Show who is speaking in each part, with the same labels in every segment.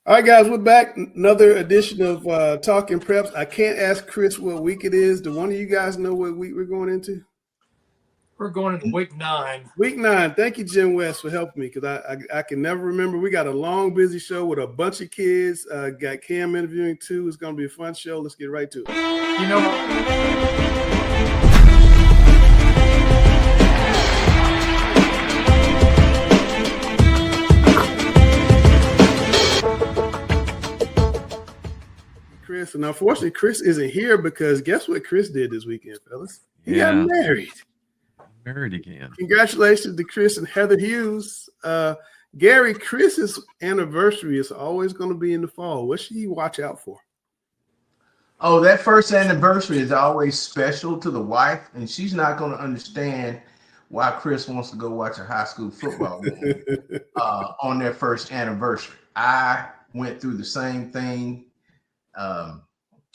Speaker 1: All right, guys, we're back. Another edition of Talking Preps. I can't ask Chris what week it is. Do one of you guys know what week we're going into?
Speaker 2: We're going into week 9.
Speaker 1: Week 9. Thank you, Jim West, for helping me because I can never remember. We got a long, busy show with a bunch of kids. Got Cam interviewing too. It's going to be a fun show. Let's get right to it.
Speaker 2: You know,
Speaker 1: Chris, and unfortunately, Chris isn't here because guess what Chris did this weekend, fellas? He got married.
Speaker 3: Married again.
Speaker 1: Congratulations to Chris and Heather Hughes. Gary, Chris's anniversary is always going to be in the fall. What should he watch out for?
Speaker 4: Oh, that first anniversary is always special to the wife, and she's not going to understand why Chris wants to go watch a high school football game on their first anniversary. I went through the same thing, and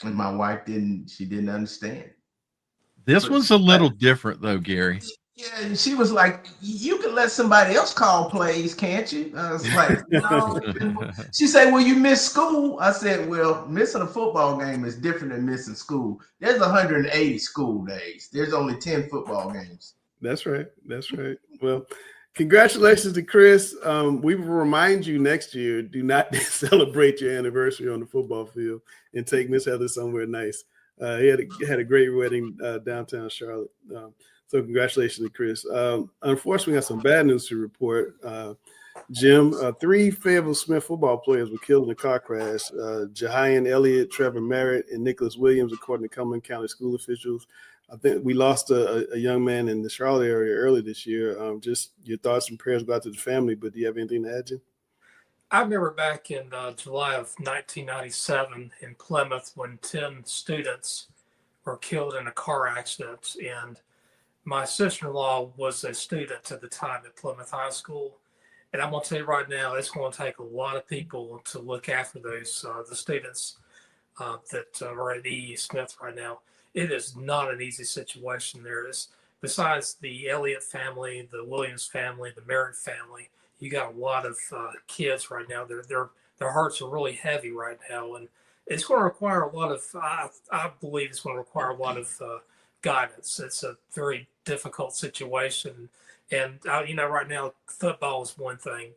Speaker 4: my wife didn't understand.
Speaker 3: This was a little different, though, Gary.
Speaker 4: Yeah, and she was like, "You can let somebody else call plays, can't you?" I was like, "No." She said, "Well, you missed school." I said, "Well, missing a football game is different than missing school. There's 180 school days. There's only 10 football games."
Speaker 1: That's right. That's right. Well, congratulations to Chris. We will remind you next year, do not celebrate your anniversary on the football field and take Miss Heather somewhere nice. He had a great wedding downtown Charlotte. So congratulations to Chris. Unfortunately, we got some bad news to report. Jim, 3 Fayetteville Smith football players were killed in a car crash. Jahian Elliott, Trevor Merritt, and Nicholas Williams, according to Cumberland County school officials. I think we lost a young man in the Charlotte area early this year. Just your thoughts and prayers go out to the family, but do you have anything to add, Jim?
Speaker 2: I remember back in July of 1997 in Plymouth when 10 students were killed in a car accident. And my sister-in-law was a student at the time at Plymouth High School. And I'm going to tell you right now, it's going to take a lot of people to look after those the students that are at E.E. Smith right now. It is not an easy situation. There is, besides the Elliott family, the Williams family, the Merritt family, you got a lot of kids right now. Their hearts are really heavy right now, and it's going to require a lot of. I believe it's going to require a lot of guidance. It's a very difficult situation, and right now football is one thing.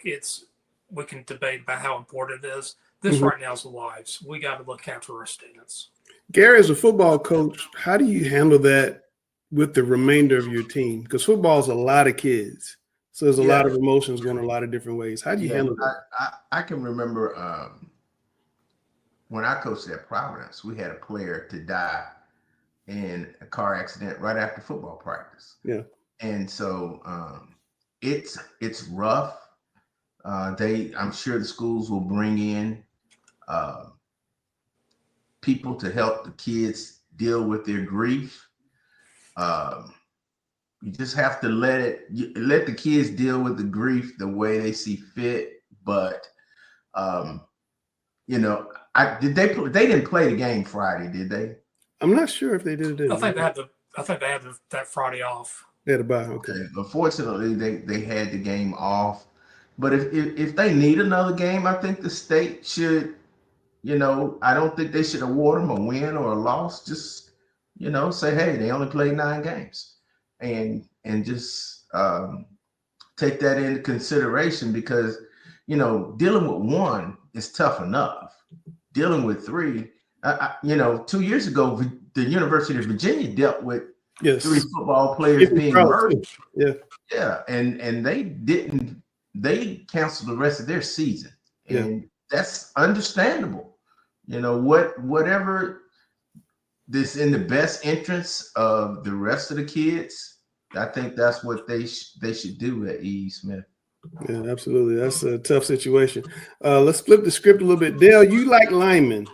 Speaker 2: We can debate about how important it is. This right now is lives. We got to look after our students.
Speaker 1: Gary, as a football coach, how do you handle that with the remainder of your team? Because football is a lot of kids. So there's a lot of emotions going a lot of different ways. How do you handle that?
Speaker 4: I can remember when I coached at Providence, we had a player to die in a car accident right after football practice.
Speaker 1: Yeah.
Speaker 4: And so it's rough. I'm sure the schools will bring in people to help the kids deal with their grief. You just have to let the kids deal with the grief the way they see fit. But they didn't play the game Friday, did they?
Speaker 1: I'm not sure if they did.
Speaker 2: I think they had that Friday off.
Speaker 1: They had a bye. Okay.
Speaker 4: Unfortunately, they had the game off. But if they need another game, I think the state should. I don't think they should award them a win or a loss. Just say, hey, they only played 9 games. And just take that into consideration because, dealing with 1 is tough enough. Dealing with 3, 2 years ago, the University of Virginia dealt with 3 football players being murdered. Yeah. And they canceled the rest of their season. And that's understandable. Whatever this in the best interest of the rest of the kids, I think that's what they should do at E.E. Smith.
Speaker 1: Yeah, absolutely. That's a tough situation. Let's flip the script a little bit. Dale, you like linemen.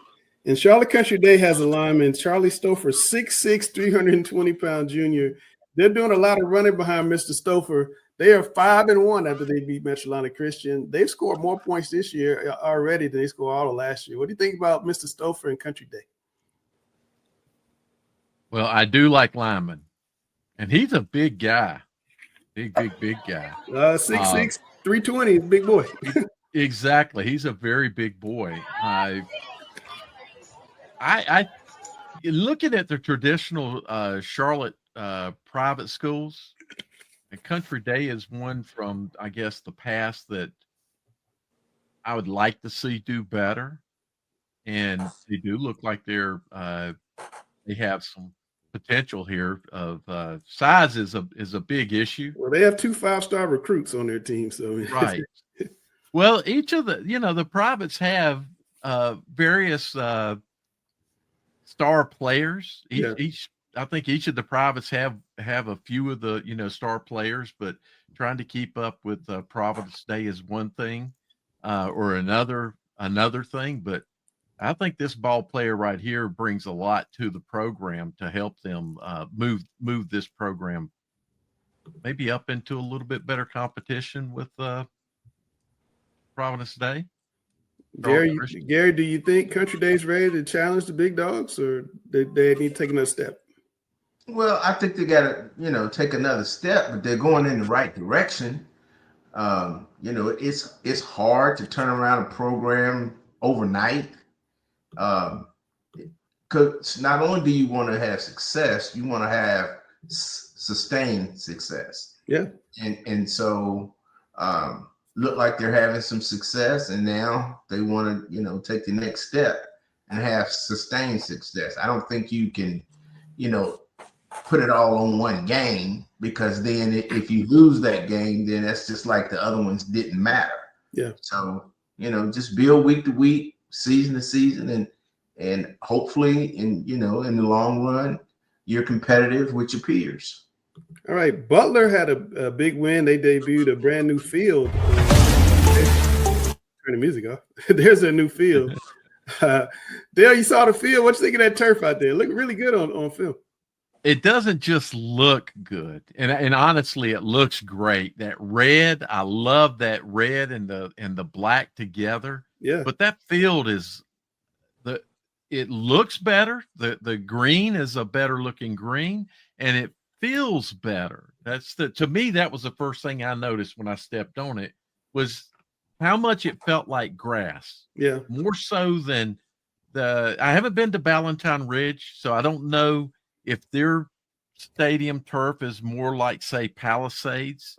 Speaker 1: And Charlotte Country Day has a lineman, Charlie Stouffer, 6'6", 320-pound junior. They're doing a lot of running behind Mr. Stouffer. They are 5-1 after they beat Metro Christian. They've scored more points this year already than they scored all of last year. What do you think about Mr. Stouffer and Country Day?
Speaker 3: Well, I do like linemen, and he's a big guy, big guy.
Speaker 1: 6'6", 320, big boy.
Speaker 3: Exactly. He's a very big boy. I looking at the traditional Charlotte private schools, and Country Day is one from, I guess, the past that I would like to see do better. And they do look like they have some potential here of size is a big issue.
Speaker 1: Well, they have 2 5-star recruits on their team, so
Speaker 3: Right. Well, each of the privates have various star players.
Speaker 1: Yeah.
Speaker 3: Each I think each of the privates have a few of the star players, but trying to keep up with Providence Day is one thing, or another thing. But I think this ball player right here brings a lot to the program to help them move this program maybe up into a little bit better competition with Providence Day.
Speaker 1: Gary, do you think Country Day's ready to challenge the big dogs, or they need to take another step?
Speaker 4: Well, I think they got to, take another step, but they're going in the right direction. It's hard to turn around a program overnight. Because not only do you want to have success, you want to have sustained success.
Speaker 1: Yeah.
Speaker 4: And so look like they're having some success, and now they want to, take the next step and have sustained success. I don't think you can, put it all on one game, because then if you lose that game, then that's just like the other ones didn't matter.
Speaker 1: Yeah.
Speaker 4: So, just build week to week, season to season, and hopefully in the long run, you're competitive with your peers.
Speaker 1: All right. Butler had a big win. They debuted a brand new field. Turn the music off. There's a new field. Dale, you saw the field. What you think of that turf out there? It looked really good on film.
Speaker 3: It doesn't just look good, and honestly, it looks great. That red, I love that red and the black together.
Speaker 1: Yeah.
Speaker 3: But that field it looks better. The green is a better looking green, and it feels better. To me, that was the first thing I noticed when I stepped on it, was how much it felt like grass.
Speaker 1: Yeah.
Speaker 3: More so than I haven't been to Ballantyne Ridge, so I don't know if their stadium turf is more like, say, Palisades,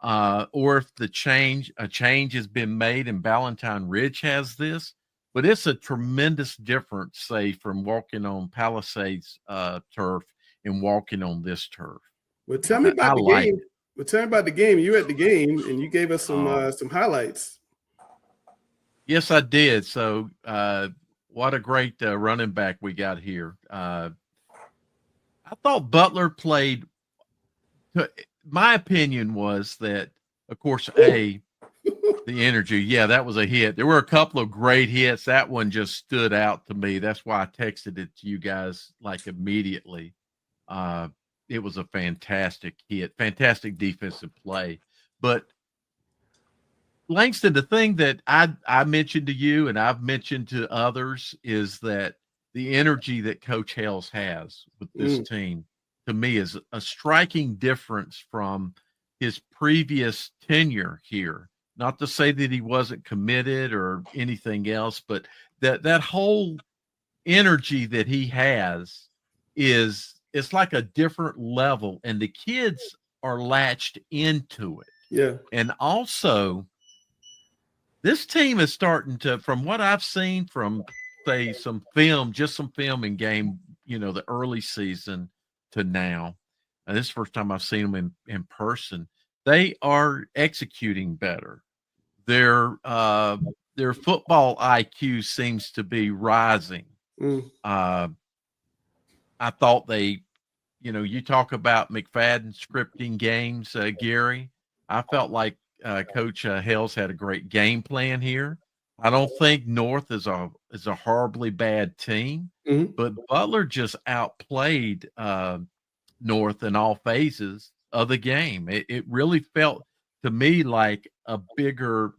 Speaker 3: or if a change has been made and Ballantyne Ridge has this. But it's a tremendous difference, say, from walking on Palisades turf and walking on this turf.
Speaker 1: Well, tell me about the game. Well, tell me about the game. You were at the game, and you gave us some highlights.
Speaker 3: Yes, I did. So, what a great running back we got here. I thought Butler played. My opinion was that, of course, the energy. Yeah, that was a hit. There were a couple of great hits. That one just stood out to me. That's why I texted it to you guys like immediately. It was a fantastic hit, fantastic defensive play. But Langston, the thing that I mentioned to you and I've mentioned to others is that the energy that Coach Hales has with this team, to me, is a striking difference from his previous tenure here. Not to say that he wasn't committed or anything else, but that whole energy that he has it's like a different level, and the kids are latched into it.
Speaker 1: Yeah. And
Speaker 3: also, this team is starting to, from what I've seen from, say, some film in game, the early season to now, and this is the first time I've seen them in person, they are executing better. Their football IQ seems to be rising. I thought they, you talk about McFadden scripting games, Gary. I felt like Coach Hales had a great game plan here. I don't think North is a horribly bad team, but Butler just outplayed North in all phases of the game. It really felt to me like a bigger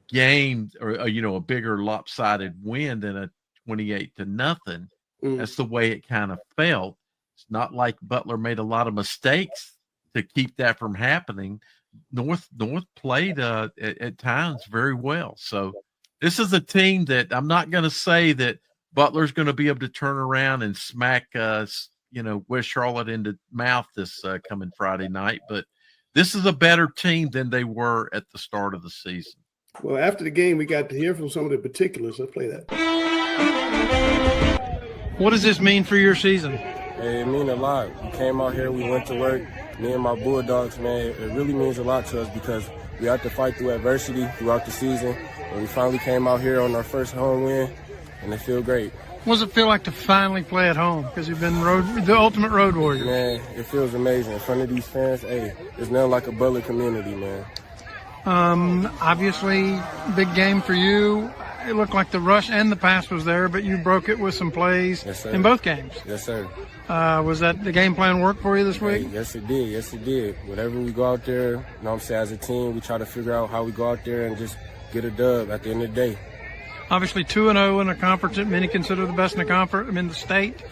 Speaker 3: game, or a bigger lopsided win than a 28-0. That's the way it kind of felt. It's not like Butler made a lot of mistakes to keep that from happening, North played at times very well. So this is a team that I'm not going to say that Butler's going to be able to turn around and smack West Charlotte in the mouth this coming Friday night, but this is a better team than they were at the start of the season.
Speaker 1: Well, after the game, we got to hear from some of the particulars. Let's play that.
Speaker 5: What does this mean for your season?
Speaker 6: Hey, it means a lot. We came out here, we went to work. Me and my Bulldogs, man, it really means a lot to us because we had to fight through adversity throughout the season. And we finally came out here on our first home win, and it feels great.
Speaker 5: What does it feel like to finally play at home? Because you've been the ultimate road warrior.
Speaker 6: Man, it feels amazing. In front of these fans, hey, it's nothing like a Butler community, man.
Speaker 5: Obviously, big game for you. It looked like the rush and the pass was there, but you broke it with some plays in both games.
Speaker 6: Yes, sir.
Speaker 5: Was that the game plan work for you this week?
Speaker 6: Hey, yes, it did. Yes, it did. Whatever we go out there, you know what I'm saying, as a team, we try to figure out how we go out there and just get a dub at the end of the day.
Speaker 5: Obviously, 2-0 in a conference that many consider the best in the conference, the state.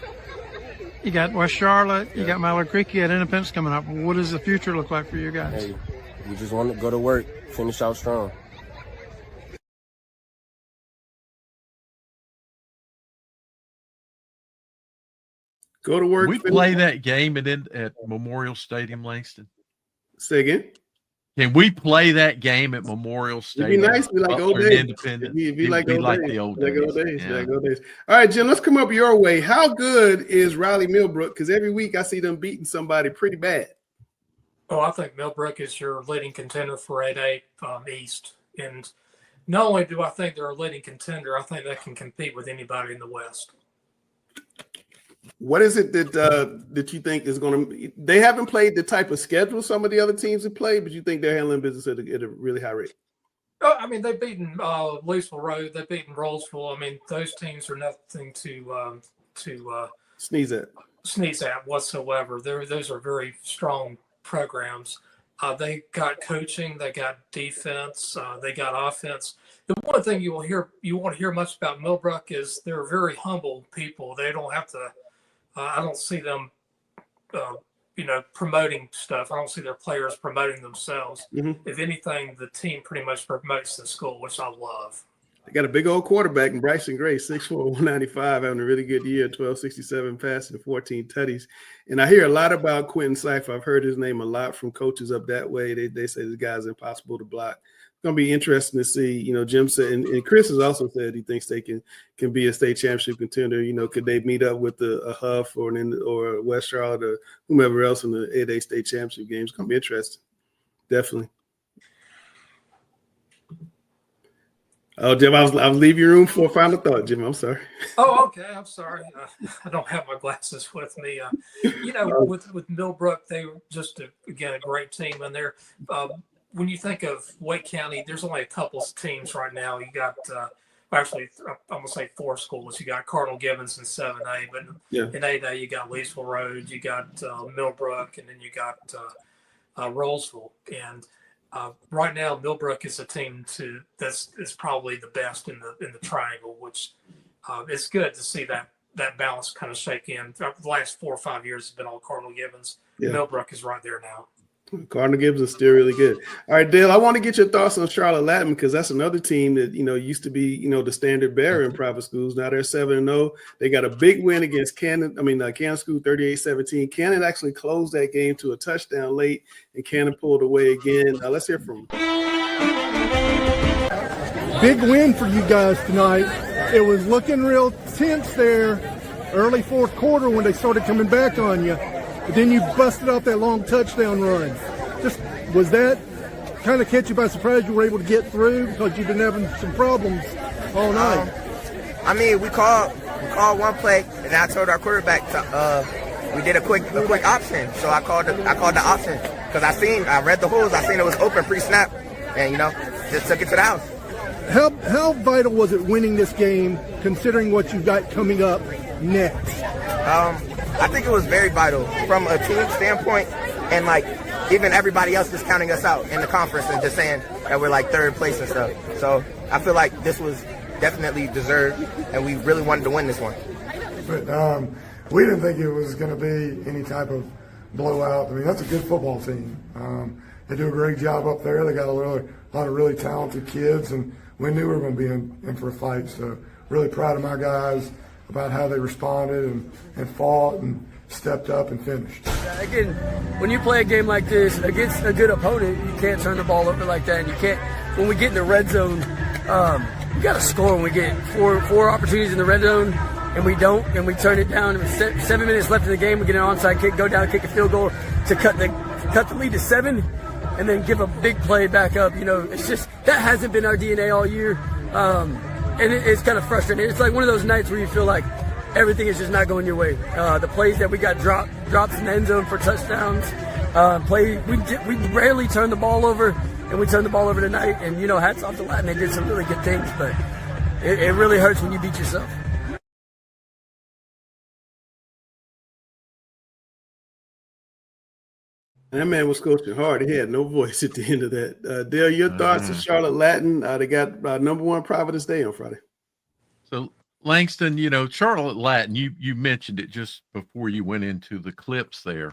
Speaker 5: You got West Charlotte, you got Mallard Creek, you got Independence coming up. What does the future look like for you guys?
Speaker 6: Hey, we just want to go to work, finish out strong.
Speaker 1: Go to work.
Speaker 3: We play that game at Memorial Stadium, Langston.
Speaker 1: Say again.
Speaker 3: Can we play that game at Memorial Stadium?
Speaker 1: It'd be nice. Be like old days. It'd be like
Speaker 3: the old days.
Speaker 1: Like old days. All right, Jim, let's come up your way. How good is Riley Millbrook? Because every week I see them beating somebody pretty bad.
Speaker 2: Oh, I think Millbrook is your leading contender for 8A East. And not only do I think they're a leading contender, I think they can compete with anybody in the West.
Speaker 1: What is it that you think is going to – they haven't played the type of schedule some of the other teams have played, but you think they're handling business at a really high rate?
Speaker 2: I mean, they've beaten Louisville Road. They've beaten Rollsville. I mean, those teams are nothing to
Speaker 1: sneeze at whatsoever. Those are very strong programs. They got coaching. They got defense. They got offense. The one thing you won't hear much about Millbrook is they're very humble people. They don't have to I don't see them, promoting stuff. I don't see their players promoting themselves. Mm-hmm. If anything, the team pretty much promotes the school, which I love. They got a big old quarterback in Bryson Gray, 6'4", 195, having a really good year, 1267 passing, 14 tutties. And I hear a lot about Quentin Cipher. I've heard his name a lot from coaches up that way. They say this guy's impossible to block. It's going to be interesting to see. Jim said, and Chris has also said he thinks they can be a state championship contender. Could they meet up with a Huff or West Charlotte or whomever else in the 8A state championship game? It's going to be interesting. Definitely. Oh, Jim, I'll leave your room for a final thought, Jim. I'm sorry.
Speaker 2: Oh, okay. I'm sorry. I don't have my glasses with me. With Millbrook, they were just, again, a great team. And they're when you think of Wake County, there's only a couple of teams right now. You got, actually, I'm going to say 4 schools. You got Cardinal Gibbons in 7A, but in 8A, you got Leesville Road, you got Millbrook, and then you got Rollsville. And right now, Millbrook is a team that's probably the best in the triangle, which it's good to see that balance kind of shake in. The last 4 or 5 years has been all Cardinal Gibbons. Yeah. Millbrook is right there now.
Speaker 1: Cardinal Gibbons is still really good. All right, Dale, I want to get your thoughts on Charlotte Latin because that's another team that, used to be, the standard bearer in private schools. Now they're 7-0. They got a big win against Cannon School, 38-17. Cannon actually closed that game to a touchdown late, and Cannon pulled away again. Now let's hear from them.
Speaker 7: Big win for you guys tonight. It was looking real tense there early fourth quarter when they started coming back on you. But then you busted out that long touchdown run. Was that kind of catch you by surprise? You were able to get through because you've been having some problems all night.
Speaker 8: We called one play, and I told our quarterback to we did a quick option. So I called the option because I read the holes. I seen it was open pre-snap, and just took it to the house.
Speaker 7: How vital was it winning this game, considering what you've got coming up next?
Speaker 8: I think it was very vital from a team standpoint, and even everybody else just counting us out in the conference and just saying that we're third place and stuff. So I feel like this was definitely deserved, and we really wanted to win this one.
Speaker 9: But we didn't think it was going to be any type of blowout. That's a good football team. they do a great job up there. They got a lot of really talented kids, and we knew we were going to be in for a fight. So really proud of my guys about how they responded and fought and stepped up and finished.
Speaker 10: Again, when you play a game like this against a good opponent, you can't turn the ball over like that. And you can't, when we get in the red zone, you got to score when we get four opportunities in the red zone, and we don't, and we turn it down. 7 minutes left in the game, we get an onside kick, go down, kick a field goal to cut the lead to 7, and then give a big play back up. You know, it's just, that hasn't been our DNA all year, and it's kind of frustrating. It's like one of those nights where you feel like everything is just not going your way. The plays that we got drops in the end zone for touchdowns. We rarely turn the ball over, and we turned the ball over tonight. And you know, hats off to Latin. They did some really good things, but it really hurts when you beat yourself.
Speaker 1: That man was coaching hard. He had no voice at the end of that. Dale, your thoughts on Charlotte Latin? They got number 1 Providence Day on Friday.
Speaker 3: So Langston, you know, Charlotte Latin, you mentioned it just before you went into the clips there.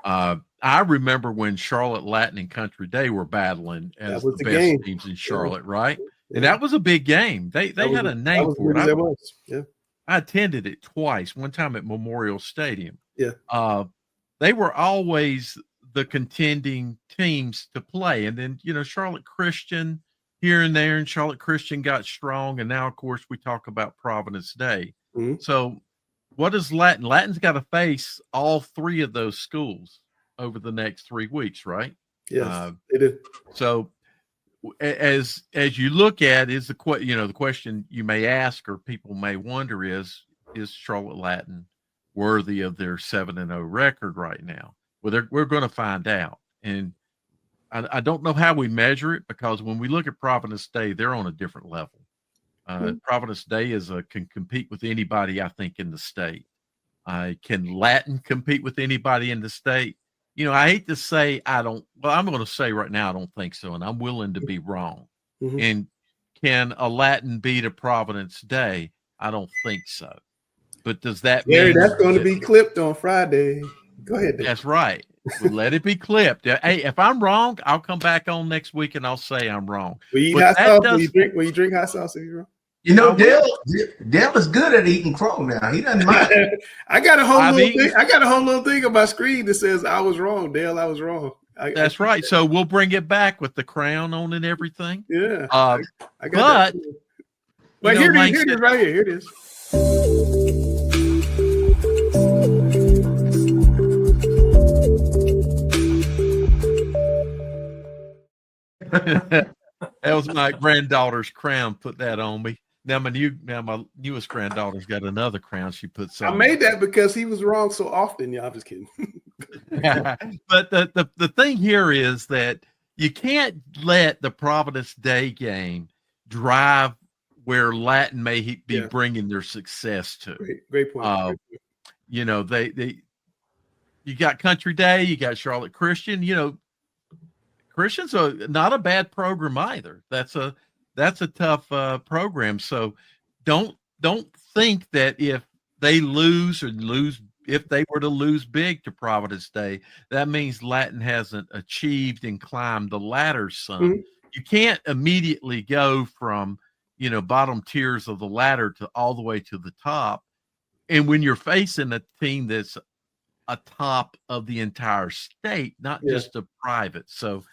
Speaker 3: I remember when Charlotte Latin and Country Day were battling as the best teams in Charlotte, right? And that was a big game. They had a name for it. I attended it twice, one time at Memorial Stadium. They were always the contending teams to play. And then, you know, Charlotte Christian here and there, and Charlotte Christian got strong. And now, of course, we talk about Providence Day. So what is Latin? Latin's got to face all 3 of those schools over the next 3 weeks, right?
Speaker 1: Yes, they do.
Speaker 3: So as you look at the question you may ask or people may wonder is Charlotte Latin worthy of their 7-0 record right now? Well, we're going to find out. And I don't know how we measure it, because when we look at Providence Day, they're on a different level. Providence Day can compete with anybody, I think, in the state. Can Latin compete with anybody in the state? You know, I hate to say I'm going to say right now I don't think so, and I'm willing to be wrong. And can a Latin beat a Providence Day? I don't think so. But does that mean
Speaker 1: that's going to be clipped on Friday? Go ahead, Dave.
Speaker 3: That's right. We'll let it be clipped. Hey, if I'm wrong, I'll come back on next week and I'll say I'm wrong.
Speaker 1: Will you eat hot sauce? Will you drink hot sauce if you're wrong?
Speaker 4: You know, Dale is good at eating crow now. He doesn't mind.
Speaker 1: I got a whole little thing on my screen that says I was wrong, Dale. I was wrong.
Speaker 3: That's right. So we'll bring it back with the crown on and everything.
Speaker 1: Yeah.
Speaker 3: I got
Speaker 1: but here it is right here. Here it is.
Speaker 3: That was my granddaughter's crown. Put that on me. Now my newest granddaughter's got another crown she puts on.
Speaker 1: I made that because he was wrong so often. Yeah, I'm just kidding.
Speaker 3: But the thing here is that you can't let the Providence Day game drive where Latin may be bringing their success to.
Speaker 1: Great point.
Speaker 3: You know, you got Country Day, you got Charlotte Christian. You know, Christian's not a bad program either. That's a tough program. So don't think that if they if they were to lose big to Providence Day, that means Latin hasn't achieved and climbed the ladder some. You can't immediately go from, you know, bottom tiers of the ladder to all the way to the top. And when you're facing a team that's a top of the entire state, not just a private. So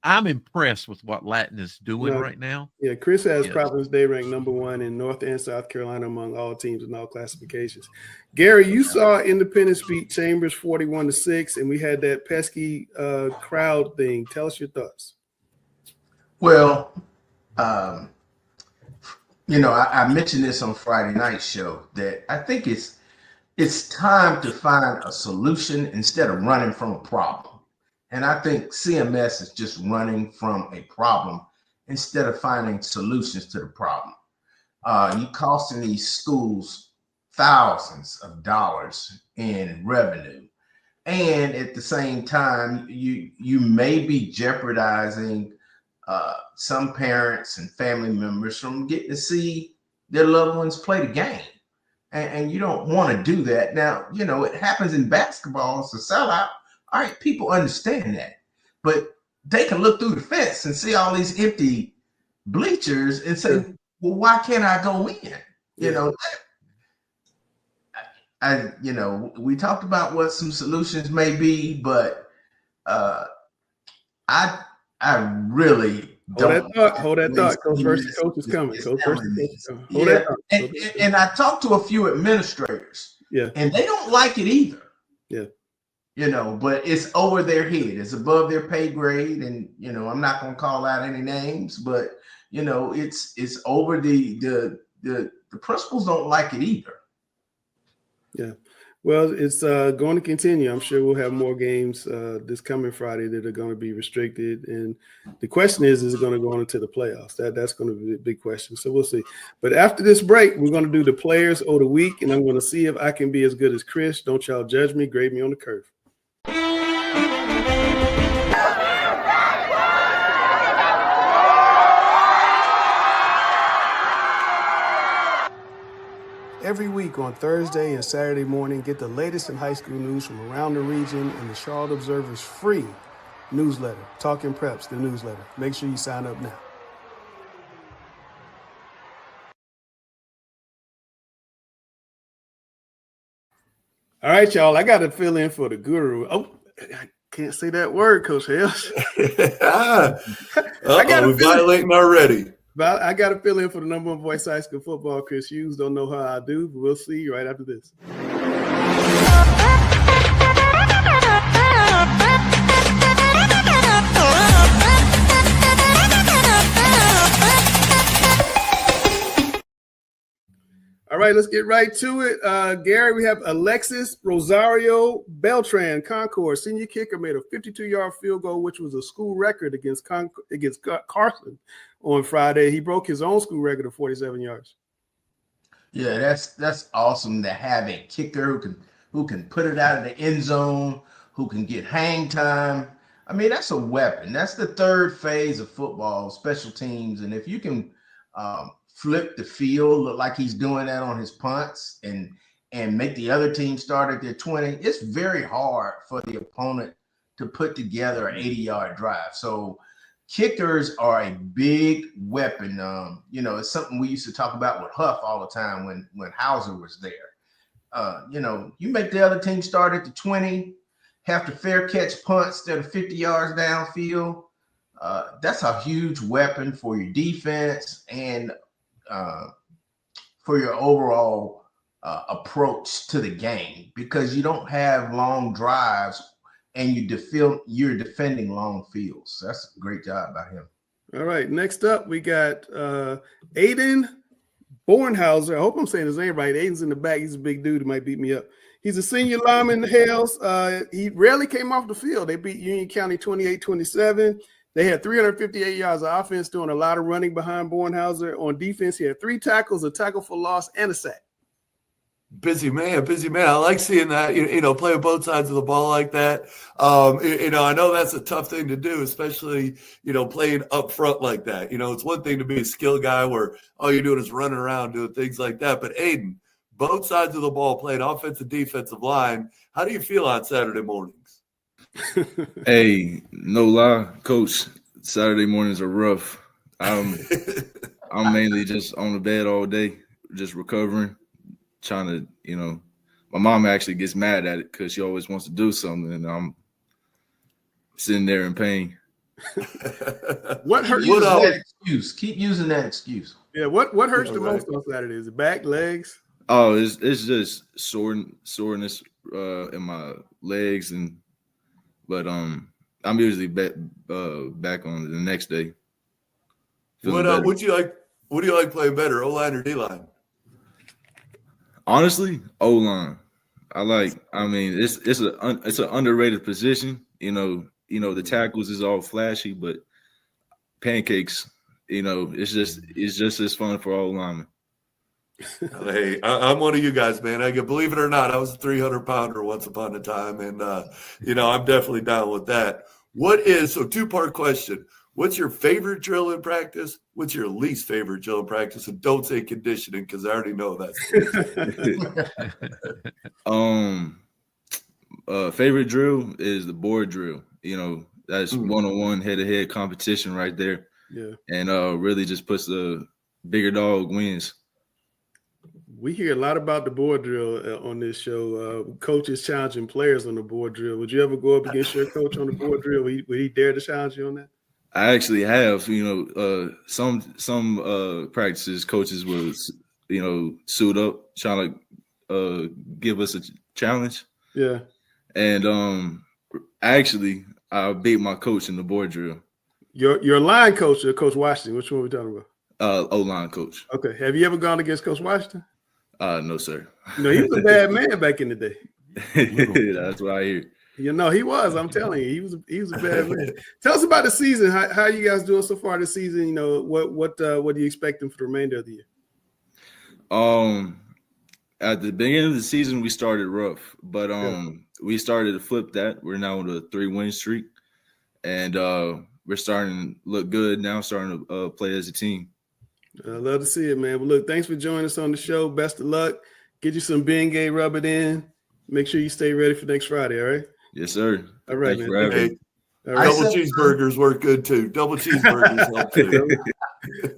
Speaker 3: I'm impressed with what Latin is doing right now.
Speaker 1: Yeah, Chris has Providence Day ranked number 1 in North and South Carolina among all teams in all classifications. Gary, you saw Independence beat Chambers 41-6, and we had that pesky crowd thing. Tell us your thoughts.
Speaker 4: Well, you know, I mentioned this on Friday night show that I think it's time to find a solution instead of running from a problem. And I think CMS is just running from a problem instead of finding solutions to the problem. You're costing these schools thousands of dollars in revenue. And at the same time, you may be jeopardizing some parents and family members from getting to see their loved ones play the game. And you don't want to do that. Now, you know, it happens in basketball. It's a sellout. All right, people understand that. But they can look through the fence and see all these empty bleachers and say, well, why can't I go in? You know, we talked about what some solutions may be, but I really don't.
Speaker 1: Hold that thought. Coach versus coach is coming. Coach versus coach is coming. Hold that thought.
Speaker 4: And I talked to a few administrators, and they don't like it either.
Speaker 1: Yeah.
Speaker 4: You know, but it's over their head. It's above their pay grade. And, you know, I'm not going to call out any names, but, you know, it's over the principals don't like it either.
Speaker 1: Yeah. Well, it's going to continue. I'm sure we'll have more games this coming Friday that are going to be restricted. And the question is it going to go on into the playoffs? That's going to be a big question. So we'll see. But after this break, we're going to do the players of the week, and I'm going to see if I can be as good as Chris. Don't y'all judge me. Grade me on the curve. Every week on Thursday and Saturday morning, get the latest in high school news from around the region in the Charlotte Observer's free newsletter, Talking Preps, the newsletter. Make sure you sign up now. All right, y'all, I got to fill in for the guru. Oh, I can't say that word, Coach Hales.
Speaker 11: We're violating already.
Speaker 1: But I got to fill in for the number one voice high school football, Chris Hughes. Don't know how I do, but we'll see right after this. All right, let's get right to it. Gary, we have Alexis Rosario Beltran, Concord, senior kicker, made a 52-yard field goal, which was a school record against Carson on Friday. He broke his own school record of 47 yards.
Speaker 4: Yeah, that's awesome to have a kicker who can put it out of the end zone, who can get hang time. I mean, that's a weapon. That's the third phase of football, special teams. And if you can flip the field, look like he's doing that on his punts, and make the other team start at their 20, it's very hard for the opponent to put together an 80-yard drive. So kickers are a big weapon. You know, it's something we used to talk about with Huff all the time when Hauser was there. You know, you make the other team start at the 20, have to fair catch punts that are 50 yards downfield. That's a huge weapon for your defense and for your overall approach to the game, because you don't have long drives and you're defending long fields. That's a great job by him.
Speaker 1: All right, next up we got Aiden Bornhauser. I hope I'm saying his name right. Aiden's in the back. He's a big dude. He might beat me up. He's a senior lineman in the Hales. He rarely came off the field. They beat Union County 28-27. They had 358 yards of offense, doing a lot of running behind Bornhauser. On defense, he had 3 tackles, a tackle for loss, and a sack.
Speaker 11: Busy man. I like seeing that, you know, play both sides of the ball like that. You know, I know that's a tough thing to do, especially, you know, playing up front like that. You know, it's one thing to be a skill guy where all you're doing is running around doing things like that. But Aiden, both sides of the ball, playing offensive, defensive line. How do you feel on Saturday mornings?
Speaker 12: Hey, no lie, Coach, Saturday mornings are rough. I'm mainly just on the bed all day, just recovering, trying to, you know, my mom actually gets mad at it because she always wants to do something, and I'm sitting there in pain.
Speaker 1: What hurt?
Speaker 4: That excuse. Keep using that excuse.
Speaker 1: Yeah, what hurts the most on Saturday? Is it back, legs?
Speaker 12: Oh, it's just soreness in my legs, but I'm usually back on the next day.
Speaker 11: What do you like playing better, O-line or D-line?
Speaker 12: Honestly, O-line. I mean, it's an underrated position. You know, the tackles is all flashy, but pancakes, you know, it's just as fun for all linemen.
Speaker 11: Hey, I'm one of you guys, man. I can believe it or not, I was a 300-pounder once upon a time, and you know, I'm definitely down with that. So 2-part question. What's your favorite drill in practice? What's your least favorite drill in practice? And don't say conditioning, because I already know that's
Speaker 12: favorite drill is the board drill. You know, That's one-on-one, head-to-head competition right there.
Speaker 1: Yeah.
Speaker 12: And really just puts the bigger dog wins.
Speaker 1: We hear a lot about the board drill on this show. Coaches challenging players on the board drill. Would you ever go up against your coach on the board drill? Would he dare to challenge you on that?
Speaker 12: I actually have, some practices coaches will, suit up, trying to give us a challenge.
Speaker 1: Yeah.
Speaker 12: And actually, I beat my coach in the board drill.
Speaker 1: Your line coach or Coach Washington? Which one are we talking about?
Speaker 12: O-line coach.
Speaker 1: Okay. Have you ever gone against Coach Washington?
Speaker 12: No, sir.
Speaker 1: No, he was a bad man back in the day.
Speaker 12: That's what I hear.
Speaker 1: He was. I'm telling you, he was a bad man. Tell us about the season. How you guys doing so far this season? What are you expecting for the remainder of the year?
Speaker 12: At the beginning of the season, we started rough, but we started to flip that. We're now on a 3-win streak, and we're starting to look good now. Starting to play as a team.
Speaker 1: I love to see it, man. But look, thanks for joining us on the show. Best of luck. Get you some Bengay, rub it in. Make sure you stay ready for next Friday. All right.
Speaker 12: Yes, sir.
Speaker 1: All right,
Speaker 12: Thanks
Speaker 1: man.
Speaker 11: Hey,
Speaker 1: all right.
Speaker 11: double cheeseburgers work good too. Double cheeseburgers help too.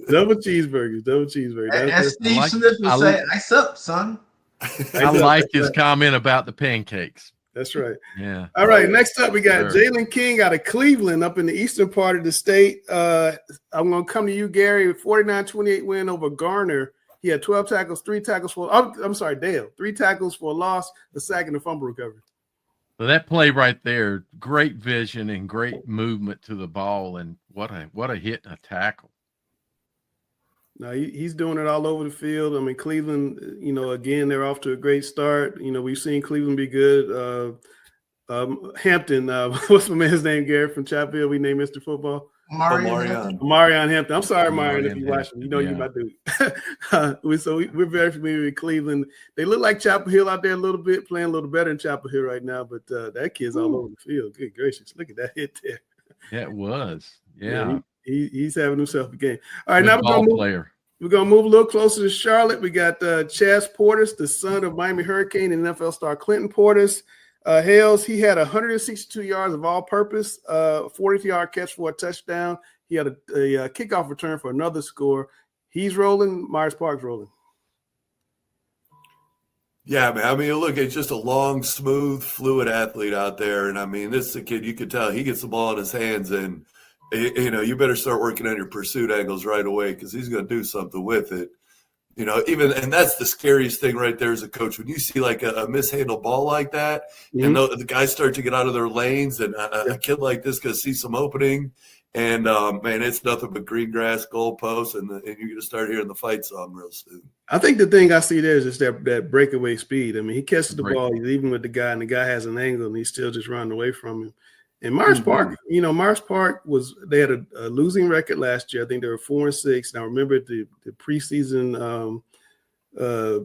Speaker 1: Double cheeseburgers.
Speaker 4: As Steve Smith would say, "Ice up, son."
Speaker 3: I like his comment about the pancakes.
Speaker 1: That's right.
Speaker 3: Yeah.
Speaker 1: All right. Next up, we got Jalen King out of Cleveland up in the eastern part of the state. I'm going to come to you, Gary. 49-28 win over Garner. He had 12 tackles, 3 tackles for Dale. 3 tackles for a loss, the sack, and the fumble recovery.
Speaker 3: So that play right there, great vision and great movement to the ball, and what a hit and a tackle.
Speaker 1: No, he's doing it all over the field. I mean, Cleveland, again, they're off to a great start. We've seen Cleveland be good. Hampton, what's my man's name, Gary, from Chapel Hill? We named Mr. Football. Marion Hampton. I'm sorry, Marion, if you're watching. You're my dude. So we're very familiar with Cleveland. They look like Chapel Hill out there a little bit, playing a little better than Chapel Hill right now, but that kid's all over the field. Good gracious. Look at that hit there.
Speaker 3: Yeah, it was. Yeah.
Speaker 1: He's having himself a game. All right,
Speaker 3: good
Speaker 1: now we're going to move a little closer to Charlotte. We got Chaz Portis, the son of Miami Hurricane and NFL star Clinton Portis. Hales, he had 162 yards of all-purpose, 40-yard catch for a touchdown. He had a kickoff return for another score. He's rolling. Myers Park's rolling.
Speaker 11: Yeah, man. I mean, look, it's just a long, smooth, fluid athlete out there. And I mean, this is a kid, you could tell he gets the ball in his hands, and you better start working on your pursuit angles right away because he's going to do something with it. And that's the scariest thing right there as a coach. When you see like a mishandled ball like that, and the guys start to get out of their lanes, and a kid like this going to see some opening, and man, it's nothing but green grass, goalposts, and you're going to start hearing the fight song real soon. I
Speaker 1: think the thing I see there is just that breakaway speed. I mean, he catches the ball, he's even with the guy, and the guy has an angle, and he's still just running away from him. And Myers Park, Myers Park they had a losing record last year. I think they were 4-6. And I remember the preseason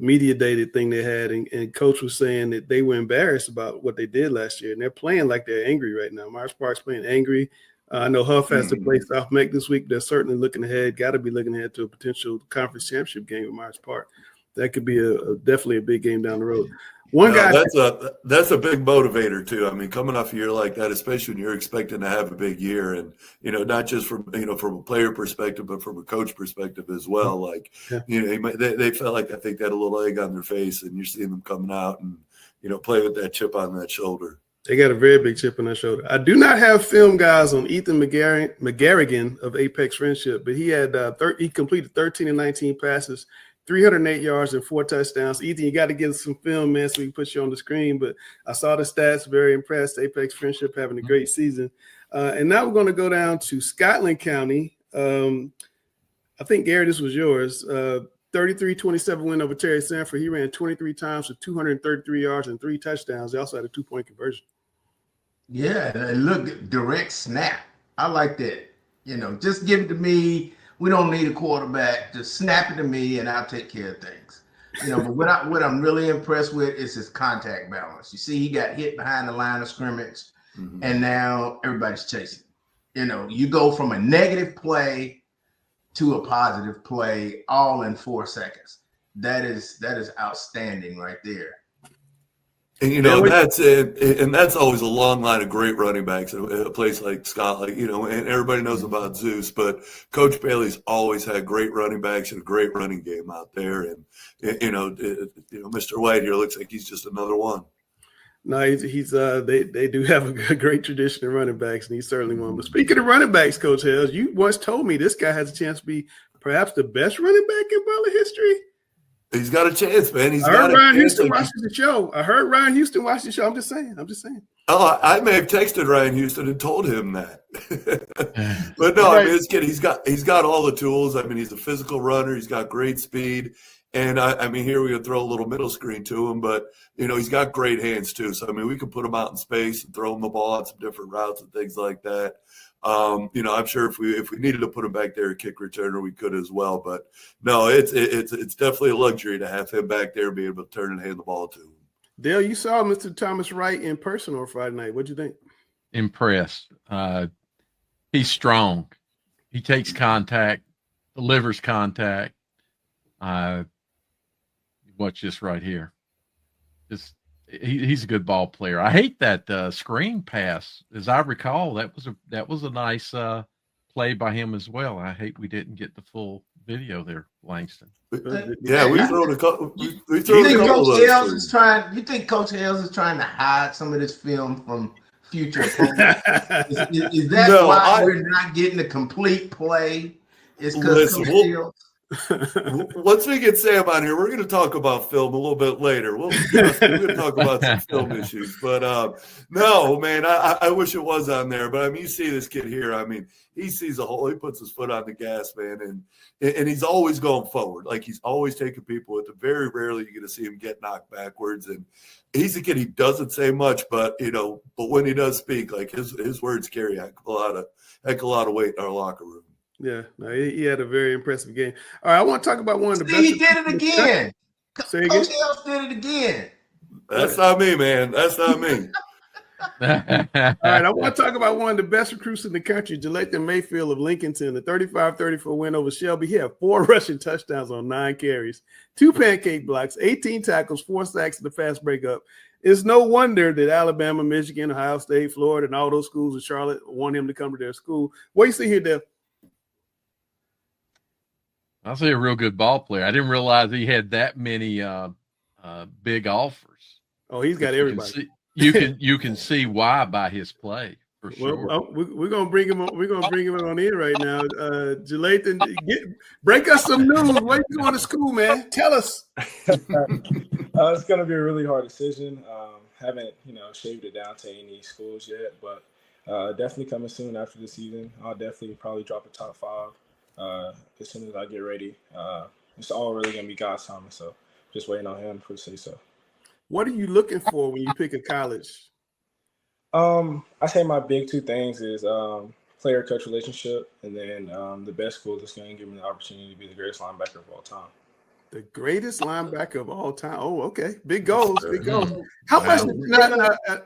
Speaker 1: media day thing they had, and coach was saying that they were embarrassed about what they did last year, and they're playing like they're angry right now. Myers Park's playing angry. I know Huff has to play South Meck this week. They're certainly looking ahead, got to be looking ahead to a potential conference championship game with Myers Park. That could be definitely a big game down the road.
Speaker 11: That's a big motivator too. I mean, coming off a year like that, especially when you're expecting to have a big year, and not just from a player perspective, but from a coach perspective as well. Like, they felt like I think they had a little egg on their face, and you're seeing them coming out and play with that chip on that shoulder.
Speaker 1: They got a very big chip on their shoulder. I do not have film, guys, on Ethan McGarrigan of Apex Friendship, but he had he completed 13 and 19 passes, 308 yards and 4 touchdowns. Ethan, you got to get some film, man, so we can put you on the screen. But I saw the stats, very impressed. Apex Friendship having a great season. And now we're going to go down to Scotland County. I think, Gary, this was yours. 33-27 win over Terry Sanford. He ran 23 times for 233 yards and 3 touchdowns. They also had a 2-point conversion.
Speaker 4: Yeah, look, direct snap. I like that. Just give it to me. We don't need a quarterback. Just snap it to me, and I'll take care of things. But what I'm really impressed with is his contact balance. You see, he got hit behind the line of scrimmage, and now everybody's chasing. You go from a negative play to a positive play all in 4 seconds. That is outstanding right there.
Speaker 11: And that's it, and that's always a long line of great running backs at a place like Scotland. And everybody knows about Zeus, but Coach Bailey's always had great running backs and a great running game out there. And Mr. White here looks like he's just another one.
Speaker 1: No, he's they do have a great tradition of running backs, and he's certainly one. But speaking of running backs, Coach Hales, you once told me this guy has a chance to be perhaps the best running back in Butler history.
Speaker 11: He's got a chance, man.
Speaker 1: I heard Ryan Houston watching the show. I'm just saying.
Speaker 11: Oh, I may have texted Ryan Houston and told him that. But no,
Speaker 1: right.
Speaker 11: I mean, this kid, he's got all the tools. I mean, he's a physical runner. He's got great speed. And I mean, here we could throw a little middle screen to him, but he's got great hands too. So I mean, we could put him out in space and throw him the ball on some different routes and things like that. I'm sure if we needed to put him back there, a kick returner, we could as well. But no, it's definitely a luxury to have him back there, be able to turn and hand the ball to him.
Speaker 1: Dale, you saw Mr. Thomas Wright in person on Friday night. What'd you think?
Speaker 3: Impressed. He's strong. He takes contact, delivers contact. Watch this right here. He's a good ball player. I hate that screen pass. As I recall, that was a nice play by him as well. I hate we didn't get the full video there, Langston.
Speaker 11: Yeah, we thrown a couple. We thrown
Speaker 4: You think
Speaker 11: a couple
Speaker 4: Coach
Speaker 11: of those.
Speaker 4: Hales is trying? You think Coach Hales is trying to hide some of this film from future opponents? Is that why we're not getting the complete play? It's because Coach Hales.
Speaker 11: Once we get Sam on here, we're going to talk about film a little bit later. We're going to talk about some film issues. But no, man, I wish it was on there. But I mean, you see this kid here. I mean, he sees a hole. He puts his foot on the gas, man, and he's always going forward. Like he's always taking people with him. Very rarely you're going to see him get knocked backwards. And he's a kid. He doesn't say much, but but when he does speak, like his words carry a heck of a lot of weight in our locker room.
Speaker 1: Yeah, no, he had a very impressive game. All right, I want to talk about one of the best.
Speaker 4: He did it again.
Speaker 1: Say again.
Speaker 4: Coach Hales did it again.
Speaker 11: That's not me, man. That's not me.
Speaker 1: All right, I want to talk about one of the best recruits in the country, Jalatan Mayfield of Lincolnton, the 35-34 win over Shelby. He had 4 rushing touchdowns on 9 carries, 2 pancake blocks, 18 tackles, 4 sacks, and a fast breakup. It's no wonder that Alabama, Michigan, Ohio State, Florida, and all those schools in Charlotte want him to come to their school. What do you see here, Dale?
Speaker 3: I'll say a real good ball player. I didn't realize he had that many big offers.
Speaker 1: Oh, he's got everybody.
Speaker 3: You can see why by his play for sure.
Speaker 1: Well, we're gonna bring him on. We're gonna bring him on in right now. Jalatan, break us some news. Where you going to school, man? Tell us.
Speaker 13: It's gonna be a really hard decision. Haven't shaved it down to any schools yet, but definitely coming soon after the season. I'll definitely probably drop a top 5. As soon as I get ready. It's all really going to be God's timing, so just waiting on him to say so.
Speaker 1: What are you looking for when you pick a college?
Speaker 13: I say my big 2 things is player-coach relationship, and then the best school that's going to give me the opportunity to be the greatest linebacker of all time.
Speaker 1: The greatest linebacker of all time. Oh, okay. Big goals. Big goals. How much?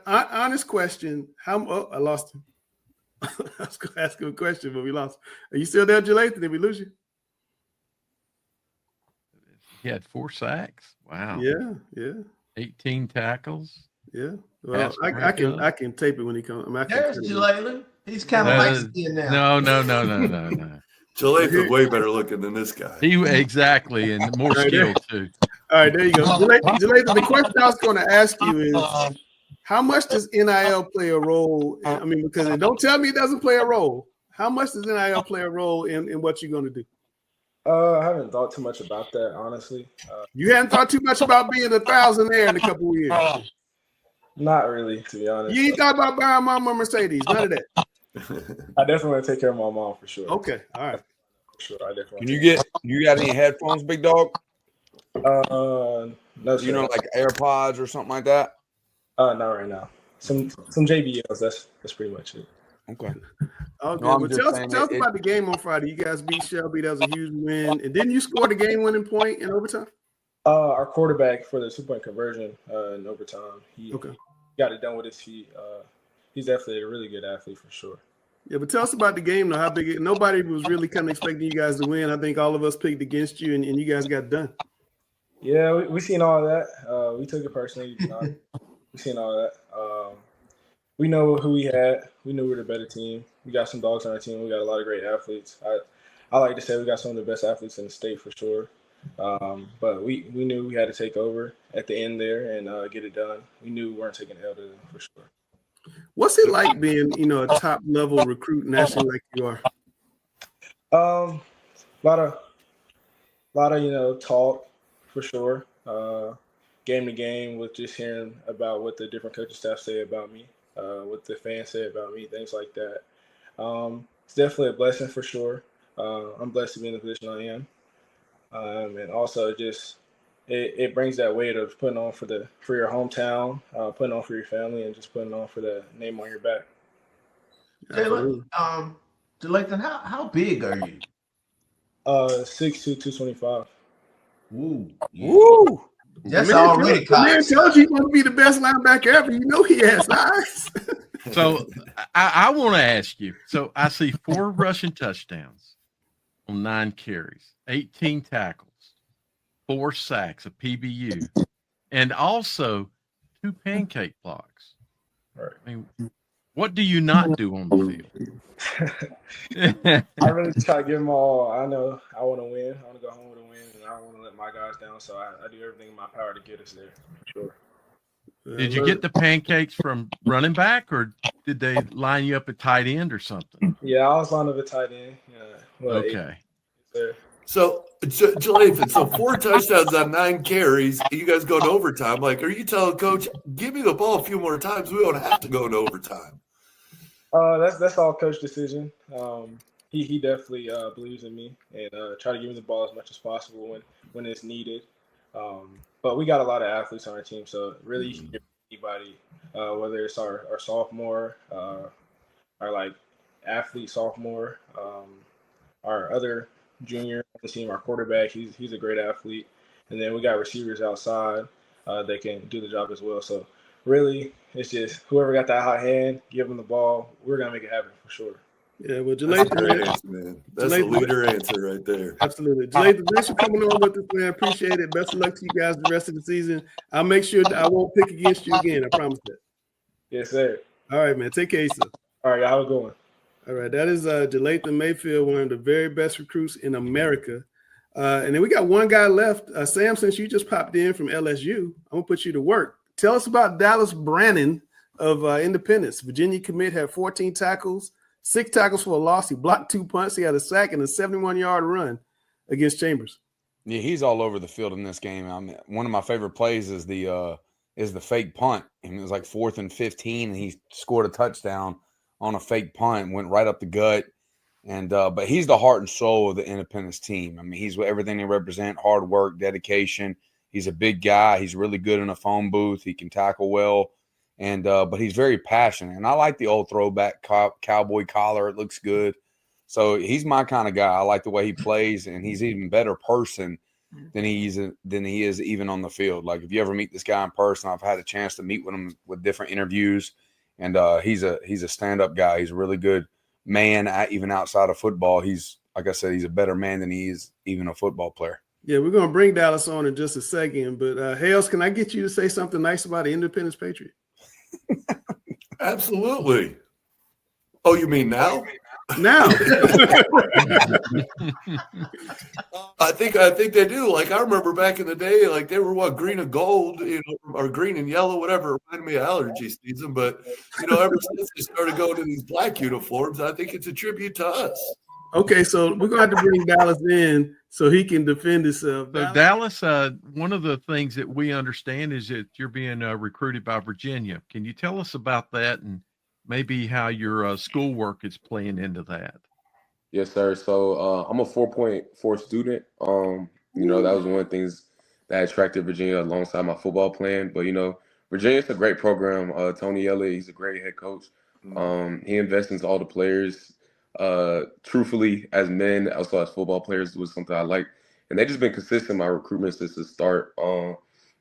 Speaker 1: Honest question. I lost him. I was going to ask him a question, but we lost. Are you still there, Jalatan? Did we lose you?
Speaker 3: He had 4 sacks. Wow.
Speaker 1: Yeah.
Speaker 3: 18 tackles.
Speaker 1: Yeah. Well, I can tape it when he comes.
Speaker 4: There's Jalatan. He's kind of light skinned now.
Speaker 3: No.
Speaker 11: Jalatan's way better looking than this guy.
Speaker 3: Exactly, and more skilled too.
Speaker 1: All right, there you go. Jalatan, the question I was going to ask you is, how much does NIL play a role? I mean, because don't tell me it doesn't play a role. How much does NIL play a role in what you're going to do?
Speaker 13: I haven't thought too much about that, honestly.
Speaker 1: You haven't thought too much about being a thousandaire in a couple of years?
Speaker 13: Not really, to be honest.
Speaker 1: You ain't thought about buying Mama a Mercedes? None of that?
Speaker 13: I definitely want to take care of my mom for sure.
Speaker 1: Okay, all right.
Speaker 13: For sure, I definitely.
Speaker 14: You got any headphones, big dog?
Speaker 13: No, sir.
Speaker 14: Like AirPods or something like that?
Speaker 13: Not right now. Some JBLs. That's pretty much it.
Speaker 14: Okay.
Speaker 1: Okay. Well, tell us about the game on Friday. You guys beat Shelby. That was a huge win. And didn't you score the game-winning point in overtime?
Speaker 13: Our quarterback for the 2-point conversion in overtime. He got it done with his feet. He's definitely a really good athlete for sure.
Speaker 1: Yeah, but tell us about the game, though. How big? Nobody was really kind of expecting you guys to win. I think all of us picked against you, and you guys got done.
Speaker 13: Yeah, we seen all that. We took it personally. We seen all that. We know who we had. We knew we were the better team. We got some dogs on our team. We got a lot of great athletes. I like to say we got some of the best athletes in the state for sure. But we knew we had to take over at the end there and get it done. We knew we weren't taking L to them for sure.
Speaker 1: What's it like being, a top level recruit nationally like you are?
Speaker 13: A lot of talk for sure. Game to game with just hearing about what the different coaching staff say about me, what the fans say about me, things like that. It's definitely a blessing for sure. I'm blessed to be in the position I am, and also just it brings that weight of putting on for your hometown, putting on for your family, and just putting on for the name on your back.
Speaker 4: Lathan, how big are you?
Speaker 13: 6'2", 225.
Speaker 4: Ooh, yeah.
Speaker 14: Woo!
Speaker 4: That's already
Speaker 1: the man told you he want to be the best linebacker ever. You know he has size.
Speaker 3: So I want to ask you. So I see 4 rushing touchdowns on 9 carries, 18 tackles, 4 sacks, a PBU, and also 2 pancake blocks.
Speaker 13: Right.
Speaker 3: I mean, what do you not do on the field?
Speaker 13: I really try to give them all. I know I want to win. I want to go home with a win, and I don't want to let my guys down. So I do everything in my power to get us there, for sure.
Speaker 3: Did you get the pancakes from running back, or did they line you up at tight end or something?
Speaker 13: Yeah, I was lined up at tight end.
Speaker 3: Okay.
Speaker 11: So, Lathan, so 4 touchdowns on 9 carries. You guys go to overtime. Like, are you telling Coach, give me the ball a few more times? We don't have to go into overtime.
Speaker 13: That's all coach decision. He definitely believes in me and try to give me the ball as much as possible when it's needed. But we got a lot of athletes on our team, so really you can give anybody, whether it's our sophomore, our like athlete sophomore, our other junior on the team, our quarterback. He's a great athlete, and then we got receivers outside that can do the job as well. So really, it's just whoever got that hot hand, give them the ball. We're gonna make it happen for sure.
Speaker 1: Yeah, well,
Speaker 11: That's a great answer, man. That's a leader answer right there.
Speaker 1: Absolutely. Lathan, thanks for coming on with us, man. Appreciate it. Best of luck to you guys the rest of the season. I'll make sure that I won't pick against you again. I promise that.
Speaker 13: Yes, sir.
Speaker 1: All right, man. Take care, yourself.
Speaker 13: All right, y'all have a good one. All
Speaker 1: right, that is Lathan Mayfield, one of the very best recruits in America. And then we got one guy left. Sam, since you just popped in from LSU, I'm going to put you to work. Tell us about Dallas Brannon of Independence. Virginia commit, had 14 tackles, 6 tackles for a loss. He blocked 2 punts. He had a sack and a 71-yard run against Chambers.
Speaker 14: Yeah, he's all over the field in this game. I mean, one of my favorite plays is the fake punt. And it was like 4th and 15, and he scored a touchdown on a fake punt, went right up the gut. And but he's the heart and soul of the Independence team. I mean, he's everything they represent: hard work, dedication. He's a big guy. He's really good in a phone booth. He can tackle well, and but he's very passionate. And I like the old throwback cowboy collar. It looks good. So he's my kind of guy. I like the way he plays, and he's an even better person than he is even on the field. Like if you ever meet this guy in person, I've had a chance to meet with him with different interviews, and he's a stand-up guy. He's a really good man, even outside of football. He's, like I said, he's a better man than he is even a football player.
Speaker 1: Yeah, we're going to bring Dallas on in just a second. But, Hales, can I get you to say something nice about the Independence Patriot?
Speaker 11: Absolutely. Oh, you mean now?
Speaker 1: Now.
Speaker 11: I think they do. Like, I remember back in the day, like they were green and gold, or green and yellow, whatever. It reminded me of allergy season. But, ever since they started going to these black uniforms, I think it's a tribute to us.
Speaker 1: Okay, so we're going to have to bring Dallas in so he can defend himself.
Speaker 3: So Dallas, one of the things that we understand is that you're being recruited by Virginia. Can you tell us about that and maybe how your schoolwork is playing into that?
Speaker 15: Yes, sir. So I'm a 4.4 student. That was one of the things that attracted Virginia alongside my football plan. But, Virginia's a great program. Tony Elliott, he's a great head coach. He invests into all the players. Truthfully, as men, also as football players, was something I like. And they've just been consistent in my recruitment since the start.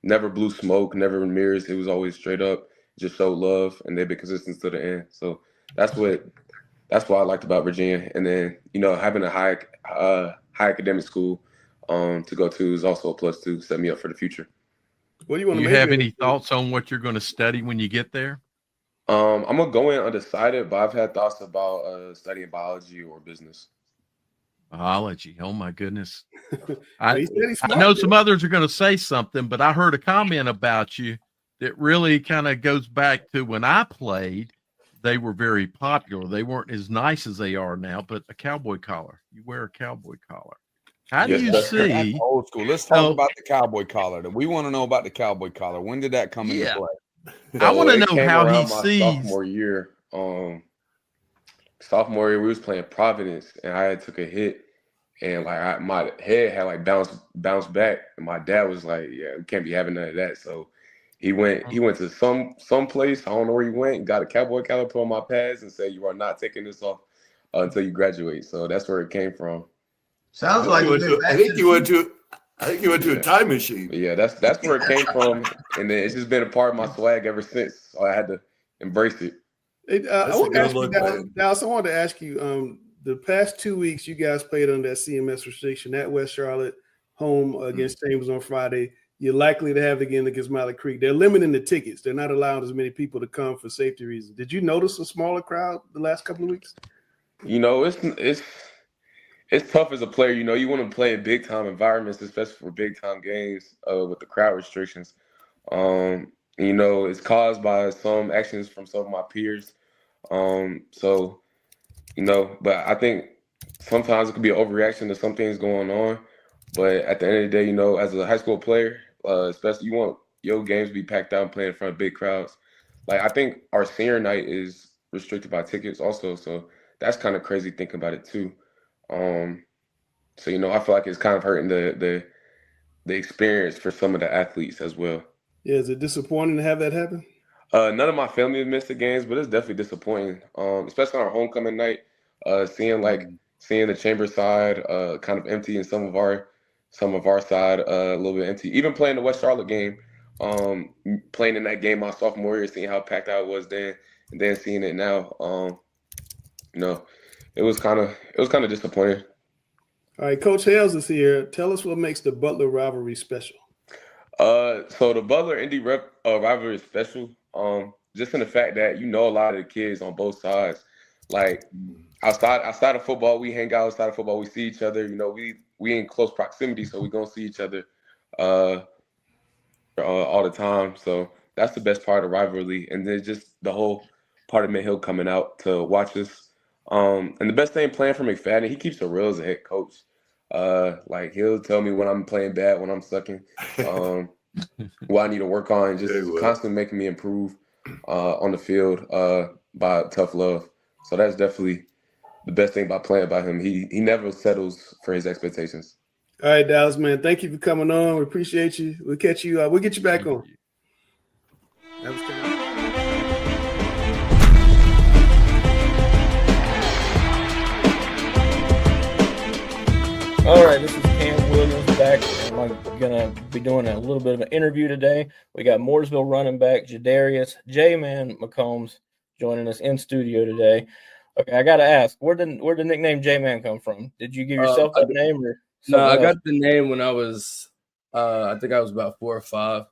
Speaker 15: Never blew smoke, never mirrors. It was always straight up, just showed love, and they've been consistent to the end. So that's what I liked about Virginia. And then, having a high academic school to go to is also a plus to set me up for the future.
Speaker 1: What do you want
Speaker 3: Do
Speaker 1: to
Speaker 3: you
Speaker 1: major
Speaker 3: have
Speaker 1: in?
Speaker 3: any thoughts on what you're going to study when you get there?
Speaker 15: I'm gonna go in undecided, but I've had thoughts about studying biology or business.
Speaker 3: Biology. Oh my goodness.
Speaker 1: Well,
Speaker 3: I
Speaker 1: he said he's smart,
Speaker 3: know
Speaker 1: man.
Speaker 3: some others are going to say something, but I heard a comment about you that really kind of goes back to when I played. They were very popular. They weren't as nice as they are now, but a cowboy collar. You wear a cowboy collar. How do
Speaker 15: Yes,
Speaker 3: you
Speaker 15: that's correct.
Speaker 14: That's
Speaker 3: see?
Speaker 14: old school. Let's talk
Speaker 3: So,
Speaker 14: about the cowboy collar. We want to know about the cowboy collar. When did that come into
Speaker 3: yeah,
Speaker 14: play?
Speaker 3: I
Speaker 15: So
Speaker 3: want to
Speaker 15: it
Speaker 3: know
Speaker 15: came
Speaker 3: how he
Speaker 15: around my
Speaker 3: sees.
Speaker 15: sophomore year. Sophomore year, we was playing Providence, and I had took a hit, and like my head had like bounced back, and my dad was like, "Yeah, we can't be having none of that." So he went to some place, I don't know where he went, got a cowboy collar put on my pads, and said, "You are not taking this off until you graduate." So that's where it came from.
Speaker 4: Sounds like you've been
Speaker 11: I
Speaker 4: back
Speaker 11: think
Speaker 4: to
Speaker 11: you went
Speaker 4: the
Speaker 11: to a time machine.
Speaker 15: But yeah, that's where it came from, and then it's just been a part of my swag ever since. So I had to embrace it.
Speaker 1: Hey, I
Speaker 11: That's a
Speaker 1: want to
Speaker 11: good
Speaker 1: ask you,
Speaker 11: look,
Speaker 1: Dallas,
Speaker 11: man.
Speaker 1: Dallas, I wanted to ask you, the past 2 weeks you guys played under that CMS restriction at West Charlotte, home against Chambers on Friday. You're likely to have it again against Mallard Creek. They're limiting the tickets. They're not allowing as many people to come for safety reasons. Did you notice a smaller crowd the last couple of weeks?
Speaker 15: You know, it's tough as a player. You know, you want to play in big time environments, especially for big time games with the crowd restrictions. You know, it's caused by some actions from some of my peers. So you know, but I think sometimes it could be an overreaction to some things going on. But at the end of the day, you know, as a high school player, especially you want your games to be packed out and playing in front of big crowds. Like I think our senior night is restricted by tickets also, so that's kind of crazy thinking about it too. Um, so you know, I feel like it's kind of hurting the experience for some of the athletes as well.
Speaker 1: Yeah, is it disappointing to have that happen?
Speaker 15: None of my family has missed the games, but it's definitely disappointing. Especially on our homecoming night, seeing the chamber side kind of empty and some of our side a little bit empty. Even playing the West Charlotte game, playing in that game my sophomore year, seeing how packed out it was then, and then seeing it now, you know, it was kind of disappointing.
Speaker 1: All right, Coach Hales is here. Tell us what makes the Butler rivalry special.
Speaker 15: So the Butler Indy rivalry is special. Just in the fact that you know a lot of the kids on both sides. Like outside of football, we hang out. Outside of football, we see each other. You know, we in close proximity, so we gonna see each other all the time. So that's the best part of the rivalry, and then just the whole part of Mid Hill coming out to watch us. And the best thing playing for McFadden, he keeps it real as a head coach. Like he'll tell me when I'm playing bad, when I'm sucking, what I need to work on, just constantly making me improve on the field by tough love. So that's definitely the best thing about playing by him. He never settles for his expectations.
Speaker 1: All right, Dallas, man. Thank you for coming on. We appreciate you. We'll catch you. We'll get you back on. That was kind of-
Speaker 16: All right, this is Cam Williams back, and I'm going to be doing a little bit of an interview today. We got Mooresville running back Jadarius J-Man McCombs joining us in studio today. Okay, I got to ask, where did the nickname J-Man come from? Did you give yourself that name? Or
Speaker 17: no, I got
Speaker 16: else?
Speaker 17: the name when I was, I think I was about 4 or 5.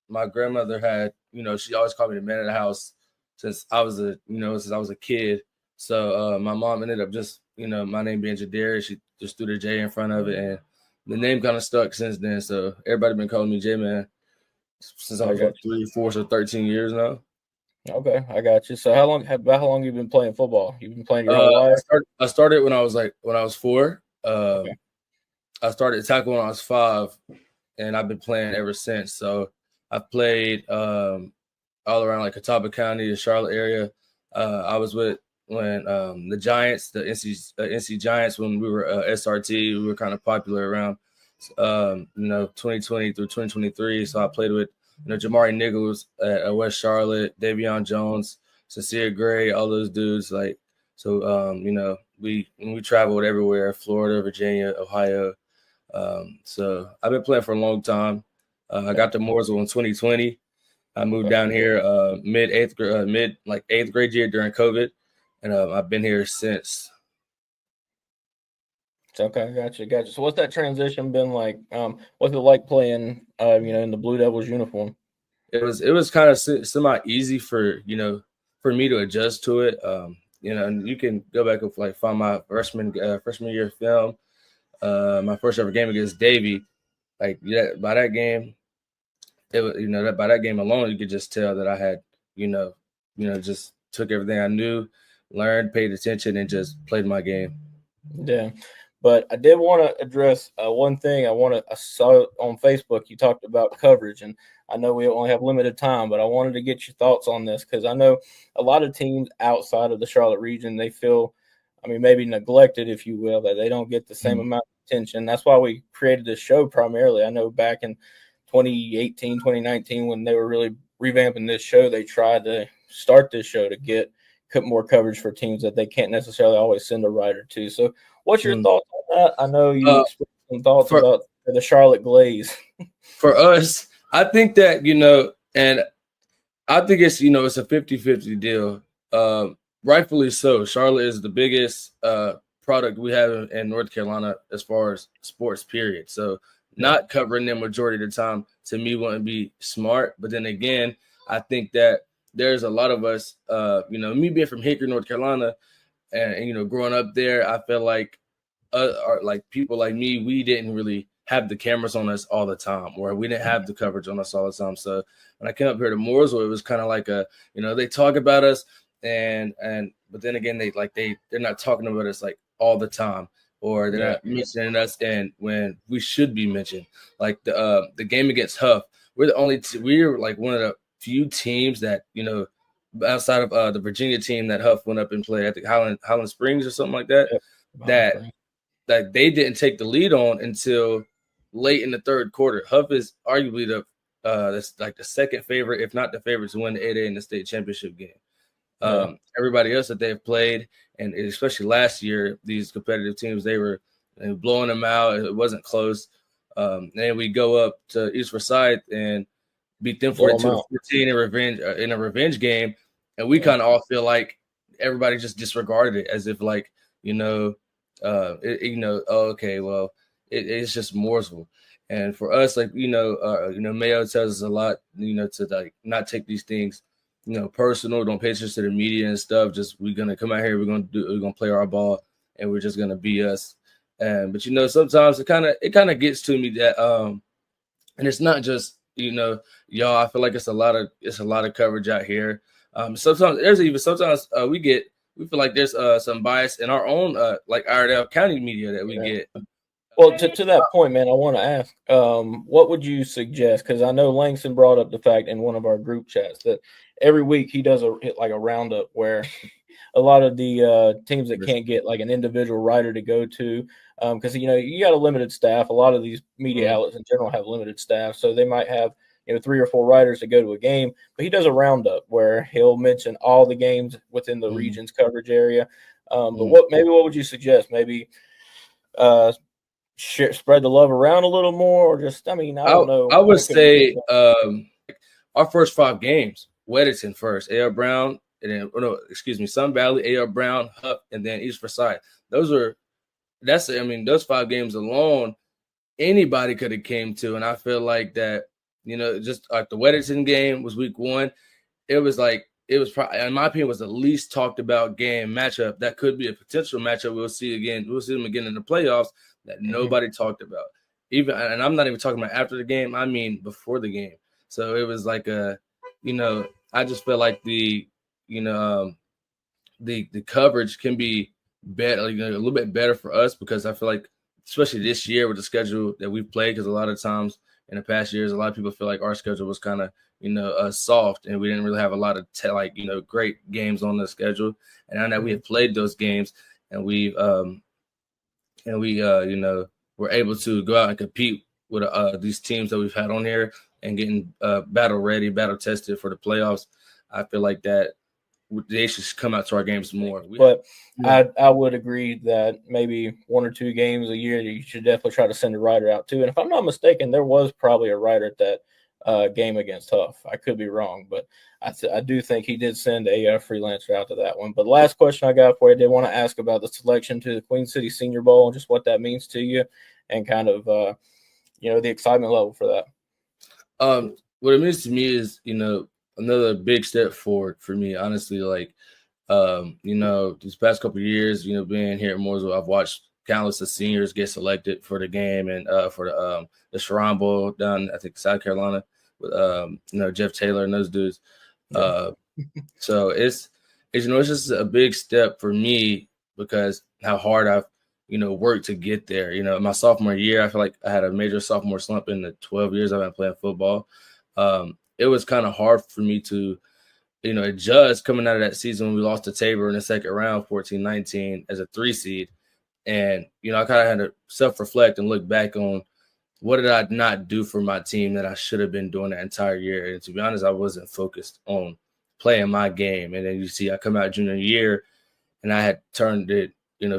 Speaker 17: My grandmother had, she always called me the man of the house since I was a kid. So my mom ended up just, my name being Jadarius, she just threw the J in front of it, and the name kind of stuck since then. So everybody been calling me J-Man since I was like 3, 4, so 13 years now.
Speaker 16: Okay, I got you. So how long you been playing football? You've been playing your whole life?
Speaker 17: I started when I was 4. Okay. I started tackling when I was 5, and I've been playing ever since. So I've played all around like Catawba County, the Charlotte area. I was with when the Giants, the NC Giants, when we were SRT, we were kind of popular around 2020 through 2023. So I played with Jamari Nichols at West Charlotte, Davion Jones, Sincere Gray, all those dudes. Like, so we traveled everywhere: Florida, Virginia, Ohio. So I've been playing for a long time. I got to Mooresville in 2020. I moved down here mid 8th grade year during COVID, and I've been here since.
Speaker 16: Okay, gotcha. So what's that transition been like? What's it like playing, in the Blue Devils uniform?
Speaker 17: It was kind of semi easy for for me to adjust to it. And you can go back and like find my freshman year film, my first ever game against Davie. Like by that game, it was that by that game alone, you could just tell that I had just took everything I knew, learned, paid attention, and just played my game.
Speaker 16: Yeah, but I did want to address one thing. I saw on Facebook you talked about coverage, and I know we only have limited time, but I wanted to get your thoughts on this because I know a lot of teams outside of the Charlotte region, they feel, maybe neglected, if you will, that they don't get the same amount of attention. That's why we created this show primarily. I know back in 2018, 2019, when they were really revamping this show, they tried to start this show to get more coverage for teams that they can't necessarily always send a writer to. So what's your thoughts on that? I know you expressed some thoughts about the Charlotte Glaze.
Speaker 17: For us, I think that, and I think it's, it's a 50-50 deal. Rightfully so. Charlotte is the biggest product we have in North Carolina as far as sports, period. So not covering them majority of the time, to me, wouldn't be smart. But then again, I think that there's a lot of us, me being from Hickory, North Carolina, and growing up there, I feel like like people like me, we didn't really have the cameras on us all the time, or we didn't have the coverage on us all the time. So when I came up here to Mooresville, it was kind of like they talk about us, but then again, they're not talking about us like all the time, or they're not mentioning us, and when we should be mentioned, like the game against Huff, we're like one of the few teams that outside of the Virginia team that Huff went up and played, I think Highland Springs or something like that, that they didn't take the lead on until late in the third quarter. Huff is arguably that's like the second favorite, if not the favorite, to win the 8A in the state championship game. Everybody else that they've played, and especially last year, these competitive teams, they were blowing them out. It wasn't close. And we go up to East Forsyth and beat them 42-14 in a revenge game, and we kind of all feel like everybody just disregarded it as if like okay, well, it's just Mooresville. And for us, like Mayo tells us a lot, to like not take these things personal, don't pay attention to the media and stuff. Just we're gonna come out here, we're gonna play our ball, and we're just gonna be us. But sometimes it kind of gets to me that and it's not just y'all. I feel like it's a lot of coverage out here. Sometimes we feel like there's some bias in our own like Iredell County media that we get.
Speaker 16: Well, to that point, man, I want to ask, what would you suggest? Because I know Langston brought up the fact in one of our group chats that every week he does a roundup where a lot of the teams that can't get like an individual writer to go to, because you got a limited staff. A lot of these media outlets in general have limited staff, so they might have 3 or 4 writers to go to a game. But he does a roundup where he'll mention all the games within the region's coverage area. But what would you suggest? Maybe spread the love around a little more, or just I don't know.
Speaker 17: I would say our first 5 games: Weddington first, A.R. Brown, and then Sun Valley, A.R. Brown, Huff, and then East Forsyth. Those 5 games alone, anybody could have came to, and I feel like that. Just like the Weddington game was week 1, it was probably, in my opinion, was the least talked about game matchup. That could be a potential matchup we'll see them again in the playoffs that nobody talked about. And I'm not even talking about after the game. I mean before the game. So it was like I just feel like the coverage can be better, a little bit better for us, because I feel like, especially this year with the schedule that we've played, because a lot of times in the past years, a lot of people feel like our schedule was kind of soft, and we didn't really have a lot of great games on the schedule. And now that we have played those games, and we were able to go out and compete with these teams that we've had on here and getting battle ready, battle tested for the playoffs, I feel like that they should come out to our games more.
Speaker 16: I would agree that maybe 1 or 2 games a year you should definitely try to send a writer out too. And if I'm not mistaken, there was probably a writer at that game against Huff. I could be wrong, but I do think he did send a freelancer out to that one. But last question I got for you, I did want to ask about the selection to the Queen City Senior Bowl and just what that means to you and kind of, the excitement level for that.
Speaker 17: What it means to me is, another big step forward for me, honestly. Like, these past couple of years, being here at Mooresville, I've watched countless of seniors get selected for the game and for the Sharon Bowl down, I think, South Carolina with, Jeff Taylor and those dudes. So it's just a big step for me because how hard I've, worked to get there. My sophomore year, I feel like I had a major sophomore slump in the 12 years I've been playing football. It was kind of hard for me to, adjust coming out of that season when we lost to Tabor in the second round, 14-19 as a 3 seed. And, I kind of had to self-reflect and look back on what did I not do for my team that I should have been doing that entire year. And to be honest, I wasn't focused on playing my game. And then you see I come out junior year and I had turned it,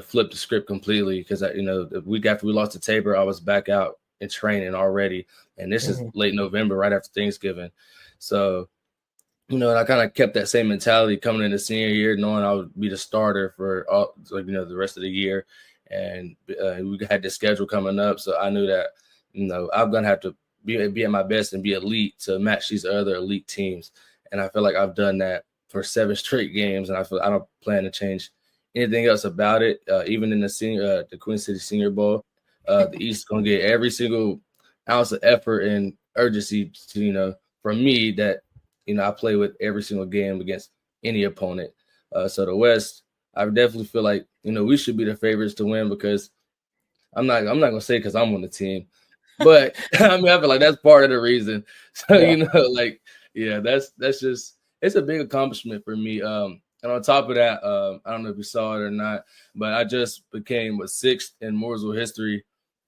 Speaker 17: flipped the script completely because, the week after we lost to Tabor, I was back out in training already. And this is late November, right after Thanksgiving. So, and I kind of kept that same mentality coming into senior year, knowing I would be the starter for all, the rest of the year. And we had this schedule coming up. So I knew that, I'm going to have to be at my best and be elite to match these other elite teams. And I feel like I've done that for 7 straight games. And I don't plan to change anything else about it. Even in the Queen City Senior Bowl, the East is going to get every single ounce of effort and urgency to, from me that, I play with every single game against any opponent. So the West, I definitely feel like, we should be the favorites to win because I'm not going to say because I'm on the team, but I feel like that's part of the reason. So, that's just, it's a big accomplishment for me. And on top of that, I don't know if you saw it or not, but I just became 6th in Mooresville history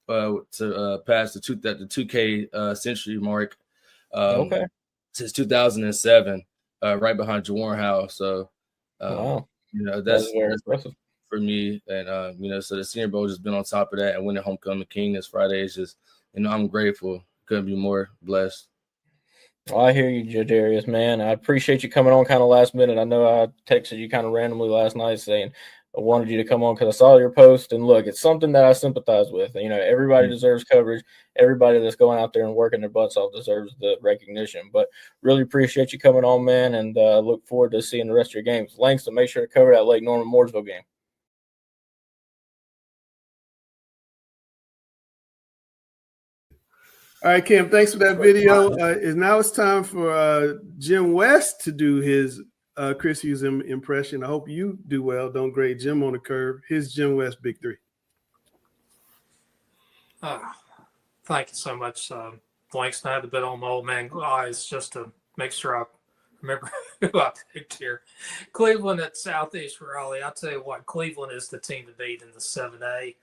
Speaker 17: to pass the 2K century mark. Since 2007, right behind Jawan Howe. So,
Speaker 16: wow.
Speaker 17: That's very impressive for me. And, so the Senior Bowl just been on top of that and winning Homecoming King this Friday is just, I'm grateful. Couldn't be more blessed.
Speaker 16: Well, I hear you, Jadarius, man. I appreciate you coming on kind of last minute. I know I texted you kind of randomly last night saying I wanted you to come on because I saw your post. And look, it's something that I sympathize with. Everybody deserves coverage. Everybody that's going out there and working their butts off deserves the recognition. But really appreciate you coming on, man, and look forward to seeing the rest of your games. Langston, make sure to cover that Lake Norman Mooresville game.
Speaker 1: All right, Cam, thanks for that video. Now it's time for Jim West to do his Chris Hughes impression. I hope you do well. Don't grade Jim on the curve. Here's Jim West, Big Three.
Speaker 2: Thank you so much, Langston. I had to bet on my old man eyes just to make sure I remember who I picked here. Cleveland at Southeast Raleigh. I'll tell you what, Cleveland is the team to beat in the 7A.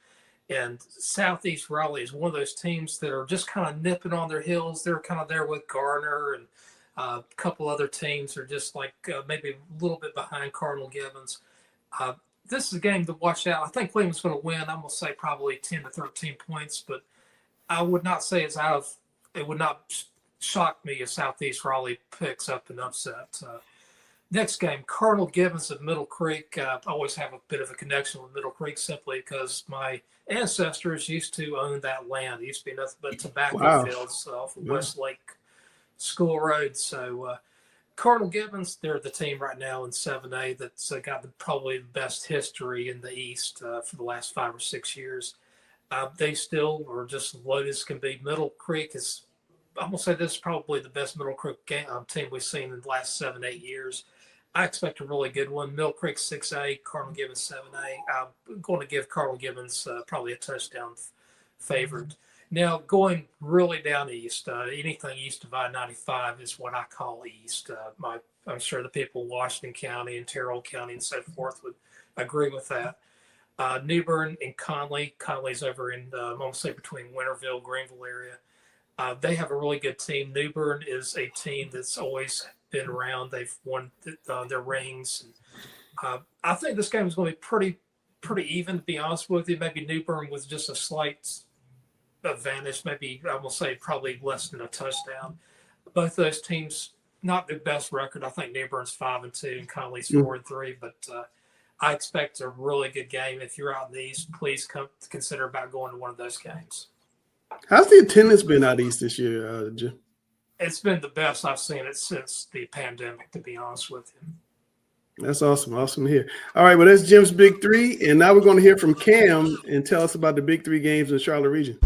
Speaker 2: And Southeast Raleigh is one of those teams that are just kind of nipping on their heels. They're kind of there with Garner and a couple other teams are just like maybe a little bit behind Cardinal Gibbons. This is a game to watch out. I think Cleveland's going to win. I'm going to say probably 10 to 13 points, but I would not say it's out of – it would not shock me if Southeast Raleigh picks up an upset. Next game, Cardinal Gibbons of Middle Creek. I always have a bit of a connection with Middle Creek simply because my ancestors used to own that land. It used to be nothing but tobacco fields off of Westlake School Road. So Cardinal Gibbons, they're the team right now in 7A that's got probably the best history in the East for the last 5 or 6 years. They still are just loaded as can be. Middle Creek is, I'm going to say this is probably the best Middle Creek team we've seen in the last 7-8 years. I expect a really good one. Middle Creek 6A, Cardinal Gibbons 7A. I'm going to give Cardinal Gibbons probably a touchdown favored. Now, going really down east, anything east of I-95 is what I call east. I'm sure the people in Washington County and Terrell County and so forth would agree with that. New Bern and Conley. Conley's over in, I'm going to say between Winterville, Greenville area. They have a really good team. New Bern is a team that's always been around. They've won their rings. I think this game is going to be pretty even, to be honest with you. Maybe New Bern with just a slight advantage. Maybe I will say probably less than a touchdown. Both those teams, not the best record. I think New Bern's 5-2 and Conley's 4-3, but I expect a really good game. If you're out in the East, please consider about going to one of those games.
Speaker 1: How's the attendance been out East this year, Jim?
Speaker 2: It's been the best I've seen it since the pandemic, to be honest with you.
Speaker 1: That's awesome. Awesome to hear. All right, well, that's Jim's Big Three. And now we're going to hear from Cam and tell us about the Big Three games in the Charlotte region.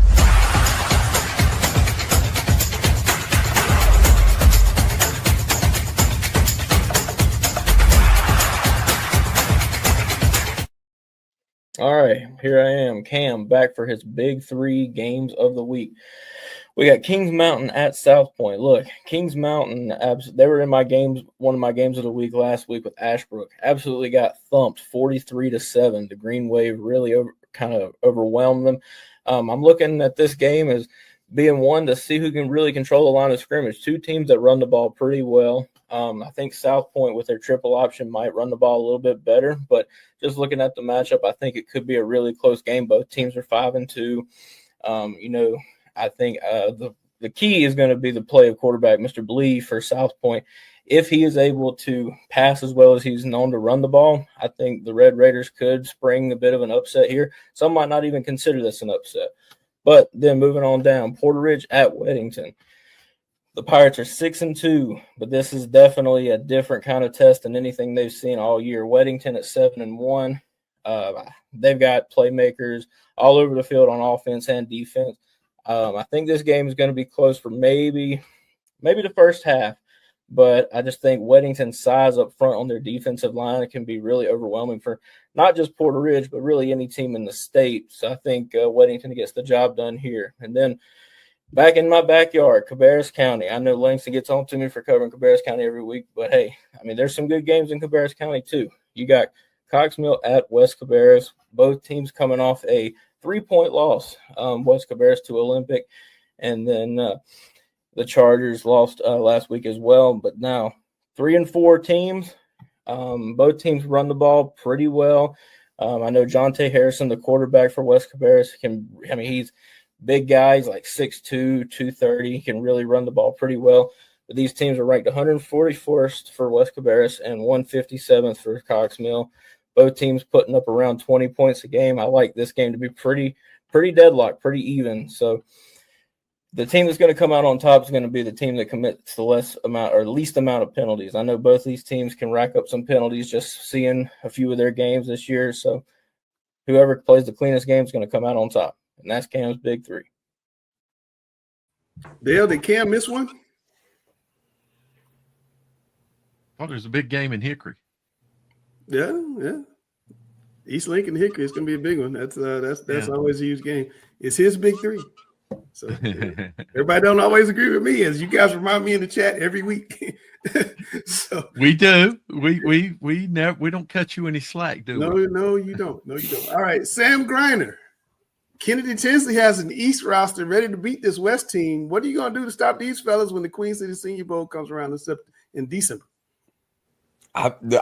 Speaker 16: All right, here I am, Cam, back for his Big Three games of the week. We got Kings Mountain at South Point. Look, Kings Mountain, they were in my games, one of my games of the week last week with Ashbrook. Absolutely got thumped 43-7. The Green Wave really kind of overwhelmed them. I'm looking at this game as being one to see who can really control the line of scrimmage. Two teams that run the ball pretty well. I think South Point with their triple option might run the ball a little bit better, but just looking at the matchup, I think it could be a really close game. Both teams are 5-2. I think the key is going to be the play of quarterback, Mr. Blee for South Point. If he is able to pass as well as he's known to run the ball, I think the Red Raiders could spring a bit of an upset here. Some might not even consider this an upset. But then moving on down, Porter Ridge at Weddington. The Pirates are 6-2, but this is definitely a different kind of test than anything they've seen all year. Weddington at 7-1. They've got playmakers all over the field on offense and defense. I think this game is going to be close for maybe the first half, but I just think Weddington's size up front on their defensive line can be really overwhelming for not just Porter Ridge, but really any team in the state. So I think Weddington gets the job done here. And then back in my backyard, Cabarrus County. I know Langston gets on to me for covering Cabarrus County every week, but hey, I mean, there's some good games in Cabarrus County too. You got Cox Mill at West Cabarrus. Both teams coming off a 3-point loss, West Cabarrus to Olympic, and then the Chargers lost last week as well. But now 3-4 teams. Both teams run the ball pretty well. I know Jonte Harrison, the quarterback for West Cabarrus, he's big guy. He's like 6'2", 230. He can really run the ball pretty well. But these teams are ranked 141st for West Cabarrus and 157th for Cox Mill. Both teams putting up around 20 points a game. I like this game to be pretty deadlocked, pretty even. So the team that's going to come out on top is going to be the team that commits the least amount of penalties. I know both these teams can rack up some penalties just seeing a few of their games this year. So whoever plays the cleanest game is going to come out on top. And that's Cam's Big Three.
Speaker 1: Dale, did Cam miss one?
Speaker 3: Oh, there's a big game in Hickory.
Speaker 1: Yeah. East Lincoln Hickory is going to be a big one. That's always a huge game. It's his Big Three. So everybody don't always agree with me, as you guys remind me in the chat every week. So
Speaker 3: we do. We don't cut you any slack, do we?
Speaker 1: No, you don't. All right, Sam Griner. Kennedy Tinsley has an East roster ready to beat this West team. What are you going to do to stop these fellas when the Queen City Senior Bowl comes around in December?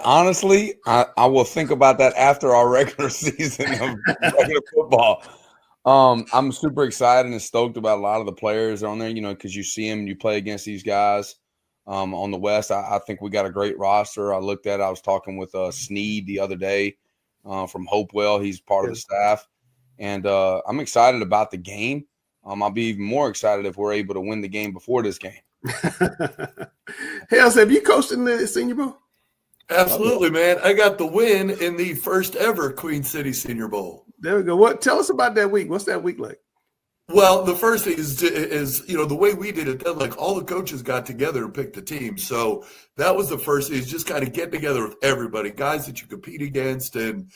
Speaker 14: Honestly, I will think about that after our regular season of regular football. I'm super excited and stoked about a lot of the players on there, because you see them, you play against these guys on the West. I think we got a great roster. I was talking with Sneed the other day from Hopewell. He's part of the staff. And I'm excited about the game. I'll be even more excited if we're able to win the game before this game.
Speaker 1: Hales, have you coached in the Senior Bowl?
Speaker 11: Absolutely, man. I got the win in the first ever Queen City Senior Bowl.
Speaker 1: There we go. Tell us about that week. What's that week like?
Speaker 11: Well, the first thing is the way we did it, then like all the coaches got together and picked a team. So that was the first thing, is just kind of get together with everybody, guys that you compete against and,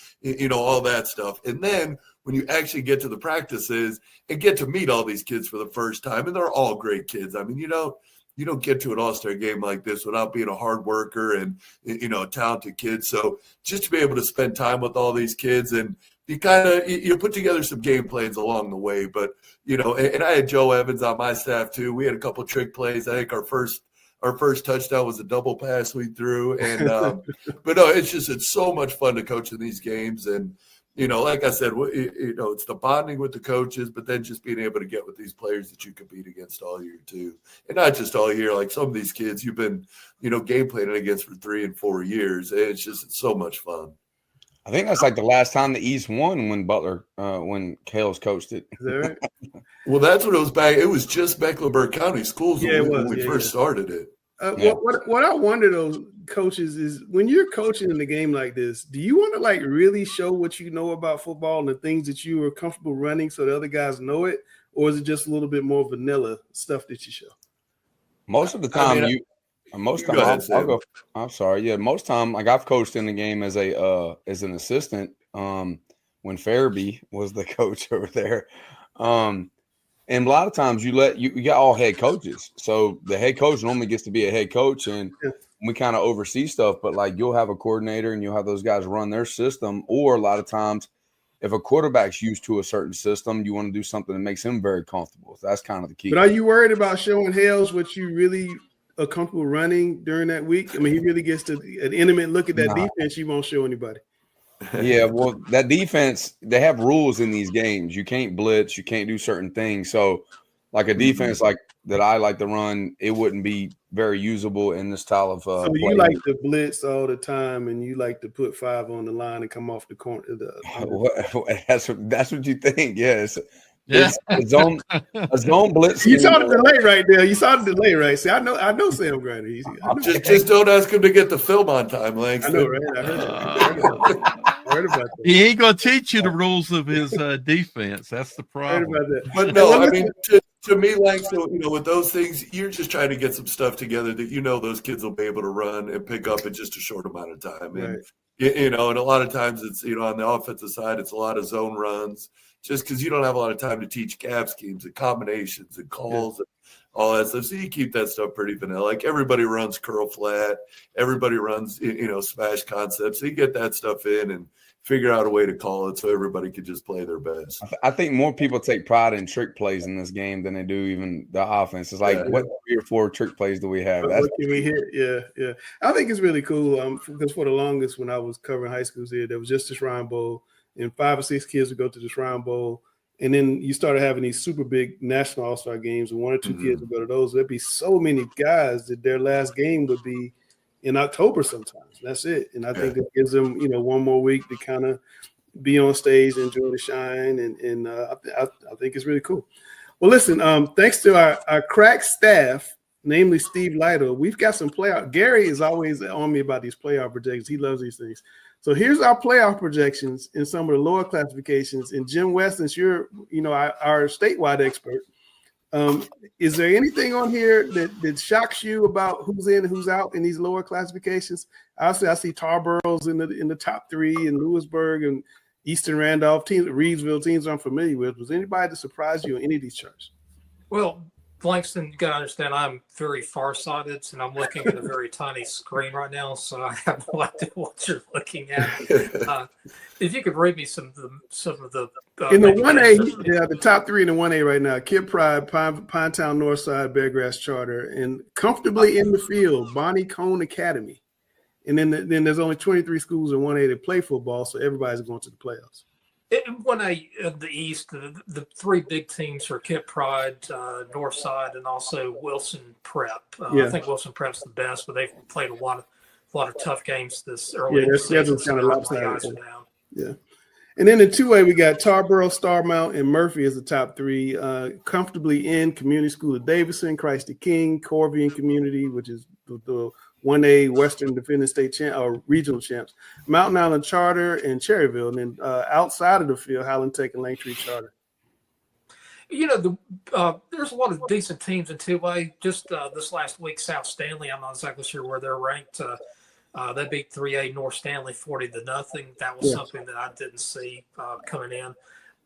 Speaker 11: all that stuff. And then when you actually get to the practices and get to meet all these kids for the first time, and they're all great kids. I mean, you don't get to an all-star game like this without being a hard worker and, a talented kid. So just to be able to spend time with all these kids, and you put together some game plans along the way. But, and I had Joe Evans on my staff too. We had a couple trick plays. I think our first touchdown was a double pass we threw. And, but no, it's so much fun to coach in these games. And, like I said, it's the bonding with the coaches, but then just being able to get with these players that you compete against all year too. And not just all year, like some of these kids you've been, game planning against for 3 and 4 years. And it's so much fun.
Speaker 14: I think that's like the last time the East won when when Hales coached it.
Speaker 1: Is that right?
Speaker 11: Well, that's what it was back. It was just Mecklenburg County schools when we first started it.
Speaker 1: What I wonder though, coaches, is when you're coaching in a game like this, do you want to like really show what you know about football and the things that you are comfortable running so the other guys know it, or is it just a little bit more vanilla stuff that you show?
Speaker 14: Most of the time, I'll go. I'm sorry. Yeah, most time, like I've coached in the game as an assistant. When Farabee was the coach over there, and a lot of times you got all head coaches, so the head coach normally gets to be a head coach, and we kind of oversee stuff. But like you'll have a coordinator, and you'll have those guys run their system. Or a lot of times, if a quarterback's used to a certain system, you want to do something that makes him very comfortable. So that's kind of the key.
Speaker 1: But are you worried about showing Hales what you really are comfortable running during that week? I mean, he really gets to an intimate look at that defense. You won't show anybody.
Speaker 14: Yeah, well, that defense, they have rules in these games. You can't blitz, you can't do certain things. So, like a defense like that I like to run, it wouldn't be very usable in this style of
Speaker 1: so
Speaker 14: play.
Speaker 1: You like to blitz all the time, and you like to put 5 on the line and come off the corner.
Speaker 14: That's what you think, yes. Yeah. It's a zone blitz.
Speaker 1: You saw the delay right there. You saw the delay, right? See, I know Sam Grady.
Speaker 11: Just don't ask him to get the film on time, Langston.
Speaker 1: I know, right? I heard about that.
Speaker 3: He ain't gonna teach you the rules of his defense. That's the problem.
Speaker 11: But no, I mean, to me, Langston, with those things, you're just trying to get some stuff together that those kids will be able to run and pick up in just a short amount of time. And and a lot of times it's on the offensive side, it's a lot of zone runs. Just because you don't have a lot of time to teach gap schemes and combinations and calls and all that stuff. So you keep that stuff pretty vanilla. Like everybody runs curl flat. Everybody runs, smash concepts. So you get that stuff in and figure out a way to call it so everybody can just play their best.
Speaker 14: I think more people take pride in trick plays in this game than they do even the offense. It's like, what 3 or 4 trick plays do we have?
Speaker 1: What can we hit? Yeah. I think it's really cool because for the longest when I was covering high schools here, there was just the Shrine Bowl. And 5 or 6 kids would go to the Shrine Bowl. And then you started having these super big national all-star games, and 1 or 2 kids would go to those. There'd be so many guys that their last game would be in October sometimes. That's it. And I think it gives them, one more week to kind of be on stage, enjoy the shine. And I think it's really cool. Well, listen, thanks to our crack staff, namely Steve Lytle, we've got some playoff. Gary is always on me about these playoff projections. He loves these things. So here's our playoff projections in some of the lower classifications. And Jim West, since you're, our statewide expert, is there anything on here that shocks you about who's in and who's out in these lower classifications? I see Tarborough's in the top 3, and Lewisburg and Eastern Randolph teams, Reedsville teams I'm familiar with. Was anybody that surprised you on any of these charts?
Speaker 2: Well, Langston, you got to understand I'm very farsighted, and I'm looking at a very tiny screen right now, so I have no idea what you're looking at. If you could read me some of the
Speaker 1: in the 1A, the top 3 in the 1A right now: Kid Pride, Pinetown Northside, Beargrass Charter, and comfortably in the field, Bonnie Cone Academy. And then there's only 23 schools in 1A that play football, so everybody's going to the playoffs.
Speaker 2: In 1A, the East, the 3 big teams are Kit Pride, Northside, and also Wilson Prep. I think Wilson Prep's the best, but they've played a lot of tough games this early.
Speaker 1: Their schedule's kind of lopsided. Yeah. And then in 2A, we got Tarboro, Starmount, and Murphy as the top 3. Comfortably in Community School of Davidson, Christ the King, Corvian Community, which is the 1A Western defending state or regional champs, Mountain Island Charter, and Cherryville. And then outside of the field, Highland Tech and Langtree Charter.
Speaker 2: There's a lot of decent teams in 2A. Just this last week, South Stanley, I'm not exactly sure where they're ranked. They beat 3A North Stanley 40-0. That was something that I didn't see coming in.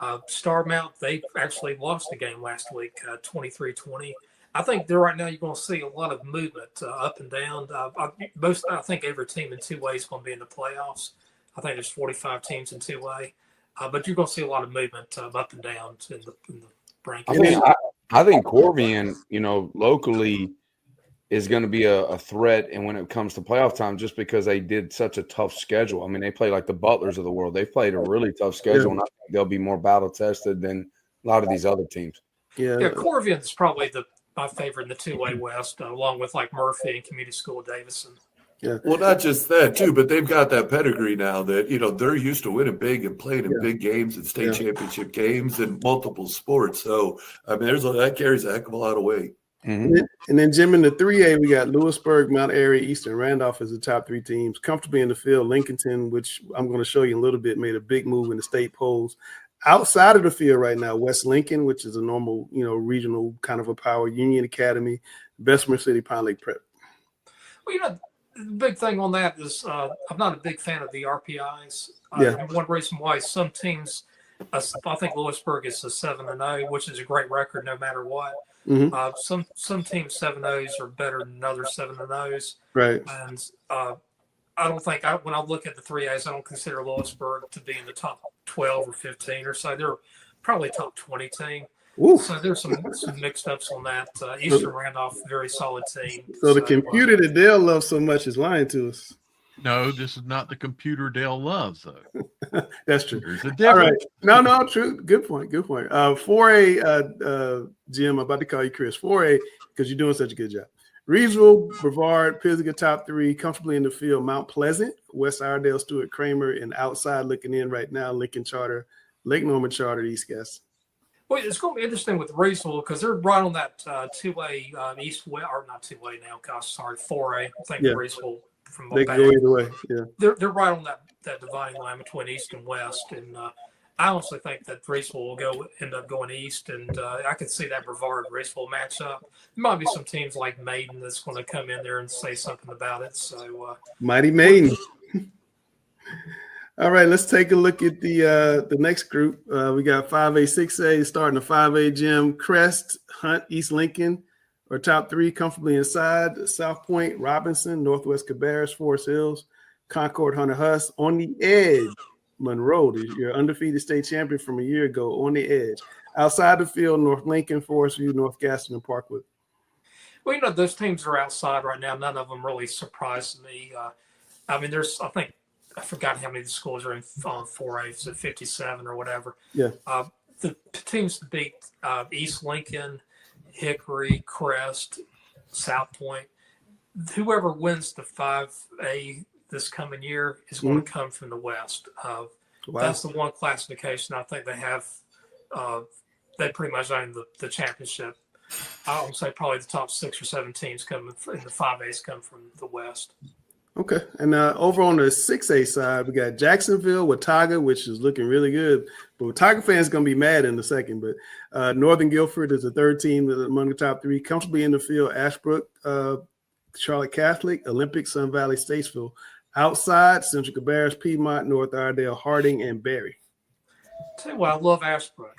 Speaker 2: Starmount, they actually lost the game last week, 23-20. I think right now you're going to see a lot of movement up and down. I think every team in 2A is going to be in the playoffs. I think there's 45 teams in 2A, but you're going to see a lot of movement up and down in the rankings.
Speaker 14: I think Corvian, locally, is going to be a threat. And when it comes to playoff time, just because they did such a tough schedule. I mean, they play like the Butlers of the world. They've played a really tough schedule, and I think they'll be more battle tested than a lot of these other teams.
Speaker 2: Yeah, Corvian is probably my favorite in the two-way West, along with like Murphy and Community School of Davison.
Speaker 1: Yeah.
Speaker 11: Well, not just that too, but they've got that pedigree now that they're used to winning big and playing in big games and state championship games and multiple sports. So I mean, that carries a heck of a lot of weight.
Speaker 1: Mm-hmm. And then Jim, in the 3A, we got Lewisburg, Mount Airy, Eastern Randolph as the top 3 teams. Comfortably in the field, Lincolnton, which I'm going to show you in a little bit, made a big move in the state polls. Outside of the field right now, West Lincoln, which is a normal, regional kind of a power, Union Academy, Bessemer City, Pine Lake Prep.
Speaker 2: Well, the big thing on that is I'm not a big fan of the RPIs. One reason why some teams, I think Lewisburg is a 7-0, which is a great record no matter what.
Speaker 1: Mm-hmm.
Speaker 2: Some teams 7-0s are better than other 7-0s.
Speaker 1: Right.
Speaker 2: And I don't think when I look at the 3As, I don't consider Lewisburg to be in the top 12 or 15 or so. They're probably top 20 team.
Speaker 1: Ooh.
Speaker 2: So there's some mixed ups on that. Eastern Randolph, very solid team.
Speaker 1: So the computer that Dale loves so much is lying to us.
Speaker 3: No, this is not the computer Dale loves, though.
Speaker 1: That's true.
Speaker 3: There's a difference.
Speaker 1: All right. No, true. Good point. 4A, Jim, I'm about to call you Chris. 4A, because you're doing such a good job. Reedsville, Brevard, Pisgah, top 3, comfortably in the field. Mount Pleasant, West Iredale, Stewart Kramer, and outside looking in right now, Lincoln Charter, Lake Norman Charter, East Gas.
Speaker 2: Well, it's going to be interesting with Reedsville because they're right on that 2A east-west, or not 2A now, 4A. I think Reedsville from
Speaker 1: they can go either way. Yeah,
Speaker 2: they're right on that dividing line between east and west, and I honestly think that Reedsville will end up going east, and I could see that Brevard Reedsville match up. There might be some teams like Maiden that's going to come in there and say something about it. So
Speaker 1: mighty Maiden. All right, let's take a look at the next group. We got 5A, 6A, starting the 5A, Jim. Crest, Hunt, East Lincoln are top 3, comfortably inside. South Point, Robinson, Northwest Cabarrus, Forest Hills, Concord, Hunter Huss. On the edge, Monroe, your undefeated state champion from a year ago, on the edge. Outside the field, North Lincoln, Forest View, North Gaston, and Parkwood.
Speaker 2: Well, those teams are outside right now. None of them really surprised me. I mean, I forgot how many schools are in 4A, so 57 or whatever.
Speaker 1: Yeah.
Speaker 2: The teams to beat East Lincoln, Hickory, Crest, South Point. Whoever wins the 5A this coming year is going to come from the West. That's the one classification I think they have. They pretty much own the championship. I would say probably the top 6 or 7 teams coming in the 5As come from the West.
Speaker 1: Okay, and over on the 6A side, we got Jacksonville, Watauga, which is looking really good. But Watauga fans going to be mad in a second. But Northern Guilford is the 3rd team among the top 3, comfortably in the field. Ashbrook, Charlotte Catholic, Olympic, Sun Valley, Statesville. Outside, Central Cabarrus, Piedmont, North Iredale, Harding, and Berry.
Speaker 2: Tell you what, I love Ashbrook.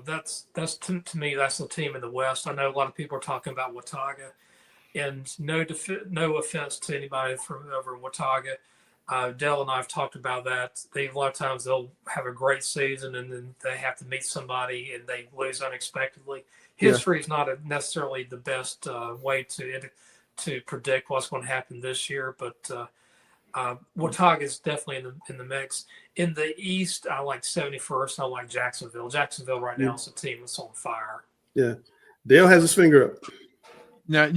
Speaker 2: That's to me, that's the team in the West. I know a lot of people are talking about Watauga. And no offense to anybody from over in Watauga. Dell and I have talked about that. A lot of times they'll have a great season and then they have to meet somebody and they lose unexpectedly. History is not necessarily the best way to predict what's going to happen this year, but Watauga is definitely in the mix. In the East, I like 71st. I like Jacksonville. Jacksonville right now is a team that's on fire.
Speaker 1: Yeah. Dale has his finger up.
Speaker 3: Now,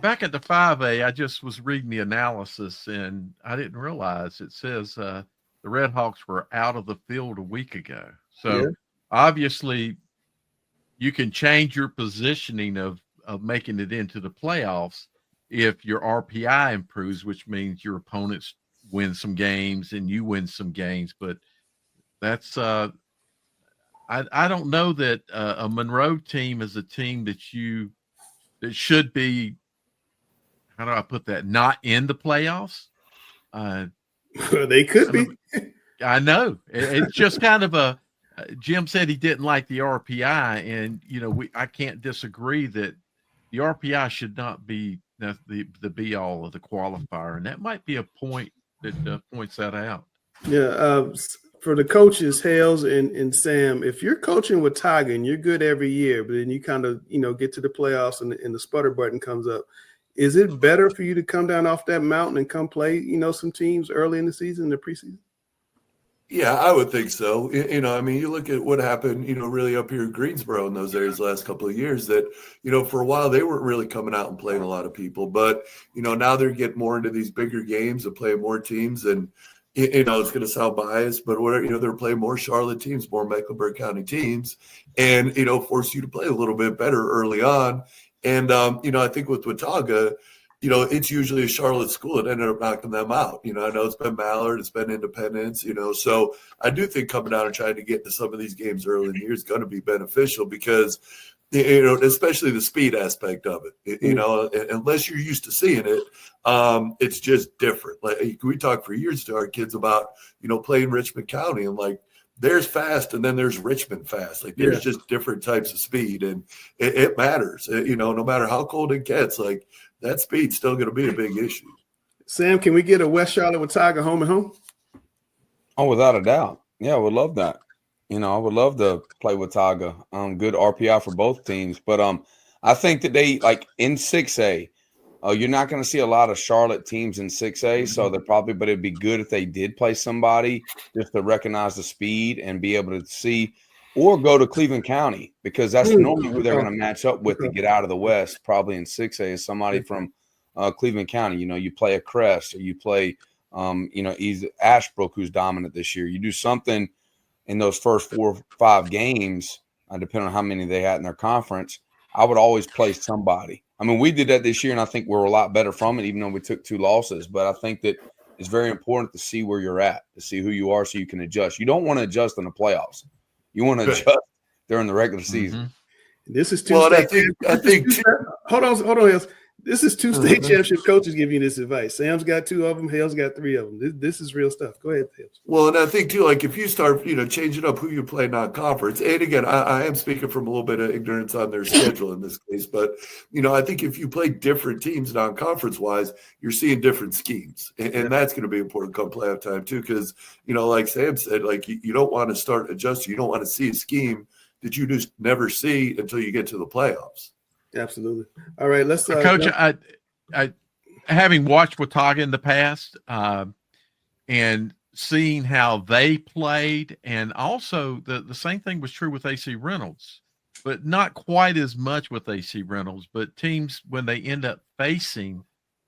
Speaker 3: back at the 5A, I just was reading the analysis, and I didn't realize it says the Red Hawks were out of the field a week ago. So obviously, you can change your positioning of making it into the playoffs if your RPI improves, which means your opponents win some games and you win some games. But that's I don't know that a Monroe team is a team that should be, how do I put that, not in the playoffs.
Speaker 1: They could be.
Speaker 3: I know. It's just kind of Jim said he didn't like the RPI, and I can't disagree that the RPI should not be the be all of the qualifier, and that might be a point that points that out.
Speaker 1: Yeah. for the coaches, Hales and Sam, if you're coaching with Tiger and you're good every year, but then you kind of, get to the playoffs and the sputter button comes up, is it better for you to come down off that mountain and come play, some teams early in the season, in the preseason?
Speaker 11: Yeah, I would think so. I mean, you look at what happened, really up here in Greensboro in those areas the last couple of years that, for a while they weren't really coming out and playing a lot of people. But, now they're getting more into these bigger games and playing more teams. And, it's going to sound biased, but they're playing more Charlotte teams, more Mecklenburg County teams, and, force you to play a little bit better early on. And, I think with Watauga, it's usually a Charlotte school that ended up knocking them out. I know it's been Mallard, it's been Independence, so I do think coming out and trying to get into some of these games early in the year is going to be beneficial because, especially the speed aspect of it, unless you're used to seeing it, it's just different. Like we talked for years to our kids about, playing Richmond County and like, there's fast and then there's Richmond fast. Like there's just different types of speed and it matters, no matter how cold it gets, like, that speed's still going to be a big issue.
Speaker 1: Sam, can we get a West Charlotte Watauga home and home?
Speaker 14: Oh, without a doubt. Yeah, I would love that. I would love to play Watauga. Good RPI for both teams. But I think that they, like in 6A, you're not going to see a lot of Charlotte teams in 6A. So they're probably, but it'd be good if they did play somebody just to recognize the speed and be able to see, or go to Cleveland County because that's normally who they're going to match up with to get out of the West. Probably in 6A is somebody from Cleveland County. You play a Crest or you play, either Ashbrook, who's dominant this year. You do something in those first 4 or 5 games, depending on how many they had in their conference. I would always play somebody. I mean, we did that this year, and I think we're a lot better from it, even though we took 2 losses. But I think that it's very important to see where you're at, to see who you are so you can adjust. You don't want to adjust in the playoffs. You want to adjust during the regular season.
Speaker 1: This is two.
Speaker 11: Well, I think
Speaker 1: hold on, Hales. This is 2 state championship coaches giving you this advice. Sam's got 2 of them. Hale's got 3 of them. This is real stuff. Go ahead, Hales.
Speaker 11: Well, and I think too, like if you start, changing up who you play non-conference, and again, I am speaking from a little bit of ignorance on their schedule in this case, but I think if you play different teams non-conference wise, you're seeing different schemes, and that's going to be important come playoff time too, because like Sam said, like you don't want to start adjusting, you don't want to see a scheme that you just never see until you get to the playoffs.
Speaker 1: Absolutely. All right, let's
Speaker 3: Coach. I having watched Watauga in the past, and seeing how they played, and also the same thing was true with AC Reynolds, but not quite as much with AC Reynolds. But teams, when they end up facing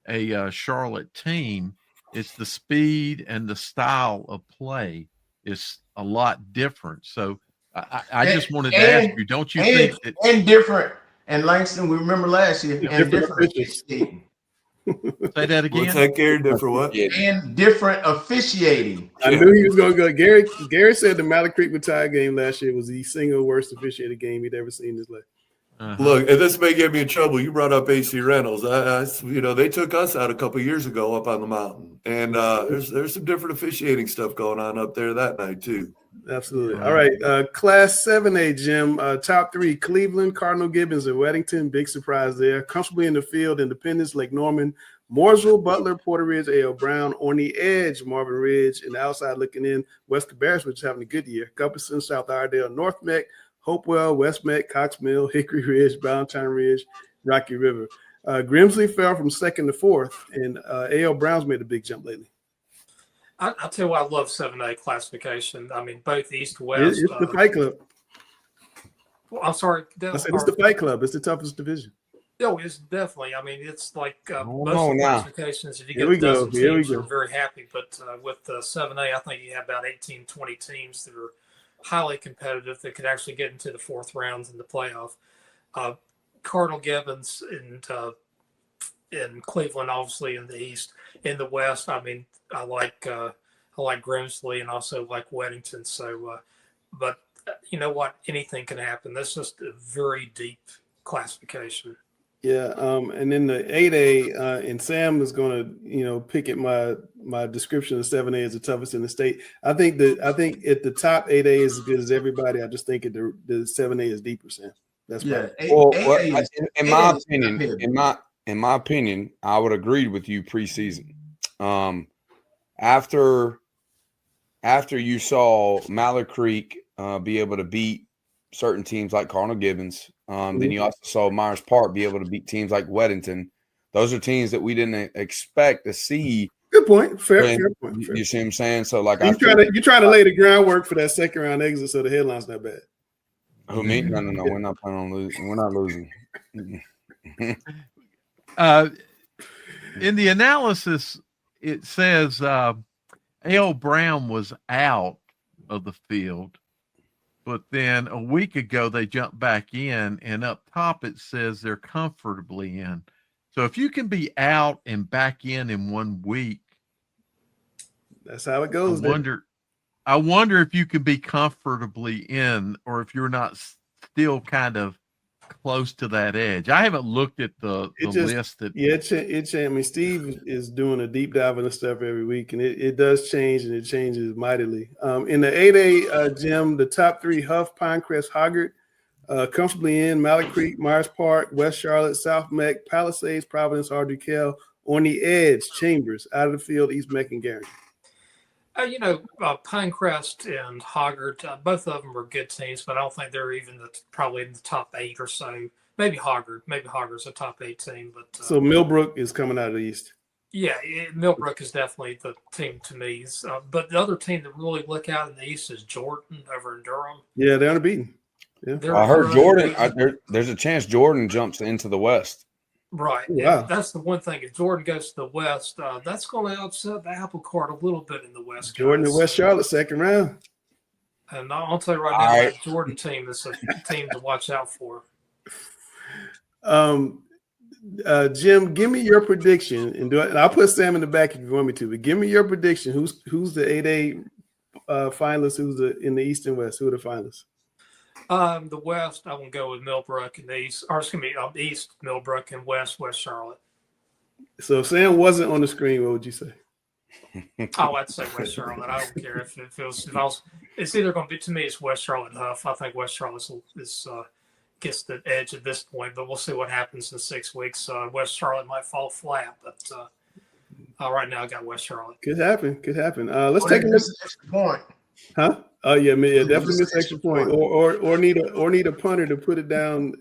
Speaker 3: a Charlotte team, it's the speed and the style of play is a lot different. So I just wanted to ask you, don't you think that
Speaker 4: and different? And Langston, we remember last year, and different officiating.
Speaker 3: Say that again.
Speaker 11: What's that, Gary? Different what?
Speaker 4: And different officiating.
Speaker 1: I knew he was going to go. Gary said the Mallard Creek Watauga game last year was the single worst officiated game he'd ever seen in his life.
Speaker 11: Look, and this may get me in trouble. You brought up AC Reynolds. They took us out a couple of years ago up on the mountain, and there's some different officiating stuff going on up there that night too.
Speaker 1: Absolutely. All right, Class 7A, Jim. Top 3: Cleveland, Cardinal Gibbons, and Weddington. Big surprise there. Comfortably in the field: Independence, Lake Norman, Mooresville, Butler, Porter Ridge, A.L. Brown. On the edge: Marvin Ridge, and the outside looking in: West Cabarrus, which is having a good year. Gupperson, South Iredale, North Meck, Hopewell, West Meck, Cox Mill, Hickory Ridge, Valentine Ridge, Rocky River. Grimsley fell from 2nd to 4th, and A.L. Brown's made a big jump lately.
Speaker 2: I'll tell you why I love 7A classification. I mean, both East, West.
Speaker 1: It's the Fight Club.
Speaker 2: Well, I'm sorry.
Speaker 1: I said it's the Fight Club. It's the toughest division.
Speaker 2: Oh, it's definitely. I mean, it's like most
Speaker 14: no,
Speaker 2: classifications. If you
Speaker 1: Here
Speaker 2: get
Speaker 1: we
Speaker 2: a
Speaker 1: go.
Speaker 2: dozen
Speaker 1: Here we
Speaker 2: teams,
Speaker 1: go.
Speaker 2: you're very happy. But with 7A, I think you have about 18, 20 teams that are highly competitive that could actually get into the 4th rounds in the playoff. Cardinal Gibbons in Cleveland, obviously in the East. In the West, I mean, I like Grimsley and also like Weddington. So, but you know what? Anything can happen. That's just a very deep classification.
Speaker 1: Yeah, and then the 8A, and Sam is going to, pick at my description of 7A as the toughest in the state. I think at the top 8A is as good as everybody. I just think the 7A is deeper, Sam. That's
Speaker 4: Yeah.
Speaker 14: In my opinion, I would agree with you preseason. After after you saw Mallard Creek be able to beat certain teams like Cardinal Gibbons, then you also saw Myers Park be able to beat teams like Weddington. Those are teams that we didn't expect to see.
Speaker 1: Good point. Fair point.
Speaker 14: You see what I'm saying? So, like,
Speaker 1: you're trying to lay the groundwork for that second round exit, so the headline's not bad.
Speaker 14: Who, me? No. We're not planning on losing. We're not losing.
Speaker 3: In the analysis, it says L. Brown was out of the field, but then a week ago they jumped back in, and up top it says they're comfortably in. So if you can be out and back in 1 week,
Speaker 1: that's how it goes.
Speaker 3: I wonder if you can be comfortably in, or if you're not still kind of close to that edge. I haven't looked at the list.
Speaker 1: I mean, Steve is doing a deep dive into stuff every week, and it does change, and it changes mightily. In the 8A, Jim, the top 3: Huff, Pinecrest, Hoggart, comfortably in. Mallard Creek, Myers Park, West Charlotte, South Meck, Palisades, Providence, Ardukale. On the edge, Chambers. Out of the field, East Meck and Gary.
Speaker 2: Pinecrest and Hoggart, both of them were good teams, but I don't think they're even probably in the top 8 or so. Maybe Hoggart. Maybe Hoggart's a top 8 team. But
Speaker 1: so Millbrook is coming out of the East.
Speaker 2: Yeah, Millbrook is definitely the team to me. But the other team that really look out in the East is Jordan over in Durham.
Speaker 1: Yeah, they're unbeaten. Yeah.
Speaker 14: I heard Jordan. There's a chance Jordan jumps into the West.
Speaker 2: Right.
Speaker 1: Wow.
Speaker 2: That's the one thing. If Jordan goes to the West, that's going to upset the apple cart a little bit in the West.
Speaker 1: Jordan and West Charlotte, second round.
Speaker 2: And I'll tell you right now, that Jordan team is a team to watch out for.
Speaker 1: Jim, give me your prediction, and I'll put Sam in the back if you want me to. But give me your prediction. Who's the 8A finalists? Who's in the East and West? Who are the finalists?
Speaker 2: The West, I will go with Millbrook, and the East, or excuse me, East Millbrook, and West Charlotte.
Speaker 1: So if Sam wasn't on the screen, what would you say?
Speaker 2: I'd say West Charlotte. I don't care if it's either going to be, to me, it's West Charlotte and Huff. I think West Charlotte gets the edge at this point, but we'll see what happens in 6 weeks. West Charlotte might fall flat, but right now I got West Charlotte.
Speaker 1: Could happen. Let's take a look.
Speaker 4: Extra point.
Speaker 1: Huh? Oh yeah, definitely miss extra point, or need a punter to put it down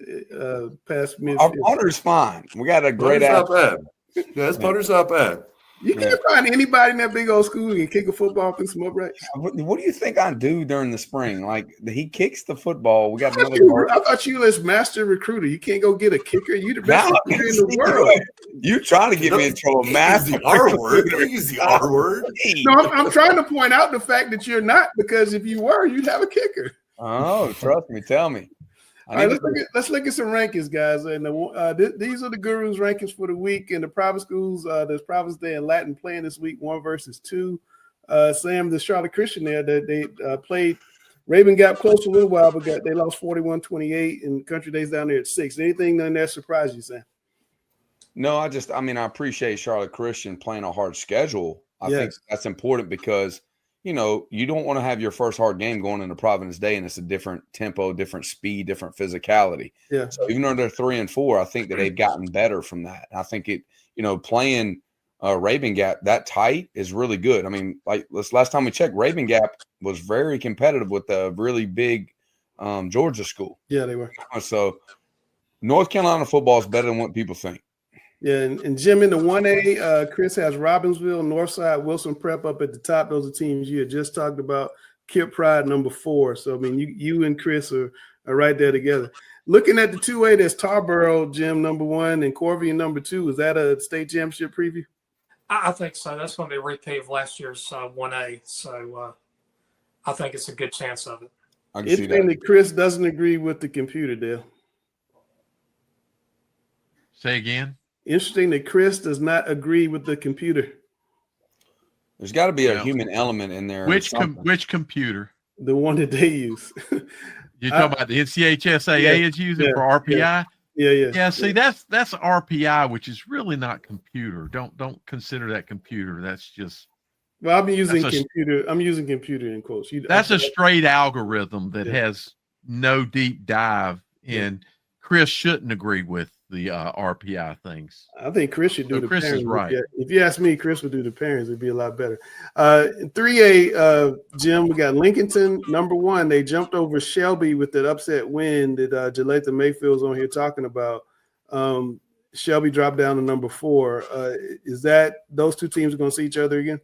Speaker 1: past midfield.
Speaker 14: Our punter's fine. We got a great
Speaker 11: not bad. Yeah, this punter's not bad.
Speaker 1: You can't find anybody in that big old school who can kick a football up in some uprights.
Speaker 14: What do you think I do during the spring? Like, he kicks the football. We got another.
Speaker 1: I thought you was master recruiter. You can't go get a kicker. You the best kicker in the world.
Speaker 14: You trying to get me in trouble, master?
Speaker 11: The R word. Use the R word.
Speaker 1: No, I'm trying to point out the fact that you're not, because if you were, you'd have a kicker.
Speaker 14: Oh, trust me. Tell me.
Speaker 1: All right, let's look at some rankings, guys. And these are the Gurus rankings for the week. In the private schools, there's Providence Day and Latin playing this week, 1 versus 2. Sam, the Charlotte Christian there, they played Raven Gap close a little while, but they lost 41-28, and Country Day's down there at 6. Anything in there surprise you, Sam?
Speaker 14: No, I appreciate Charlotte Christian playing a hard schedule. I think that's important because you don't want to have your first hard game going into Providence Day, and it's a different tempo, different speed, different physicality.
Speaker 1: Yeah.
Speaker 14: So even though they're 3-4, I think that they've gotten better from that. I think playing Raven Gap that tight is really good. I mean, like last time we checked, Raven Gap was very competitive with a really big Georgia school.
Speaker 1: Yeah, they were.
Speaker 14: So North Carolina football is better than what people think.
Speaker 1: Yeah, and Jim, in the 1A, Chris has Robbinsville, Northside, Wilson Prep up at the top. Those are teams you had just talked about. Kip Pride, number 4. So, I mean, you and Chris are right there together. Looking at the 2A, there's Tarboro, Jim, number 1, and Corvian, number 2. Is that a state championship preview?
Speaker 2: I think so. That's going to be a repeat of last year's 1A. So, I think it's a good chance of it.
Speaker 1: Interesting that Chris doesn't agree with the computer, Dale.
Speaker 3: Say again?
Speaker 1: Interesting that Chris does not agree with the computer.
Speaker 14: There's got to be a human element in there.
Speaker 3: Which computer?
Speaker 1: The one that they use.
Speaker 3: You're talking about the NCHSAA is using for RPI? Yeah. See, that's RPI, which is really not computer. Don't consider that computer. That's just.
Speaker 1: Well, I'm using computer in quotes.
Speaker 3: That's a straight algorithm that has no deep dive, and Chris shouldn't agree with the RPI things.
Speaker 1: I think Chris should do
Speaker 3: So
Speaker 1: the
Speaker 3: Chris
Speaker 1: pairings.
Speaker 3: is right.
Speaker 1: If you ask me, Chris would do the pairings. It'd be a lot better. 3A, Jim, we got Lincolnton, number 1. They jumped over Shelby with that upset win that Jaleta Mayfield's on here talking about. Shelby dropped down to number 4. Is that those two teams are going to see each other again?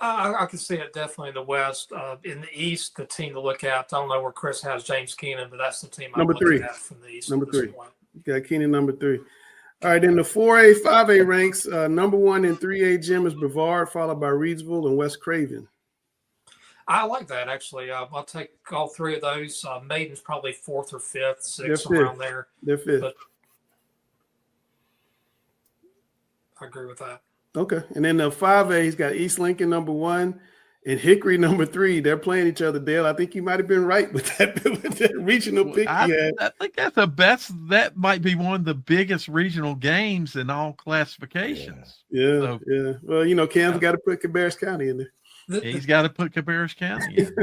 Speaker 2: I can see it definitely in the West. In the East, the team to look at, I don't know where Chris has James Keenan, but that's the team I'm
Speaker 1: Number 3.
Speaker 2: looking at from the East.
Speaker 1: Number
Speaker 2: at this
Speaker 1: 3.
Speaker 2: point.
Speaker 1: Got Keenan number 3. All right, in the 4A, 5A ranks, number 1 in 3A, Jim, is Brevard, followed by Reidsville and West Craven.
Speaker 2: I like that, actually. I'll take all 3 of those. Maiden's probably 4th or 5th, 6th,
Speaker 1: They're
Speaker 2: around
Speaker 1: 5th.
Speaker 2: there.
Speaker 1: They're 5th.
Speaker 2: But I agree with that.
Speaker 1: Okay. And then the 5A, he's got East Lincoln number 1 and Hickory number 3. They're playing each other, Dale. I think you might have been right with that regional pick
Speaker 3: I,
Speaker 1: you had.
Speaker 3: I think that's the best. That might be one of the biggest regional games in all classifications.
Speaker 1: Yeah, yeah. Well, you know, Cam's got to put Cabarrus County in there.
Speaker 3: He's got to put Cabarrus County in.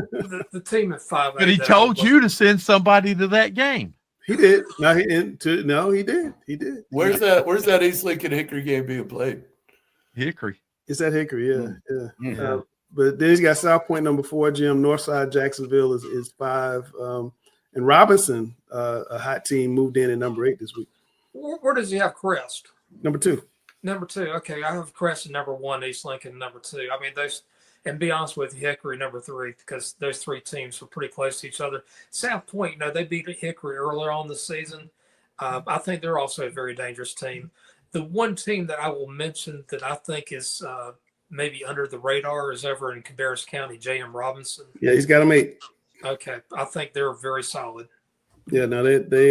Speaker 2: The team at 5A.
Speaker 3: But he told you to send somebody to that game.
Speaker 1: He did. No, he did. He did.
Speaker 11: Where's that East Lincoln Hickory game being played?
Speaker 3: Hickory.
Speaker 1: It's at Hickory, yeah. But then he's got South Point number 4, Jim. Northside Jacksonville is 5. And Robinson, a hot team, moved in at number 8 this week.
Speaker 2: Where does he have Crest?
Speaker 1: Number 2.
Speaker 2: Number 2. Okay, I have Crest at number 1, East Lincoln number 2. I mean, those, and be honest with you, Hickory number 3, because those 3 teams were pretty close to each other. South Point, they beat Hickory earlier on this season. I think they're also a very dangerous team. The one team that I will mention that I think is maybe under the radar is over in Cabarrus County, J.M. Robinson.
Speaker 1: Yeah, he's got them 8.
Speaker 2: Okay, I think they're very solid.
Speaker 1: Yeah, no, they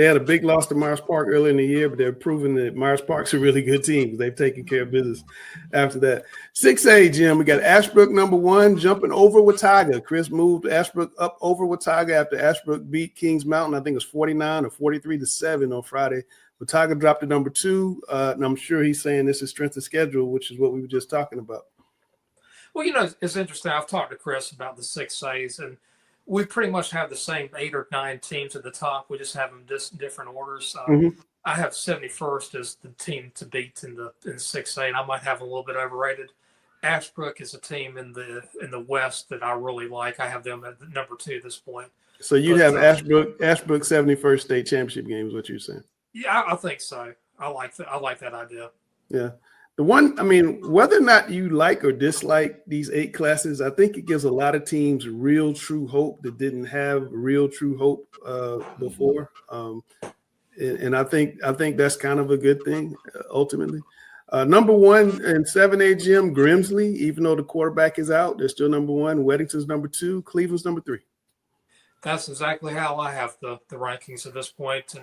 Speaker 1: had a big loss to Myers Park earlier in the year, but they're proving that Myers Park's a really good team. They've taken care of business after that. 6A, Jim, we got Ashbrook number 1 jumping over Watauga. Chris moved Ashbrook up over Watauga after Ashbrook beat Kings Mountain. I think it was 49 or 43-7 on Friday. Watauga dropped to number 2, and I'm sure he's saying this is strength of schedule, which is what we were just talking about.
Speaker 2: Well, it's interesting. I've talked to Chris about the 6As, and we pretty much have the same 8 or 9 teams at the top. We just have them just different orders. I have 71st as the team to beat in 6A, and I might have a little bit overrated. Ashbrook is a team in the West that I really like. I have them at number 2 at this point.
Speaker 1: So you'd have Ashbrook 71st state championship game is what you're saying?
Speaker 2: Yeah, I think so. I like that idea.
Speaker 1: Yeah. The one, I mean, whether or not you like or dislike these 8 classes, I think it gives a lot of teams real true hope that didn't have real true hope before. And I think that's kind of a good thing ultimately. Number 1 in 7A, Jim, Grimsley, even though the quarterback is out, they're still number 1. Weddington's number 2, Cleveland's number 3.
Speaker 2: That's exactly how I have the rankings at this point.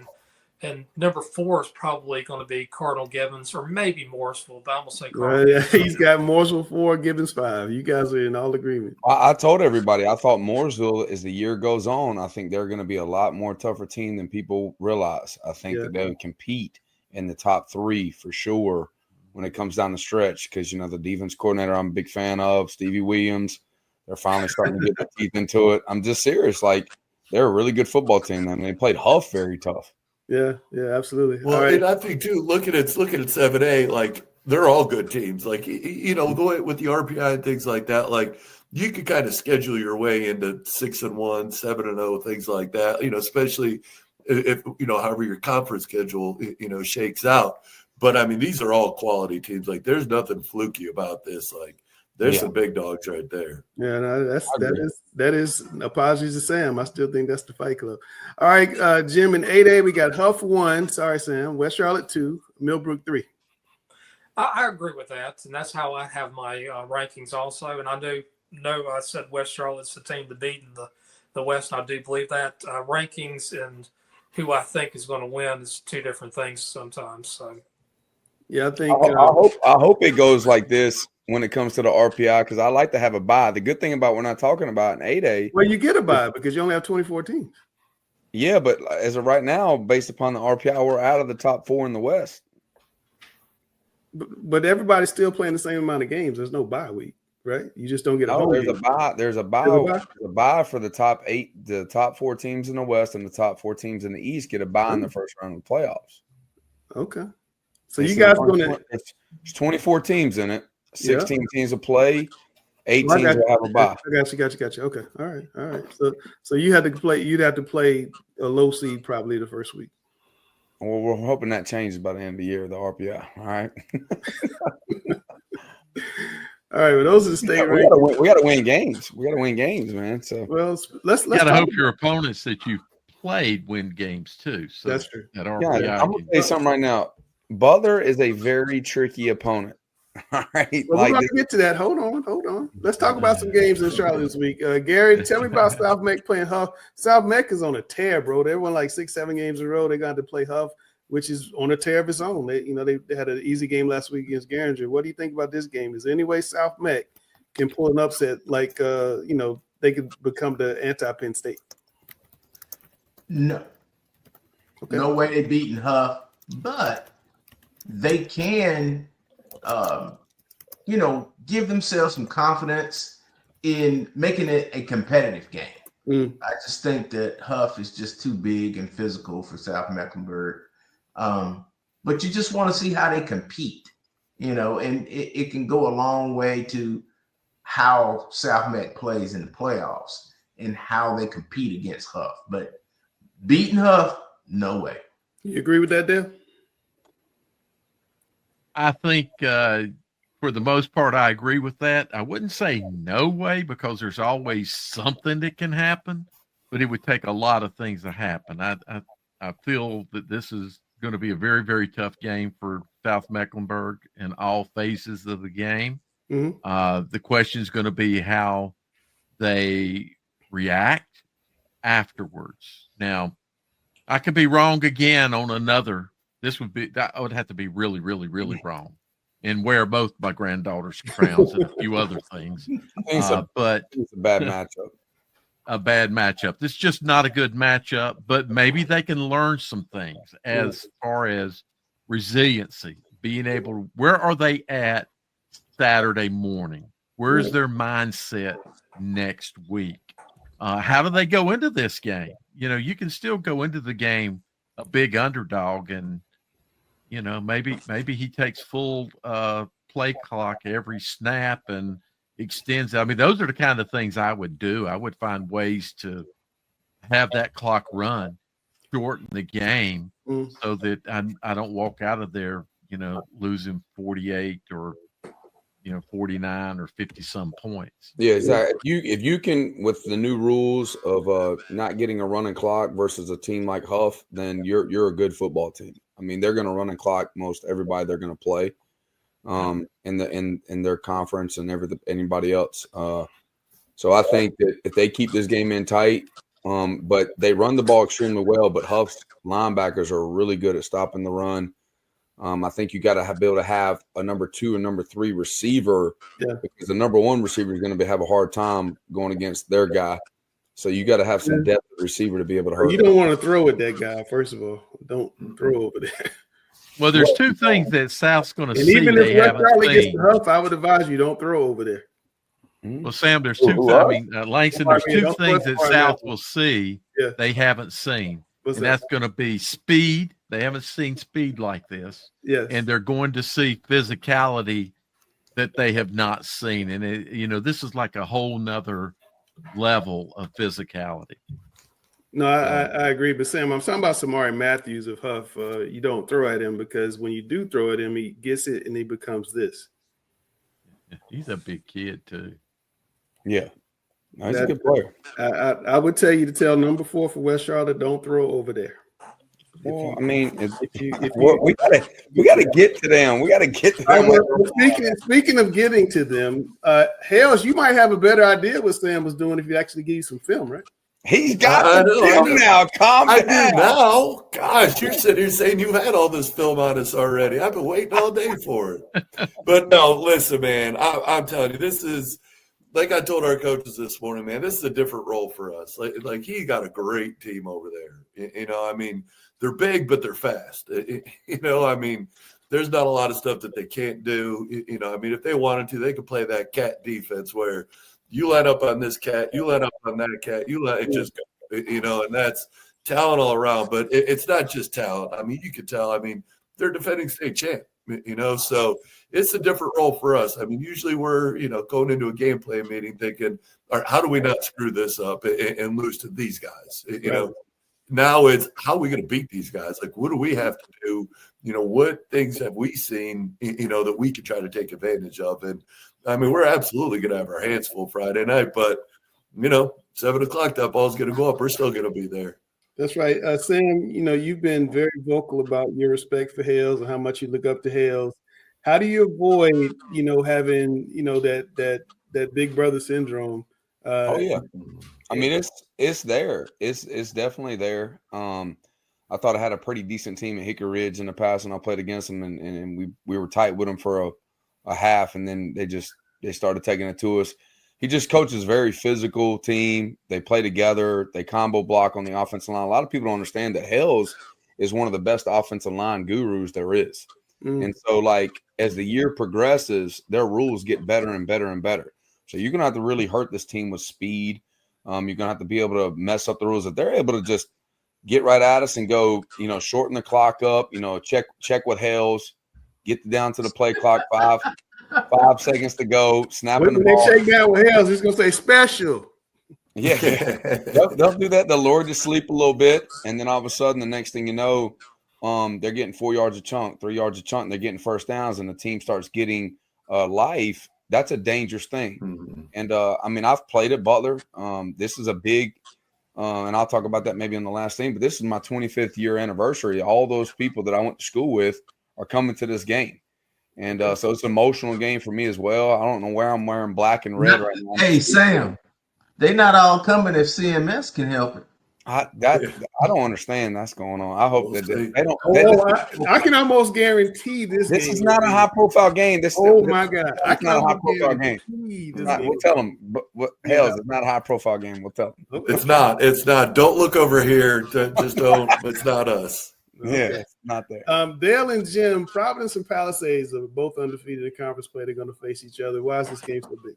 Speaker 2: And number 4 is probably going to be Cardinal Gibbons or maybe Morrisville, but I'm going to say Cardinal.
Speaker 1: Yeah, he's got Morrisville 4, Gibbons 5. You guys are in all agreement.
Speaker 14: I told everybody I thought Mooresville, as the year goes on, I think they're going to be a lot more tougher team than people realize. I think that they would compete in the top 3 for sure when it comes down the stretch because, the defense coordinator I'm a big fan of, Stevie Williams, they're finally starting to get their teeth into it. I'm just serious. Like, they're a really good football team. I mean, they played Huff very tough.
Speaker 1: Yeah, absolutely.
Speaker 11: Well,
Speaker 1: all right.
Speaker 11: and I think too, looking at 7A, like they're all good teams. Like going with the RPI and things like that, like you could kind of schedule your way into 6-1, 7-0, things like that. Especially if however your conference schedule shakes out. But I mean, these are all quality teams. Like there's nothing fluky about this. Like there's some big dogs right there.
Speaker 1: Yeah, no, that is apologies to Sam. I still think that's the Fight Club. All right, Jim, in 8A, we got Huff 1. Sorry, Sam. West Charlotte 2, Millbrook 3.
Speaker 2: I agree with that, and that's how I have my rankings also. And I know I said West Charlotte's the team to beat in the West. And I do believe that rankings and who I think is going to win is 2 different things sometimes. So
Speaker 1: yeah, I think
Speaker 14: I hope it goes like this when it comes to the RPI because I like to have a bye. The good thing about we're not talking about an 8A.
Speaker 1: Well, you get a bye because you only have 24 teams.
Speaker 14: Yeah, but as of right now, based upon the RPI, we're out of the top 4 in the West.
Speaker 1: But everybody's still playing the same amount of games. There's no bye week, right? You just don't get a home
Speaker 14: There's
Speaker 1: game.
Speaker 14: a bye. There's a bye for the top 8, the top 4 teams in the West, and the top 4 teams in the East get a bye in the first round of the playoffs.
Speaker 1: Okay. So you guys going to?
Speaker 14: It's 24 teams in it. 16
Speaker 1: Yeah.
Speaker 14: teams will play. 8
Speaker 1: Well,
Speaker 14: teams will have a bye.
Speaker 1: I got you. Okay. All right. So you had to play. You'd have to play a low seed probably the first week.
Speaker 14: Well, we're hoping that changes by the end of the year, the RPI. All right.
Speaker 1: All right. Well, those are the state
Speaker 14: we got to win games. We got to win games, man. So
Speaker 1: well, let's
Speaker 3: got to hope your opponents that you played win games too. So
Speaker 1: that's true.
Speaker 3: That RPI.
Speaker 14: Yeah, I'm gonna tell you something right now. Butler is a very tricky opponent. All right.
Speaker 1: Well, we're going to get to that. Hold on. Let's talk about some games in Charlotte this week. Gary, tell me about South Meck playing Huff. South Meck is on a tear, bro. They won like 6-7 games in a row. They got to play Huff, which is on a tear of its own. They had an easy game last week against Garinger. What do you think about this game? Is there any way South Meck can pull an upset like they could become the anti-Penn State?
Speaker 4: No. Okay. No way they beating Huff, but they can give themselves some confidence in making it a competitive game. I just think that Huff is just too big and physical for South Mecklenburg. But you just want to see how they compete, and it can go a long way to how South Meck plays in the playoffs and how they compete against Huff. But beating Huff, no way.
Speaker 1: You agree with that, Dale?
Speaker 3: I think for the most part, I agree with that. I wouldn't say no way because there's always something that can happen, but it would take a lot of things to happen. I feel that this is going to be a very, very tough game for South Mecklenburg in all phases of the game.
Speaker 1: Mm-hmm.
Speaker 3: The question is going to be how they react afterwards. Now, I could be wrong again on another. I would have to be really, really, really wrong and wear both my granddaughter's crowns and a few other things. But
Speaker 14: it's a bad matchup.
Speaker 3: A bad matchup. This is just not a good matchup, but maybe they can learn some things as far as resiliency, being able to, where are they at Saturday morning? Where's their mindset next week? How do they go into this game? You can still go into the game a big underdog and, maybe he takes full play clock every snap and extends. I mean, those are the kind of things I would do. I would find ways to have that clock run, shorten the game so that I don't walk out of there, losing 48 or 49 or 50 some points.
Speaker 14: Yeah, exactly. If you can, with the new rules of not getting a running clock versus a team like Huff, then you're a good football team. I mean, they're going to run and clock most everybody they're going to play, in their conference and anybody else. So I think that if they keep this game in tight, but they run the ball extremely well, but Huff's linebackers are really good at stopping the run. I think you got to be able to have a number 2 and number 3 receiver because the number 1 receiver is going to have a hard time going against their guy. So you got to have some depth at receiver to be able to hurt.
Speaker 1: You don't want to throw at that guy, first of all. Don't throw over there.
Speaker 3: Well, there's two things that South's going to see.
Speaker 1: Even
Speaker 3: they
Speaker 1: if West
Speaker 3: haven't
Speaker 1: Charlotte gets
Speaker 3: seen.
Speaker 1: the Huff, I would advise you don't throw over there.
Speaker 3: Well, Sam, there's two. Langston, there's two things that South will see they haven't seen, and that's going to be speed. They haven't seen speed like this.
Speaker 1: Yes,
Speaker 3: and they're going to see physicality that they have not seen, and this is like a whole nother level of physicality.
Speaker 1: No, I agree. But Sam, I'm talking about Samari Matthews of Huff. You don't throw at him because when you do throw at him, he gets it and he becomes this.
Speaker 3: He's a big kid too.
Speaker 14: Yeah, he's a good player.
Speaker 1: I would tell you to tell number 4 for West Charlotte, don't throw over there.
Speaker 14: Well, we got to get to them. We got to get to them.
Speaker 1: Speaking of getting to them, Hales, you might have a better idea what Sam was doing if you actually give you some film, right?
Speaker 14: He's got the film now. Calm down.
Speaker 11: I do now. Gosh, you're sitting here saying you had all this film on us already. I've been waiting all day for it. But no, listen, man, I'm telling you, this is, like I told our coaches this morning, man, this is a different role for us. Like he got a great team over there. I mean, they're big, but they're fast. I mean, there's not a lot of stuff that they can't do. I mean, if they wanted to, they could play that cat defense where you line up on this cat, you line up on that cat, it just goes, and that's talent all around. But it's not just talent. I mean, you could tell. I mean, they're defending state champ, so it's a different role for us. I mean, usually we're, going into a game plan meeting thinking, all right, how do we not screw this up and lose to these guys? Now it's how are we going to beat these guys? Like, what do we have to do? What things have we seen, that we could try to take advantage of? And I mean, we're absolutely going to have our hands full Friday night, but 7:00, that ball's going to go up. We're still going to be there.
Speaker 1: That's right. Sam, you've been very vocal about your respect for Hales and how much you look up to Hales. How do you avoid, having, that big brother syndrome?
Speaker 14: Oh yeah. I mean, it's there. It's definitely there. I thought I had a pretty decent team at Hickory Ridge in the past, and I played against them, and we were tight with them for a half, and then they started taking it to us. He just coaches a very physical team. They play together. They combo block on the offensive line. A lot of people don't understand that Hales is one of the best offensive line gurus there is. And so, like, as the year progresses, their rules get better and better and better. So you're going to have to really hurt this team with speed. You're going to have to be able to mess up the rules. If they're able to just get right at us and go, shorten the clock up, check what Hales, get down to the play clock, 5 seconds to go, snapping the ball.
Speaker 1: When they shake down with Hales, it's going to say special.
Speaker 14: Yeah. They'll do that. They'll lower to sleep a little bit, and then all of a sudden, the next thing you know, they're getting 4 yards a chunk, 3 yards a chunk, and they're getting first downs, and the team starts getting life. That's a dangerous thing.
Speaker 11: Mm-hmm.
Speaker 14: And, I mean, I've played at Butler. This is a big and I'll talk about that maybe on the last thing, but this is my 25th year anniversary. All those people that I went to school with are coming to this game. And so it's an emotional game for me as well. I don't know where I'm wearing black and red right now.
Speaker 4: Hey, Sam, they not all coming if CMS can help it.
Speaker 14: I don't understand that's going on. I hope that they don't.
Speaker 1: I can almost guarantee this
Speaker 14: is not a high-profile game.
Speaker 1: My God.
Speaker 14: It's not a high-profile game. We'll tell them. But Hales, it's not a high-profile game. We'll tell them.
Speaker 11: It's not. It's not. Don't look over here. Just don't. It's not us.
Speaker 14: Yeah, it's not there.
Speaker 1: Dale and Jim, Providence and Palisades are both undefeated in conference play. They're going to face each other. Why is this game so big?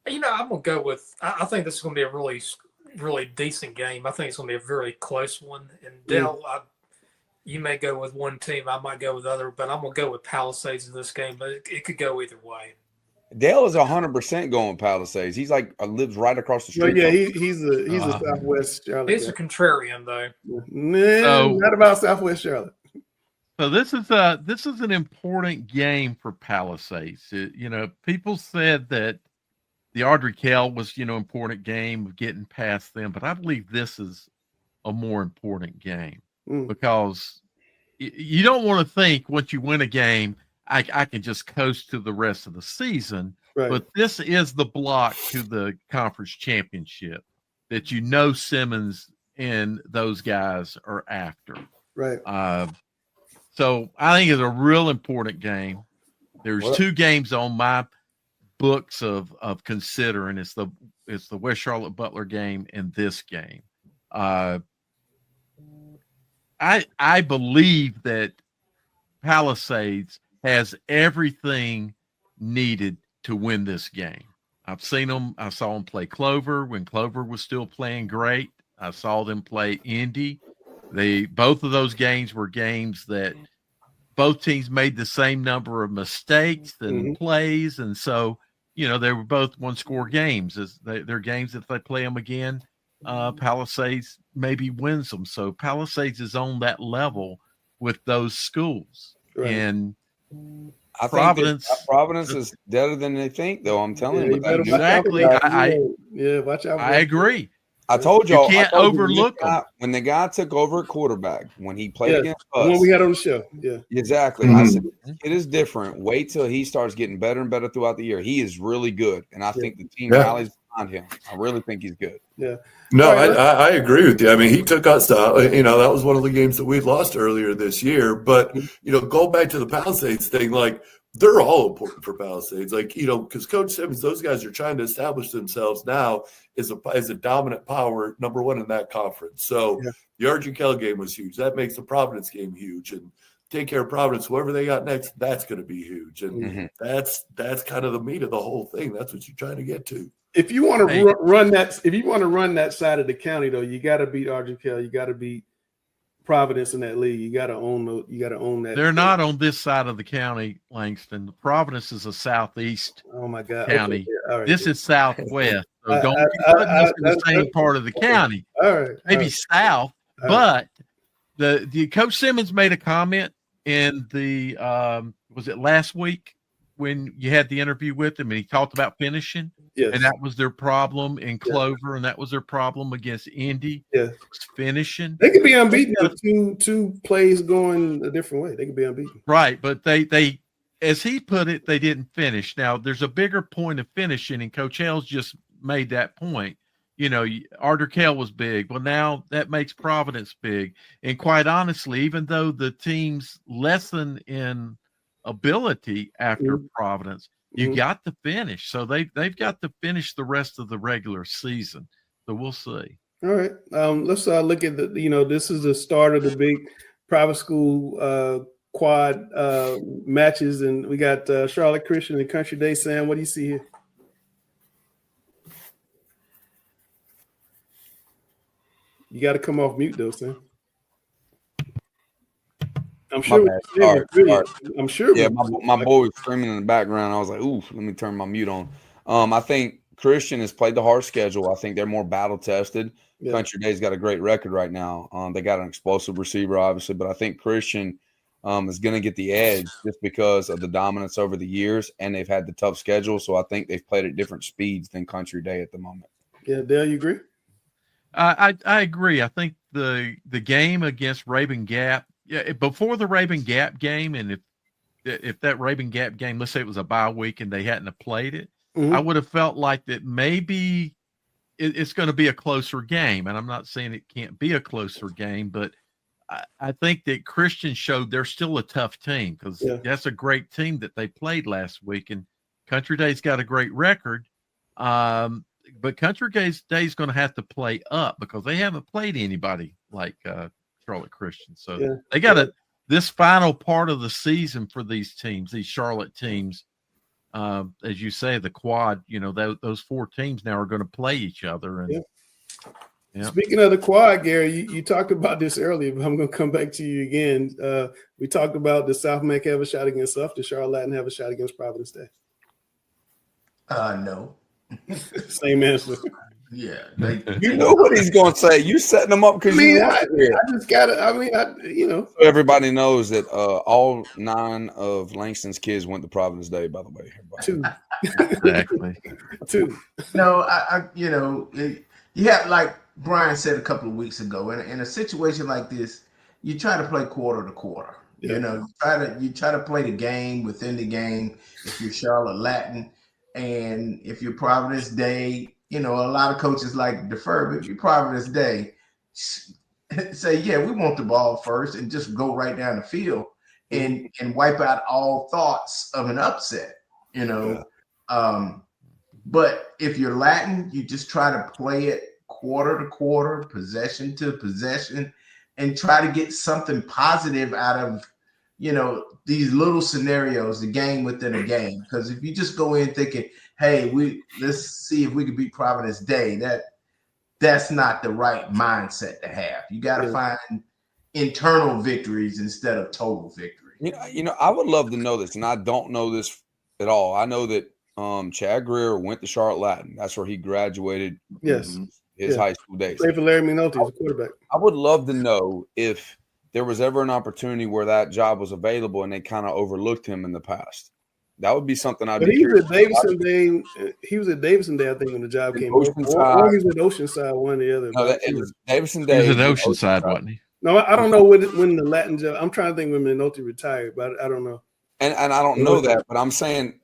Speaker 2: I'm going to go with – I think this is going to be a really, really decent game. I think it's going to be a very close one. And Dale, you may go with one team. I might go with other, but I'm going to go with Palisades in this game. But it could go either way.
Speaker 14: Dale is 100% going Palisades. He's like lives right across the street.
Speaker 1: Well, yeah, he's a Southwest Charlotte.
Speaker 2: He's a contrarian, though.
Speaker 1: Not about Southwest Charlotte.
Speaker 3: So this is an important game for Palisades. People said that the Audrey Kell was, important game of getting past them, but I believe this is a more important game because you don't want to think once you win a game, I can just coast to the rest of the season. Right. But this is the block to the conference championship that Simmons and those guys are after.
Speaker 1: Right.
Speaker 3: So I think it's a real important game. There's two games on my books of considering. It's the West Charlotte Butler game and this game. I believe that Palisades has everything needed to win this game. I've seen them. I saw them play Clover when Clover was still playing great. I saw them play Indy. Both of those games were games that both teams made the same number of mistakes and plays, and so they were both one-score games. They're games if they play them again, Palisades maybe wins them. So Palisades is on that level with those schools, and
Speaker 14: I
Speaker 3: Providence.
Speaker 14: think Providence is better than they think, though. I'm telling you.
Speaker 3: Exactly.
Speaker 1: Watch out.
Speaker 3: I agree.
Speaker 14: I told y'all.
Speaker 3: You can't overlook
Speaker 14: him. When the guy took over at quarterback, when he played against us.
Speaker 1: The one we had on the show. Yeah.
Speaker 14: Exactly. I said, it is different. Wait till he starts getting better and better throughout the year. He is really good. And I think the team rallies behind him. I really think he's good.
Speaker 1: Yeah.
Speaker 11: No, I agree with you. I mean, he took us to, that was one of the games that we lost earlier this year. But, go back to the Palisades thing, like, they're all important for Palisades. Like, because Coach Simmons, those guys are trying to establish themselves now as a dominant power, number one in that conference. So the Archie Kell game was huge. That makes the Providence game huge. And take care of Providence, whoever they got next, that's going to be huge. And that's kind of the meat of the whole thing. That's what you're trying to get to.
Speaker 1: If you want to run that side of the county, though, you got to beat Archie Kell. You got to beat Providence in that league. You got to own that.
Speaker 3: They're not on this side of the county, Langston. Providence is a southeast
Speaker 1: Oh my God.
Speaker 3: county.
Speaker 1: Okay, yeah, all right.
Speaker 3: This is southwest. So don't be putting us in the same part of the county.
Speaker 1: All right.
Speaker 3: Maybe south, but the Coach Simmons made a comment in the was it last week when you had the interview with him and he talked about finishing?
Speaker 1: Yes.
Speaker 3: And that was their problem in Clover, and that was their problem against Indy.
Speaker 1: Yes.
Speaker 3: Finishing.
Speaker 1: They could be unbeaten with two plays going a different way. They could be unbeaten.
Speaker 3: Right, but they as he put it, they didn't finish. Now there's a bigger point of finishing, and Coach Hales just made that point. You know, Arthur Kell was big. Well, now that makes Providence big. And quite honestly, even though the teams lessen in ability after Providence, you got to finish. So they've got to finish the rest of the regular season. So we'll see.
Speaker 1: All right. Let's look at this is the start of the big private school quad matches, and we got Charlotte Christian and Country Day. Sam, what do you see here? You got to come off mute, though, Sam. I'm sure. I'm sure.
Speaker 14: Yeah, my boy was screaming in the background. I was like, "Ooh, let me turn my mute on." I think Christian has played the hard schedule. I think they're more battle tested. Yeah. Country Day's got a great record right now. They got an explosive receiver, obviously, but I think Christian is going to get the edge just because of the dominance over the years, and they've had the tough schedule. So I think they've played at different speeds than Country Day at the moment.
Speaker 1: Yeah, Dale, you agree?
Speaker 3: I agree. I think the game against Raven Gap, before the Raven Gap game, and if that Raven Gap game, let's say it was a bye week and they hadn't have played it, I would have felt like that maybe it's going to be a closer game. And I'm not saying it can't be a closer game, but I think that Christian showed they're still a tough team because that's a great team that they played last week. And Country Day's got a great record. But Country Day's going to have to play up because they haven't played anybody like Charlotte Christian. So they got this final part of the season for these teams, these Charlotte teams. As you say, the quad, those four teams now are going to play each other. And
Speaker 1: Speaking of the quad, Gary, you talked about this earlier, but I'm going to come back to you again. We talked about the South Mac have a shot against us. Does Charlotte Latin have a shot against Providence Day?
Speaker 4: No.
Speaker 1: Same answer.
Speaker 4: Yeah.
Speaker 14: You know what he's going to say. You setting them up because
Speaker 1: I just got to,
Speaker 14: So everybody knows that all 9 of Langston's kids went to Providence Day, by the way.
Speaker 1: Two.
Speaker 3: Exactly.
Speaker 1: Two.
Speaker 4: No, you have, like Brian said a couple of weeks ago, in a situation like this, you try to play quarter to quarter. Yeah. You try to play the game within the game if you're Charlotte Latin. And if you're Providence Day, a lot of coaches like to defer, but if you're Providence Day, say, we want the ball first and just go right down the field and wipe out all thoughts of an upset, But if you're Latin, you just try to play it quarter to quarter, possession to possession, and try to get something positive out of, these little scenarios, the game within a game. Because if you just go in thinking, hey, let's see if we can beat Providence Day, that's not the right mindset to have. You got to find internal victories instead of total victory.
Speaker 14: I would love to know this, and I don't know this at all. I know that Chad Greer went to Charlotte Latin. That's where he graduated.
Speaker 1: Yes.
Speaker 14: His high school days.
Speaker 1: Played for Larry Minotti as a quarterback.
Speaker 14: I would love to know if there was ever an opportunity where that job was available and they kind of overlooked him in the past. That would be something I'd be curious about.
Speaker 1: He was at Davidson Day, I think, when the job came
Speaker 14: over.
Speaker 1: Or he was at Oceanside, one or the other.
Speaker 14: No, it was Davidson Day.
Speaker 3: He was at Oceanside, wasn't he?
Speaker 1: No, I don't know when the Latin job. I'm trying to think when Minotti retired, but I don't know.
Speaker 14: And I don't know that, but I'm saying,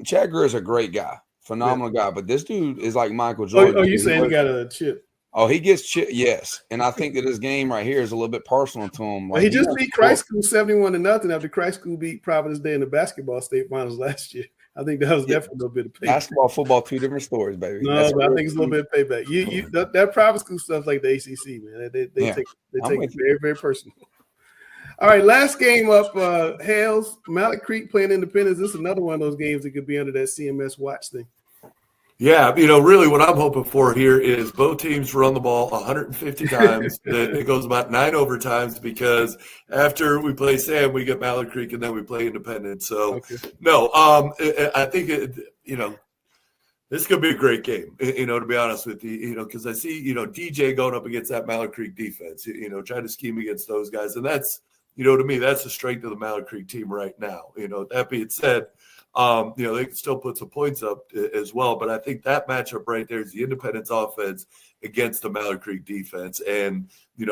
Speaker 14: Chad Greer is a great guy, phenomenal guy, but this dude is like Michael Jordan.
Speaker 1: Oh, you saying he got a chip?
Speaker 14: Oh, he gets chip, yes. And I think that his game right here is a little bit personal to him.
Speaker 1: Well, he just beat Christ School 71-0 after Christ School beat Providence Day in the basketball state finals last year. I think that was definitely a little bit of payback.
Speaker 14: Basketball, football, two different stories, baby.
Speaker 1: No, but I think it's a little bit of payback. That private school stuff like the ACC, man. They take it very, very personal. All right, last game up, Hales, Malik Creek playing Independence. This is another one of those games that could be under that CMS watch thing.
Speaker 11: Yeah, really what I'm hoping for here is both teams run the ball 150 times. It goes about 9 overtimes because after we play Sam, we get Mallard Creek, and then we play Independence. So, no, I think, this is going to be a great game, to be honest with you, because I see, DJ going up against that Mallard Creek defense, trying to scheme against those guys. And that's, to me, that's the strength of the Mallard Creek team right now. That being said, they can still put some points up as well. But I think that matchup right there is the Independence offense against the Mallard Creek defense and,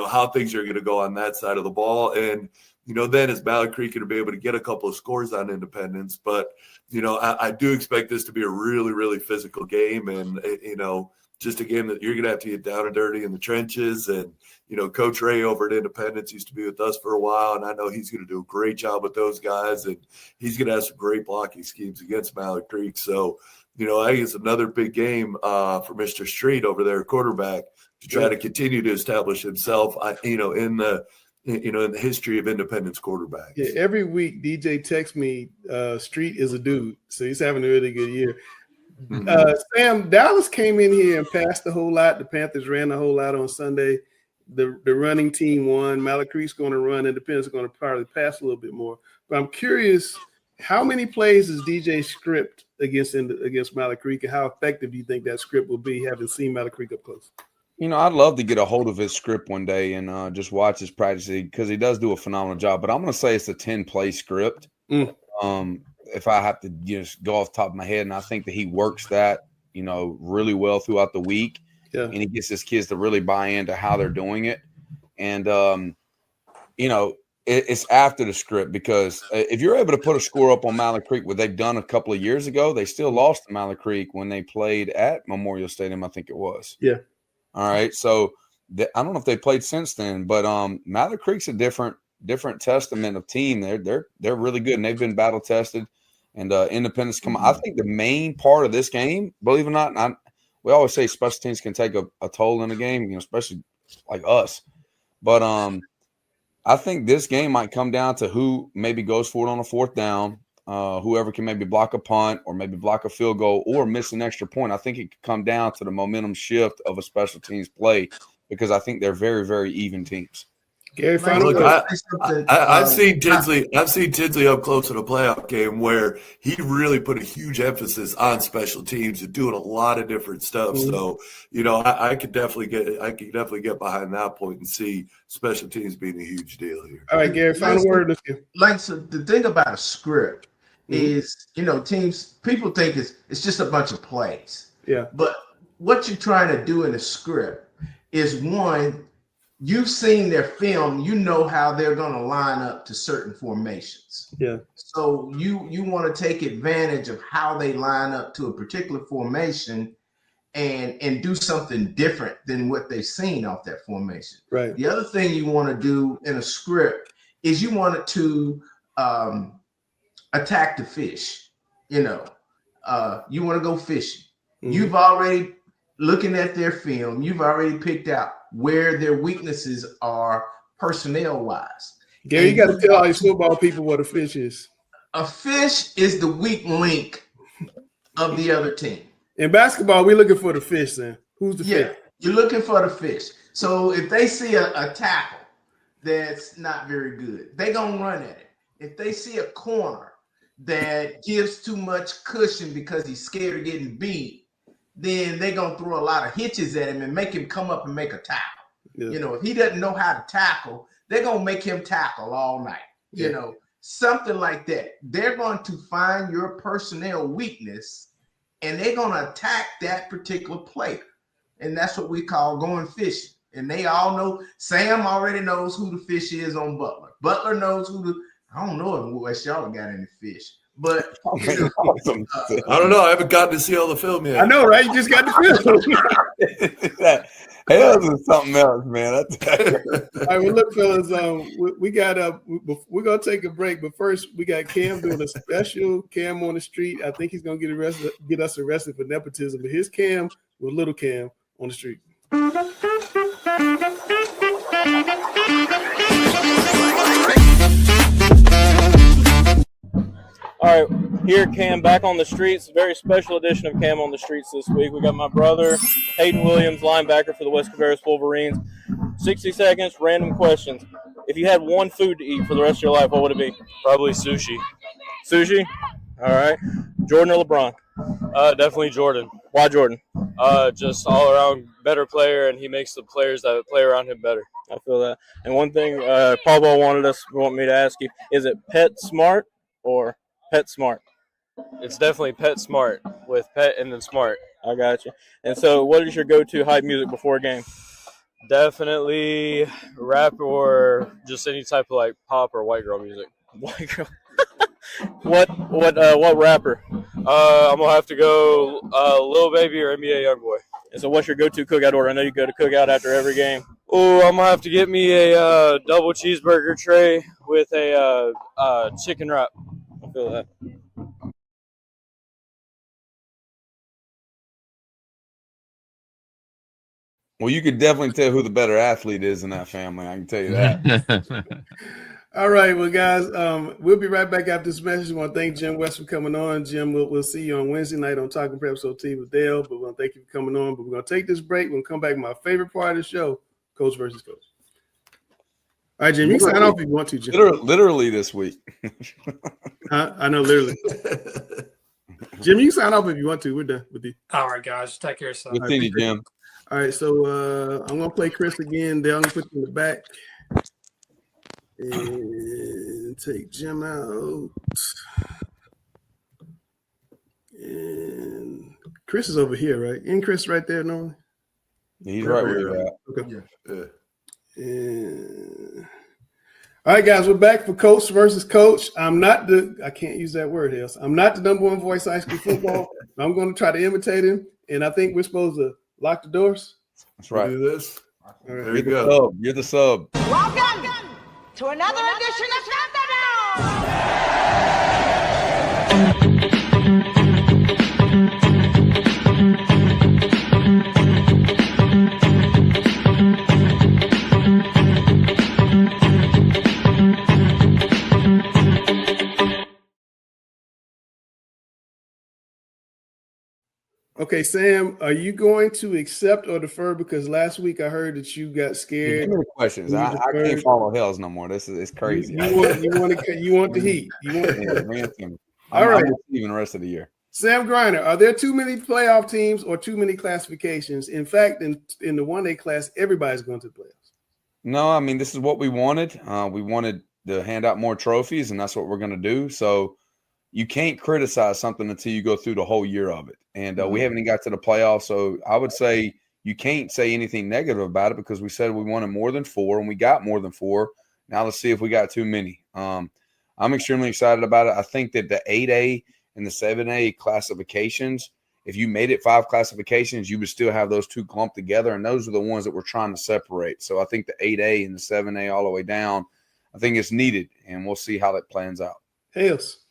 Speaker 11: how things are going to go on that side of the ball. And, then is Mallard Creek going to be able to get a couple of scores on Independence? But, I do expect this to be a really, really physical game and, just a game that you're going to have to get down and dirty in the trenches. And, Coach Ray over at Independence used to be with us for a while, and I know he's going to do a great job with those guys, and he's going to have some great blocking schemes against Mallard Creek. So, I think it's another big game for Mr. Street over there, quarterback, to try to continue to establish himself, in the history of Independence quarterbacks.
Speaker 1: Yeah, every week DJ texts me, Street is a dude, so he's having a really good year. Sam, Dallas came in here and passed a whole lot. The Panthers ran a whole lot on Sunday. The running team won. Mallard Creek's going to run. Independence is going to probably pass a little bit more. But I'm curious, how many plays does DJ script against Mallard Creek, and how effective do you think that script will be, having seen Mallard Creek up close?
Speaker 14: I'd love to get a hold of his script one day and just watch his practice because he does do a phenomenal job. But I'm going to say it's a 10-play script. If I have to just go off the top of my head, and I think that he works that, really well throughout the week. Yeah. And he gets his kids to really buy into how they're doing it. And, it's after the script because if you're able to put a score up on Mallard Creek, what they've done a couple of years ago, they still lost to Mallard Creek when they played at Memorial Stadium, I think it was.
Speaker 1: Yeah.
Speaker 14: All right. So I don't know if they played since then, but Mallard Creek's a different testament of team. They're really good, and they've been battle tested. And Independence come. I think the main part of this game, believe it or not, we always say special teams can take a toll in a game, especially like us. But I think this game might come down to who maybe goes for it on a fourth down, whoever can maybe block a punt or maybe block a field goal or miss an extra point. I think it could come down to the momentum shift of a special teams play because I think they're very, very even teams.
Speaker 1: Gary,
Speaker 11: look, I've seen Tinsley up close in a playoff game where he really put a huge emphasis on special teams and doing a lot of different stuff. So, I could definitely get behind that point and see special teams being a huge deal here.
Speaker 1: All right, Gary, final word.
Speaker 4: So the thing about a script is, people think it's just a bunch of plays.
Speaker 1: Yeah.
Speaker 4: But what you're trying to do in a script is, one, you've seen their film, you know how they're going to line up to certain formations.
Speaker 1: Yeah.
Speaker 4: So you want to take advantage of how they line up to a particular formation and do something different than what they've seen off that formation.
Speaker 1: Right.
Speaker 4: The other thing you want to do in a script is you want it to attack the fish. You want to go fishing. You've already looking at their film, you've already picked out where their weaknesses are personnel-wise.
Speaker 1: Gary, you got to tell all these football people what a fish is.
Speaker 4: A fish is the weak link of the other team.
Speaker 1: In basketball, we're looking for the fish then. Who's the fish?
Speaker 4: You're looking for the fish. So if they see a tackle that's not very good, they're going to run at it. If they see a corner that gives too much cushion because he's scared of getting beat, then they're going to throw a lot of hitches at him and make him come up and make a tackle. Yeah. If he doesn't know how to tackle, they're going to make him tackle all night. Something like that. They're going to find your personnel weakness and they're going to attack that particular player. And that's what we call going fishing. And they all know, Sam already knows who the fish is on Butler. Butler knows I don't know if West Charlotte got any fish. But
Speaker 11: I don't know. I haven't gotten to see all the film yet.
Speaker 1: I know, right? You just got the film.
Speaker 14: Hell is something else, man.
Speaker 1: All right, well, look, fellas, we're gonna take a break, but first we got Cam doing a special Cam on the street. I think he's gonna get us arrested for nepotism, but here's Cam with little Cam on the street.
Speaker 16: All right. here, Cam, back on the streets. Very special edition of Cam on the Streets this week. We got my brother, Hayden Williams, linebacker for the West Cabarrus Wolverines. 60 seconds, random questions. If you had one food to eat for the rest of your life, what would it be?
Speaker 18: Probably sushi.
Speaker 16: Sushi? All right. Jordan or LeBron?
Speaker 18: Definitely Jordan.
Speaker 16: Why Jordan?
Speaker 18: Just all around better player, and he makes the players that play around him better.
Speaker 16: I feel that. And one thing Pablo want me to ask you, is it Pet Smart or Pet Smart?
Speaker 18: It's definitely Pet Smart with Pet and then Smart.
Speaker 16: I got you. And so what is your go-to hype music before a game?
Speaker 18: Definitely rap or just any type of like pop or white girl music.
Speaker 16: White girl. What rapper?
Speaker 18: I'm gonna have to go Lil Baby or NBA YoungBoy.
Speaker 16: And so what's your go-to cookout order? I know you go to cookout after every game.
Speaker 18: Oh, I'm gonna have to get me a double cheeseburger tray with a chicken wrap.
Speaker 16: I feel that.
Speaker 14: Well, you could definitely tell who the better athlete is in that family. I can tell you that.
Speaker 1: All right, well, guys, we'll be right back after this message. I want to thank Jim West for coming on. Jim, we'll see you on Wednesday night on Talking Preps OT with Dale, but we want to thank you for coming on. But we're going to take this break. We're going to come back to my favorite part of the show, Coach versus Coach. All right, Jim, you can sign off if you want to, Jim.
Speaker 14: Literally this week.
Speaker 1: I know, literally. Jim, you can sign off if you want to. We're done with you.
Speaker 2: All right, guys. Take care of yourself.
Speaker 14: Good seeing you, Jim.
Speaker 1: All right, so I'm going to play Chris again. Dale, I'm going to put you in the back. And take Jim out. And Chris is over here, right? Isn't Chris right there normally?
Speaker 14: He's right where you're at.
Speaker 1: Okay. Yeah. And all right, guys, we're back for Coach versus Coach. I can't use that word, Hills. I'm not the number one voice of high school football. I'm going to try to imitate him. And I think we're supposed to lock the doors.
Speaker 14: That's right.
Speaker 11: Do this.
Speaker 1: All right.
Speaker 11: There you go.
Speaker 14: You're the sub.
Speaker 19: Welcome to another edition of Thunderdome.
Speaker 1: Okay, Sam, are you going to accept or defer? Because last week I heard that you got scared.
Speaker 14: Give me the questions. I can't follow Hells no more. It's crazy.
Speaker 1: You want the heat. You want the heat. All right.
Speaker 14: Even the rest of the year.
Speaker 1: Sam Griner, are there too many playoff teams or too many classifications? In fact, in the 1A class, everybody's going to the playoffs.
Speaker 14: No, I mean, this is what we wanted. We wanted to hand out more trophies, and that's what we're going to do. So you can't criticize something until you go through the whole year of it. And we haven't even got to the playoffs. So I would say you can't say anything negative about it because we said we wanted more than 4 and we got more than 4. Now let's see if we got too many. I'm extremely excited about it. I think that the 8A and the 7A classifications, if you made it 5 classifications, you would still have those 2 clumped together. And those are the ones that we're trying to separate. So I think the 8A and the 7A all the way down, I think it's needed. And we'll see how that plans out.
Speaker 1: Hales.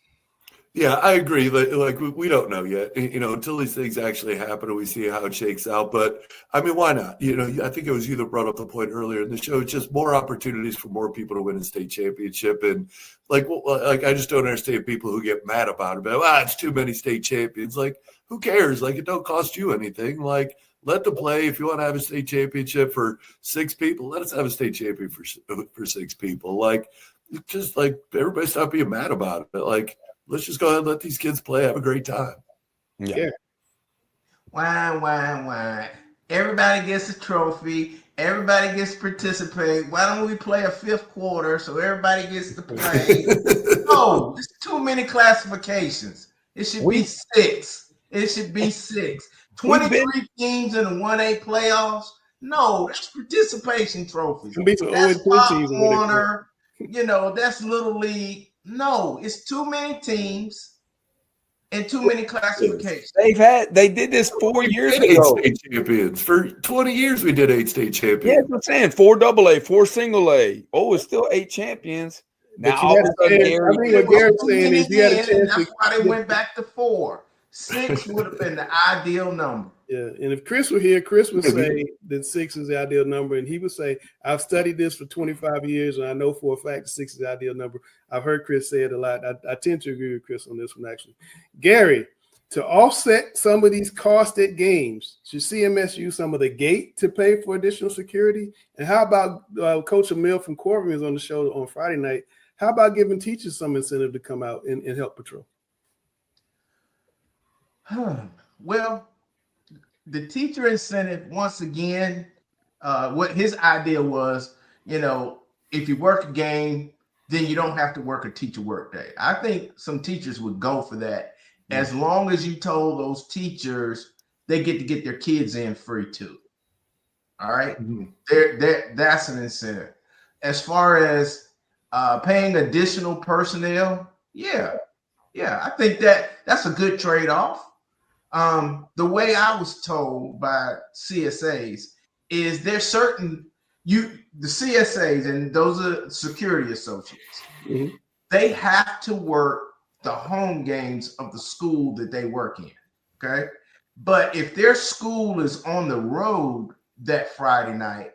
Speaker 11: Yeah, I agree. Like we don't know yet, until these things actually happen and we see how it shakes out. But I mean, why not? I think it was you that brought up the point earlier in the show. It's just more opportunities for more people to win a state championship. And like I just don't understand people who get mad about it. But it's too many state champions. Like, who cares? Like, it don't cost you anything. Like, let them play. If you want to have a state championship for 6 people, let us have a state champion for 6 people. Like, just like everybody stop being mad about it. Like, let's just go ahead and let these kids play. Have a great time.
Speaker 14: Yeah.
Speaker 4: Why? Everybody gets a trophy. Everybody gets to participate. Why don't we play a 5th quarter so everybody gets to play? No, there's too many classifications. It should be 6. It should be 6. 23 teams in the 1A playoffs? No, that's participation trophies. That's Pop Warner. That's Little League. No, it's too many teams and too many classifications.
Speaker 14: They did this 4 years ago.
Speaker 11: 8 state champions. For 20 years, we did 8 state champions.
Speaker 14: Yeah, that's what I'm saying. 4 AA, 4 single A. Oh, it's still 8 champions. Now,
Speaker 1: I think what Garrett's saying is you had a chance.
Speaker 4: That's why they went back to 4. 6 would have been the ideal number.
Speaker 1: Yeah, and if Chris were here, Chris would say that 6 is the ideal number, and he would say, "I've studied this for 25 years, and I know for a fact 6 is the ideal number." I've heard Chris say it a lot. I tend to agree with Chris on this one, actually. Gary, to offset some of these costs at games, should CMS use some of the gate to pay for additional security? And how about Coach Emil from Corbin is on the show on Friday night? How about giving teachers some incentive to come out and help patrol?
Speaker 4: Well, the teacher incentive, once again, what his idea was, if you work a game, then you don't have to work a teacher work day. I think some teachers would go for that, as long as you told those teachers they get to get their kids in free too. All right, that's an incentive. As far as paying additional personnel, yeah, I think that's a good trade-off. The way I was told by CSAs is there's certain the CSAs, and those are security associates.
Speaker 1: Mm-hmm.
Speaker 4: They have to work the home games of the school that they work in. Okay. But if their school is on the road that Friday night,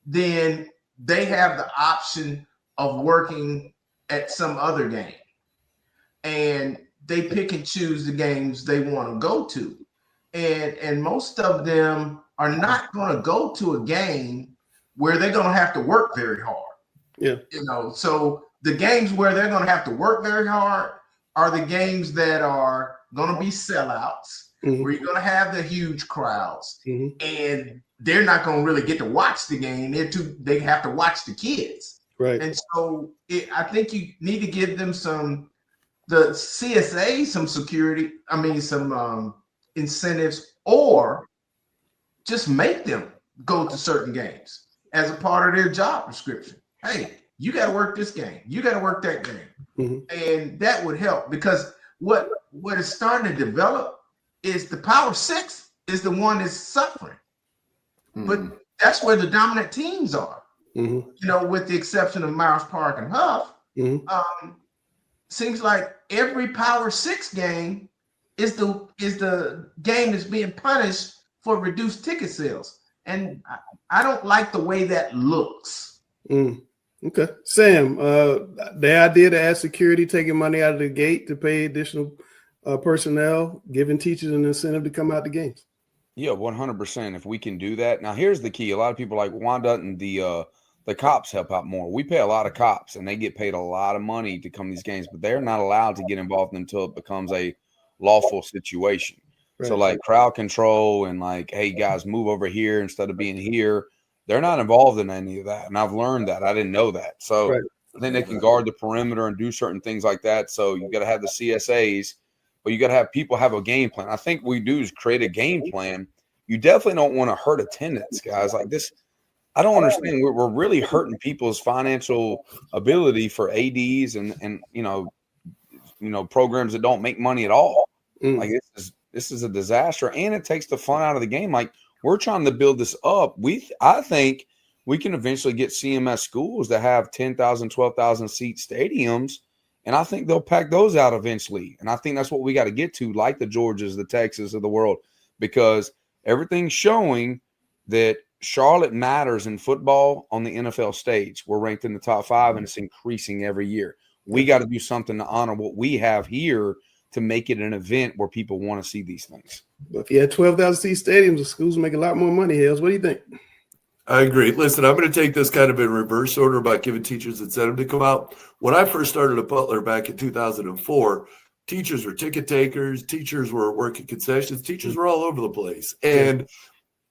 Speaker 4: then they have the option of working at some other game. And they pick and choose the games they want to go to. And most of them are not going to go to a game where they're going to have to work very hard.
Speaker 1: Yeah.
Speaker 4: So the games where they're going to have to work very hard are the games that are going to be sellouts, where you're going to have the huge crowds, and they're not going to really get to watch the game. They have to watch the kids.
Speaker 1: Right.
Speaker 4: And so I think you need to give them the CSA some security, some incentives, or just make them go to certain games as a part of their job description. Hey, you got to work this game. You got to work that game. And that would help, because what is starting to develop is the Power 6 is the one that's suffering. But that's where the dominant teams are. With the exception of Myers Park and Huff. Seems like every Power 6 game is the game that's being punished for reduced ticket sales. And I don't like the way that looks.
Speaker 1: Okay. Sam, the idea to add security, taking money out of the gate to pay additional personnel, giving teachers an incentive to come out to games.
Speaker 14: Yeah, 100%. If we can do that. Now, here's the key. A lot of people are like, why doesn't the cops help out more? We pay a lot of cops, and they get paid a lot of money to come to these games, but they're not allowed to get involved until it becomes a lawful situation. Right. So like crowd control and like, hey, guys, move over here instead of being here. They're not involved in any of that. And I've learned that. I didn't know that. So I think they can guard the perimeter and do certain things like that. So you got to have the CSAs, but you got to have people have a game plan. I think what we do is create a game plan. You definitely don't want to hurt attendance, guys. Like this, I don't understand. We're really hurting people's financial ability for ADs and programs that don't make money at all. Like this is a disaster, and it takes the fun out of the game. Like we're trying to build this up. I think we can eventually get CMS schools that have 10,000, 12,000 seat stadiums, and I think they'll pack those out eventually. And I think that's what we got to get to, like the Georgias, the Texas of the world, because everything's showing that Charlotte matters in football on the NFL stage. We're ranked in the top 5, and it's increasing every year. We got to do something to honor what we have here to make it an event where people want to see these things.
Speaker 1: But if you had 12,000 seat stadiums, the schools make a lot more money. Hills, what do you think?
Speaker 11: I agree. Listen, I'm going to take this kind of in reverse order about giving teachers incentive to come out. When I first started at Butler back in 2004, teachers were ticket takers, teachers were working concessions, teachers were all over the place. And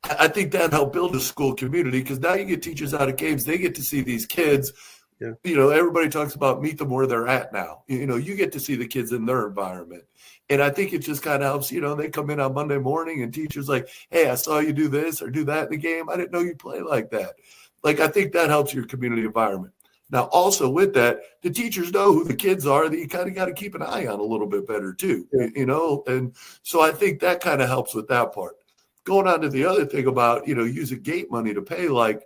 Speaker 11: I think that helped build a school community, because now you get teachers out of games. They get to see these kids. Yeah. Everybody talks about meet them where they're at now. You get to see the kids in their environment. And I think it just kind of helps, they come in on Monday morning and teachers like, hey, I saw you do this or do that in the game. I didn't know you play like that. Like, I think that helps your community environment. Now, also with that, the teachers know who the kids are that you kind of got to keep an eye on a little bit better too, And so I think that kind of helps with that part. Going on to the other thing about, using gate money to pay, we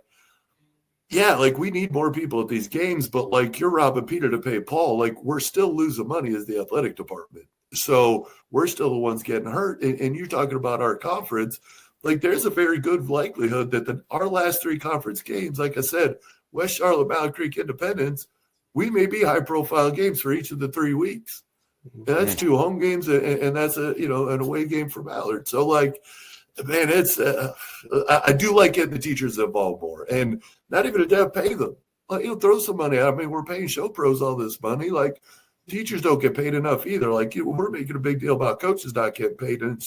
Speaker 11: need more people at these games, but like you're robbing Peter to pay Paul, like we're still losing money as the athletic department. So we're still the ones getting hurt. And you're talking about our conference. Like, there's a very good likelihood that our last 3 conference games, like I said, West Charlotte, Mallard Creek, Independence, we may be high-profile games for each of the 3 weeks. And that's 2 home games, and that's an away game for Mallard. So, like, man, it's I do like getting the teachers involved more, and not even to pay them. Like, throw some money out. I mean, we're paying show pros all this money. Like, teachers don't get paid enough either. Like, we're making a big deal about coaches not getting paid, and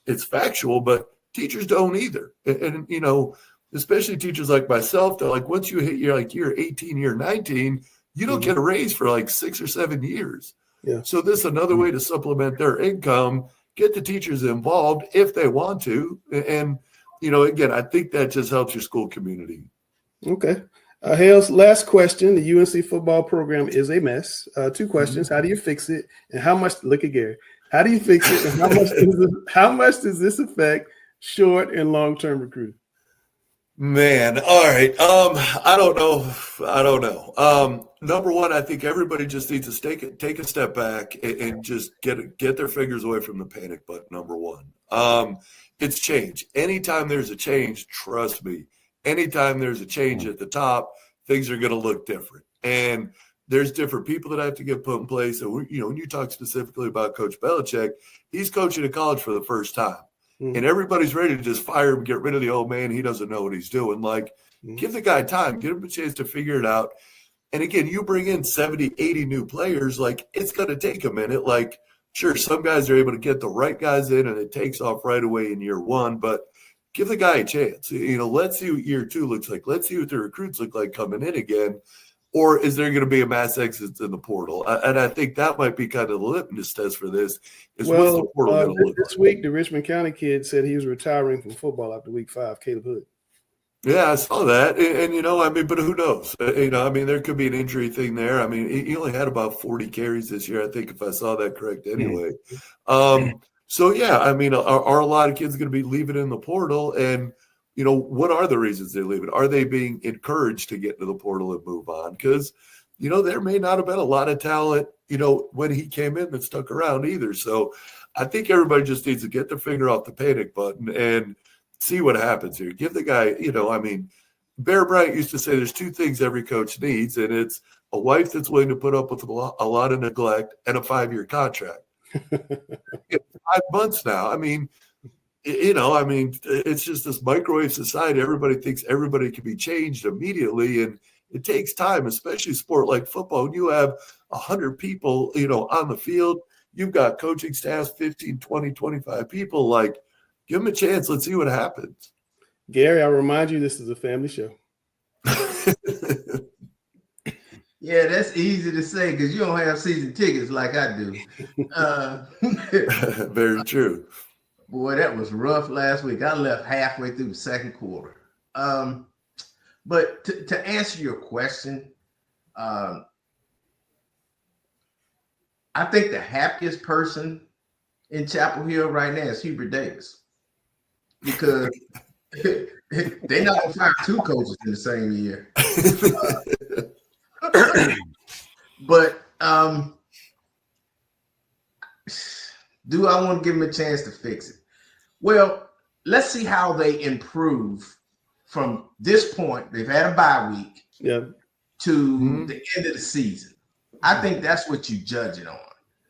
Speaker 11: it's factual, but teachers don't either. And especially teachers like myself, they're like, once you hit year 18, year 19, you don't get a raise for like 6 or 7 years.
Speaker 1: Yeah.
Speaker 11: So this is another way to supplement their income, get the teachers involved if they want to. And, again, I think that just helps your school community.
Speaker 1: Okay. Hales, last question. The UNC football program is a mess. 2 questions. How do you fix it? And how much, look at Gary, how do you fix it? And how much does this affect short and long-term recruiting?
Speaker 11: Man, all right. I don't know. Number one, I think everybody just needs to take a step back and just get their fingers away from the panic button. Number one, it's change. Anytime there's a change, trust me, anytime there's a change at the top, things are going to look different. And there's different people that have to get put in place. And when you talk specifically about Coach Belichick, he's coaching at college for the first time. And everybody's ready to just fire him, get rid of the old man. He doesn't know what he's doing. Like, give the guy time, give him a chance to figure it out. And again, you bring in 70, 80 new players, like, it's going to take a minute. Like, sure, some guys are able to get the right guys in and it takes off right away in year 1, but give the guy a chance. Let's see what year 2 looks like. Let's see what the recruits look like coming in again. Or is there going to be a mass exit in the portal? And I think that might be kind of the litmus test for this. What's the portal going to look
Speaker 1: this week, the Richmond County kid said he was retiring from football after week 5, Caleb Hood.
Speaker 11: Yeah, I saw that. And but who knows? There could be an injury thing there. I mean, he only had about 40 carries this year, I think, if I saw that correct anyway. So, yeah, are a lot of kids going to be leaving in the portal? And what are the reasons they leave it? Are they being encouraged to get into the portal and move on? Because, there may not have been a lot of talent, when he came in that stuck around either. So I think everybody just needs to get their finger off the panic button and see what happens here. Give the guy, Bear Bryant used to say there's 2 things every coach needs, and it's a wife that's willing to put up with a lot of neglect and a 5-year contract. 5 months now. It's just this microwave society. Everybody thinks everybody can be changed immediately, and it takes time, especially a sport like football. When you have 100 people, on the field, you've got coaching staffs, 15, 20, 25 people. Like, give them a chance. Let's see what happens.
Speaker 1: Gary, I'll remind you, this is a family show.
Speaker 4: Yeah, that's easy to say because you don't have season tickets like I do.
Speaker 11: Very true.
Speaker 4: Boy, that was rough last week. I left halfway through the second quarter. But to answer your question, I think the happiest person in Chapel Hill right now is Hubert Davis, because they're not going to fire 2 coaches in the same year. But do I want to give them a chance to fix it? Well, let's see how they improve from this point. They've had a bye week to the end of the season. I think that's what you judge it on.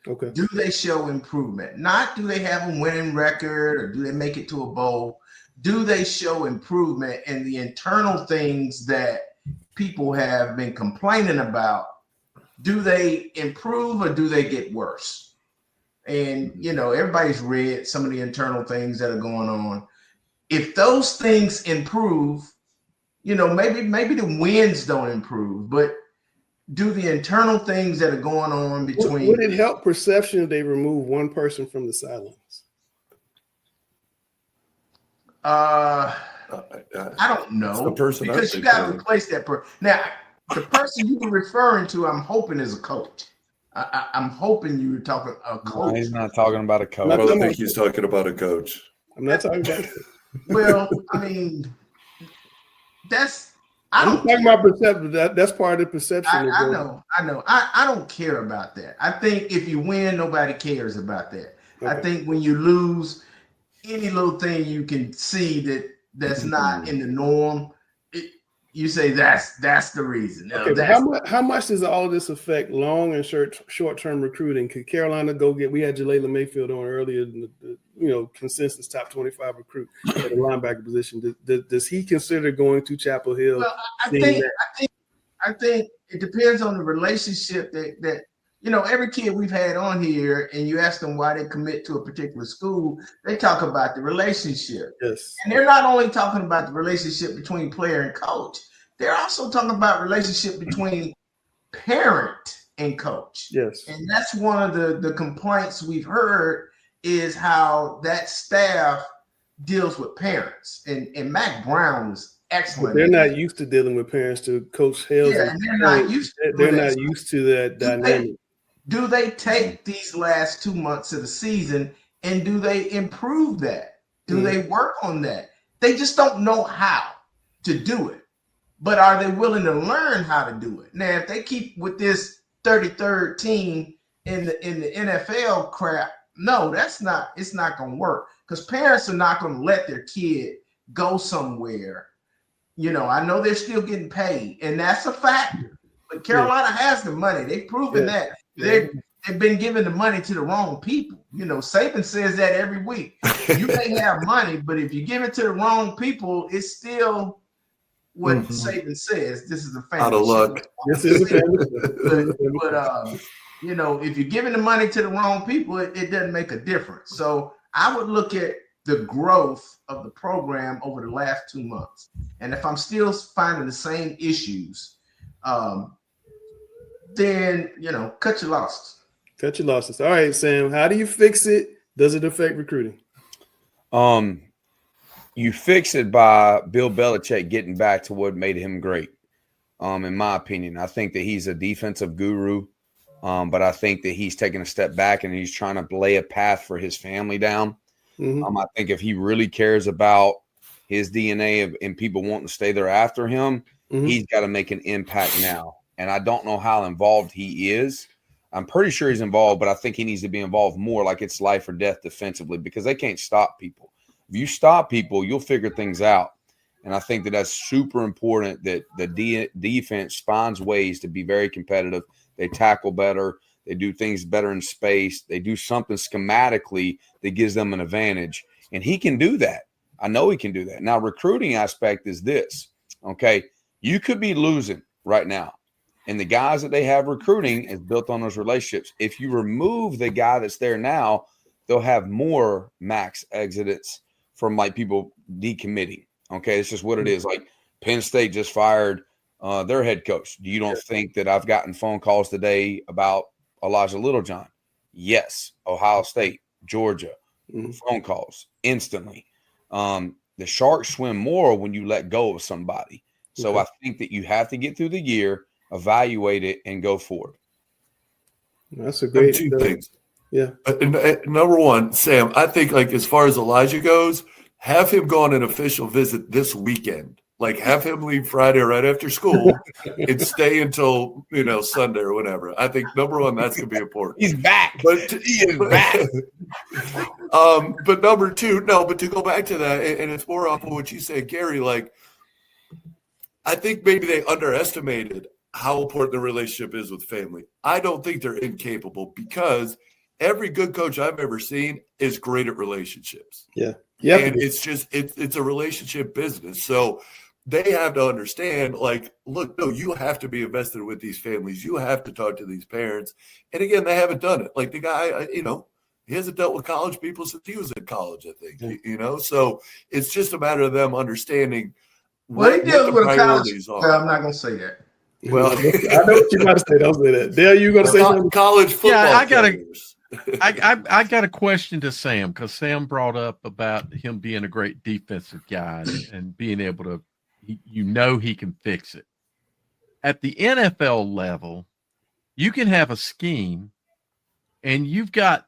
Speaker 1: Okay.
Speaker 4: Do they show improvement? Not do they have a winning record or do they make it to a bowl? Do they show improvement in the internal things that people have been complaining about? Do they improve or do they get worse? And, everybody's read some of the internal things that are going on. If those things improve, maybe the wins don't improve, but do the internal things that are going on between.
Speaker 1: Would it help perception if they remove one person from the sidelines?
Speaker 4: I don't know. Because you got to replace that person. Now, the person you were referring to, I'm hoping is a coach. I'm hoping you were talking a coach.
Speaker 14: No, he's not talking about a coach.
Speaker 11: I don't think he's talking about a coach.
Speaker 1: I'm not talking about it.
Speaker 4: Well,
Speaker 1: I'm talking about perception. That's part of the perception.
Speaker 4: I know. I don't care about that. I think if you win, nobody cares about that.
Speaker 1: Okay.
Speaker 4: I think when you lose, any little thing you can see that's not in the norm, you say that's the reason.
Speaker 1: Okay, but how much does all this affect long and short-term recruiting? Could Carolina go get? We had Jaleel Mayfield on earlier, the consensus top 25 recruit at the linebacker position. Does he consider going to Chapel Hill?
Speaker 4: Well, I think it depends on the relationship that every kid we've had on here, and you ask them why they commit to a particular school, they talk about the relationship.
Speaker 1: Yes.
Speaker 4: And they're not only talking about the relationship between player and coach, they're also talking about relationship between parent and coach.
Speaker 1: Yes.
Speaker 4: And that's one of the complaints we've heard is how that staff deals with parents. And Mac Brown was excellent.
Speaker 1: But they're not used to dealing with parents. To Coach Hales,
Speaker 4: and they're not used to
Speaker 1: they're not used to that dynamic.
Speaker 4: Do they take these last 2 months of the season and do they improve that? Do they work on that? They just don't know how to do it. But are they willing to learn how to do it? Now, if they keep with this 33rd team in the NFL crap, no, it's not going to work, because parents are not going to let their kid go somewhere. I know they're still getting paid, and that's a factor. But Carolina has the money. They've proven that. They've been giving the money to the wrong people. Saban says that every week. You may have money, but if you give it to the wrong people, it's still what Saban says. This is a family.
Speaker 11: Out of luck.
Speaker 1: This is a family.
Speaker 4: But if you're giving the money to the wrong people, it doesn't make a difference. So I would look at the growth of the program over the last 2 months. And if I'm still finding the same issues, then, cut your losses.
Speaker 1: Cut your losses. All right, Sam, how do you fix it? Does it affect recruiting?
Speaker 14: You fix it by Bill Belichick getting back to what made him great. In my opinion, I think that he's a defensive guru, but I think that he's taking a step back and he's trying to lay a path for his family down. I think if he really cares about his DNA and people wanting to stay there after him, he's got to make an impact now. And I don't know how involved he is. I'm pretty sure he's involved, but I think he needs to be involved more, like it's life or death defensively, because they can't stop people. If you stop people, you'll figure things out. And I think that that's super important, that the defense finds ways to be very competitive. They tackle better. They do things better in space. They do something schematically that gives them an advantage. And he can do that. I know he can do that. Now, recruiting aspect is this, okay? You could be losing right now. And the guys that they have recruiting is built on those relationships. If you remove the guy that's there now, they'll have more max exits from people decommitting. Okay, it's just what it is. Like Penn State just fired their head coach. You don't think that I've gotten phone calls today about Elijah Littlejohn? Yes. Ohio State, Georgia, phone calls instantly. The Sharks swim more when you let go of somebody. So I think that you have to get through the year, evaluate it, and go forward.
Speaker 1: That's a great
Speaker 11: two things.
Speaker 1: Yeah.
Speaker 11: Number one, Sam, I think as far as Elijah goes, have him go on an official visit this weekend. Have him leave Friday right after school and stay until Sunday or whatever. I think number one, that's gonna be important.
Speaker 14: He's back.
Speaker 11: He is back. But number two, but to go back to that, and it's more off of what you said, Gary. I think maybe they underestimated how important the relationship is with family. I don't think they're incapable, because every good coach I've ever seen is great at relationships.
Speaker 1: Yeah.
Speaker 11: And it's just it's a relationship business. So they have to understand, look, no, you have to be invested with these families. You have to talk to these parents. And again, they haven't done it. The guy, he hasn't dealt with college people since he was in college, I think, So it's just a matter of them understanding
Speaker 4: what he deals
Speaker 11: the
Speaker 4: with
Speaker 11: priorities
Speaker 4: college.
Speaker 11: are.
Speaker 4: I'm not going to say that.
Speaker 11: Well,
Speaker 1: I know what you're about to say. Don't say that. Dale, you going to say something?
Speaker 11: College football.
Speaker 3: Yeah, I got a question to Sam, because Sam brought up about him being a great defensive guy and being able to, he can fix it. At the NFL level, you can have a scheme and you've got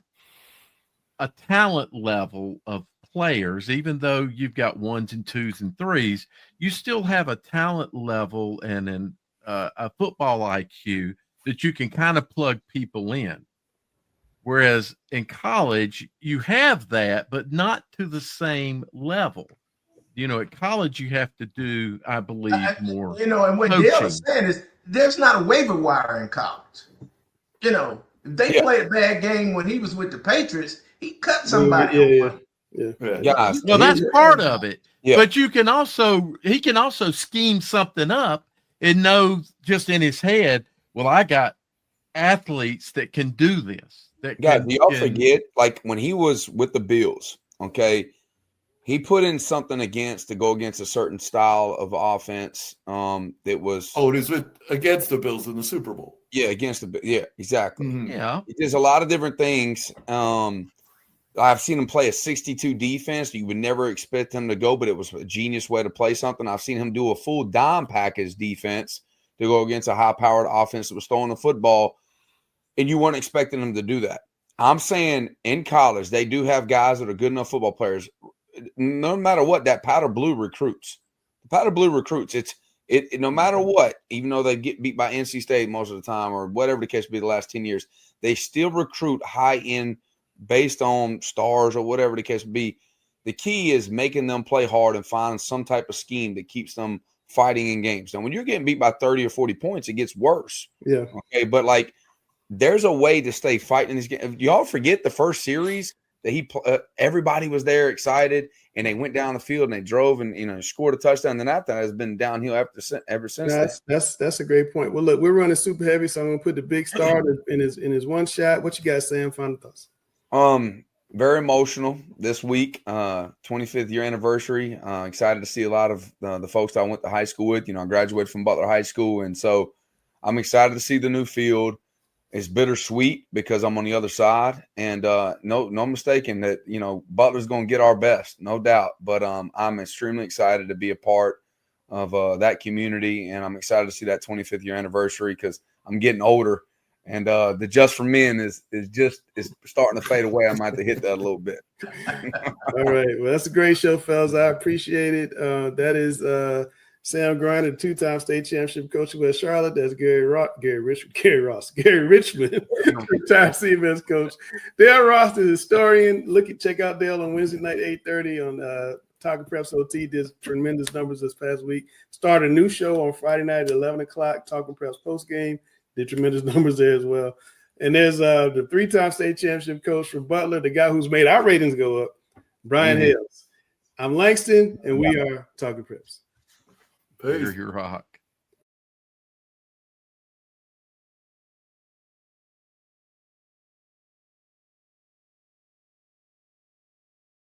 Speaker 3: a talent level of players, even though you've got 1s and 2s and 3s, you still have a talent level and a football IQ that you can kind of plug people in. Whereas in college, you have that, but not to the same level. At college, you have to do, I believe, more.
Speaker 4: And what
Speaker 3: coaching.
Speaker 4: Dale is saying is there's not a waiver wire in college. If they played a bad game when he was with the Patriots, he cut somebody.
Speaker 14: Guys,
Speaker 3: well, that's part of it.
Speaker 14: Yeah.
Speaker 3: But he can also scheme something up and know just in his head, well, I got athletes that can do this.
Speaker 14: Do y'all forget, like when he was with the Bills, okay, he put in something to go against a certain style of offense. That was
Speaker 11: it was against the Bills in the Super Bowl.
Speaker 14: Yeah, exactly.
Speaker 11: Mm-hmm.
Speaker 3: Yeah,
Speaker 14: there's a lot of different things. I've seen him play a 62 defense. You would never expect him to go, but it was a genius way to play something. I've seen him do a full dime package defense to go against a high-powered offense that was throwing the football, and you weren't expecting him to do that. I'm saying in college, they do have guys that are good enough football players. No matter what, that powder blue recruits. The powder blue recruits. It no matter what, even though they get beat by NC State most of the time or whatever the case be the last 10 years, they still recruit high-end based on stars or whatever the case be. The key is making them play hard and finding some type of scheme that keeps them fighting in games. Now, when you're getting beat by 30 or 40 points, it gets worse.
Speaker 1: Yeah.
Speaker 14: Okay, but like there's a way to stay fighting this game. Y'all forget the first series that everybody was there excited and they went down the field and they drove and scored a touchdown. Then after that has been downhill ever since.
Speaker 1: That's a great point. Well, look, we're running super heavy, so I'm gonna put the big star in his one shot. What you guys saying? Final thoughts.
Speaker 14: Very emotional this week, 25th year anniversary. Excited to see a lot of the folks I went to high school with. I graduated from Butler High School, and so I'm excited to see the new field. It's bittersweet because I'm on the other side, and no mistaking that Butler's going to get our best, no doubt. But I'm extremely excited to be a part of that community, and I'm excited to see that 25th year anniversary because I'm getting older. And the Just for Men is starting to fade away. I might have to hit that a little bit.
Speaker 1: All right. Well, that's a great show, fellas. I appreciate it. That is Sam Grinder, two-time state championship coach of West Charlotte. That's Gary Richmond, retired CMS coach. Dale Ross is a historian. Check out Dale on Wednesday night, 8:30 on Talking Preps OT. Did tremendous numbers this past week. Started a new show on Friday night at 11 o'clock, Talking Preps postgame. Did tremendous numbers there as well. And there's the three-time state championship coach for Butler, the guy who's made our ratings go up, Brian Hales. I'm Langston, and we are Talking Preps.
Speaker 3: Peace. You're rock.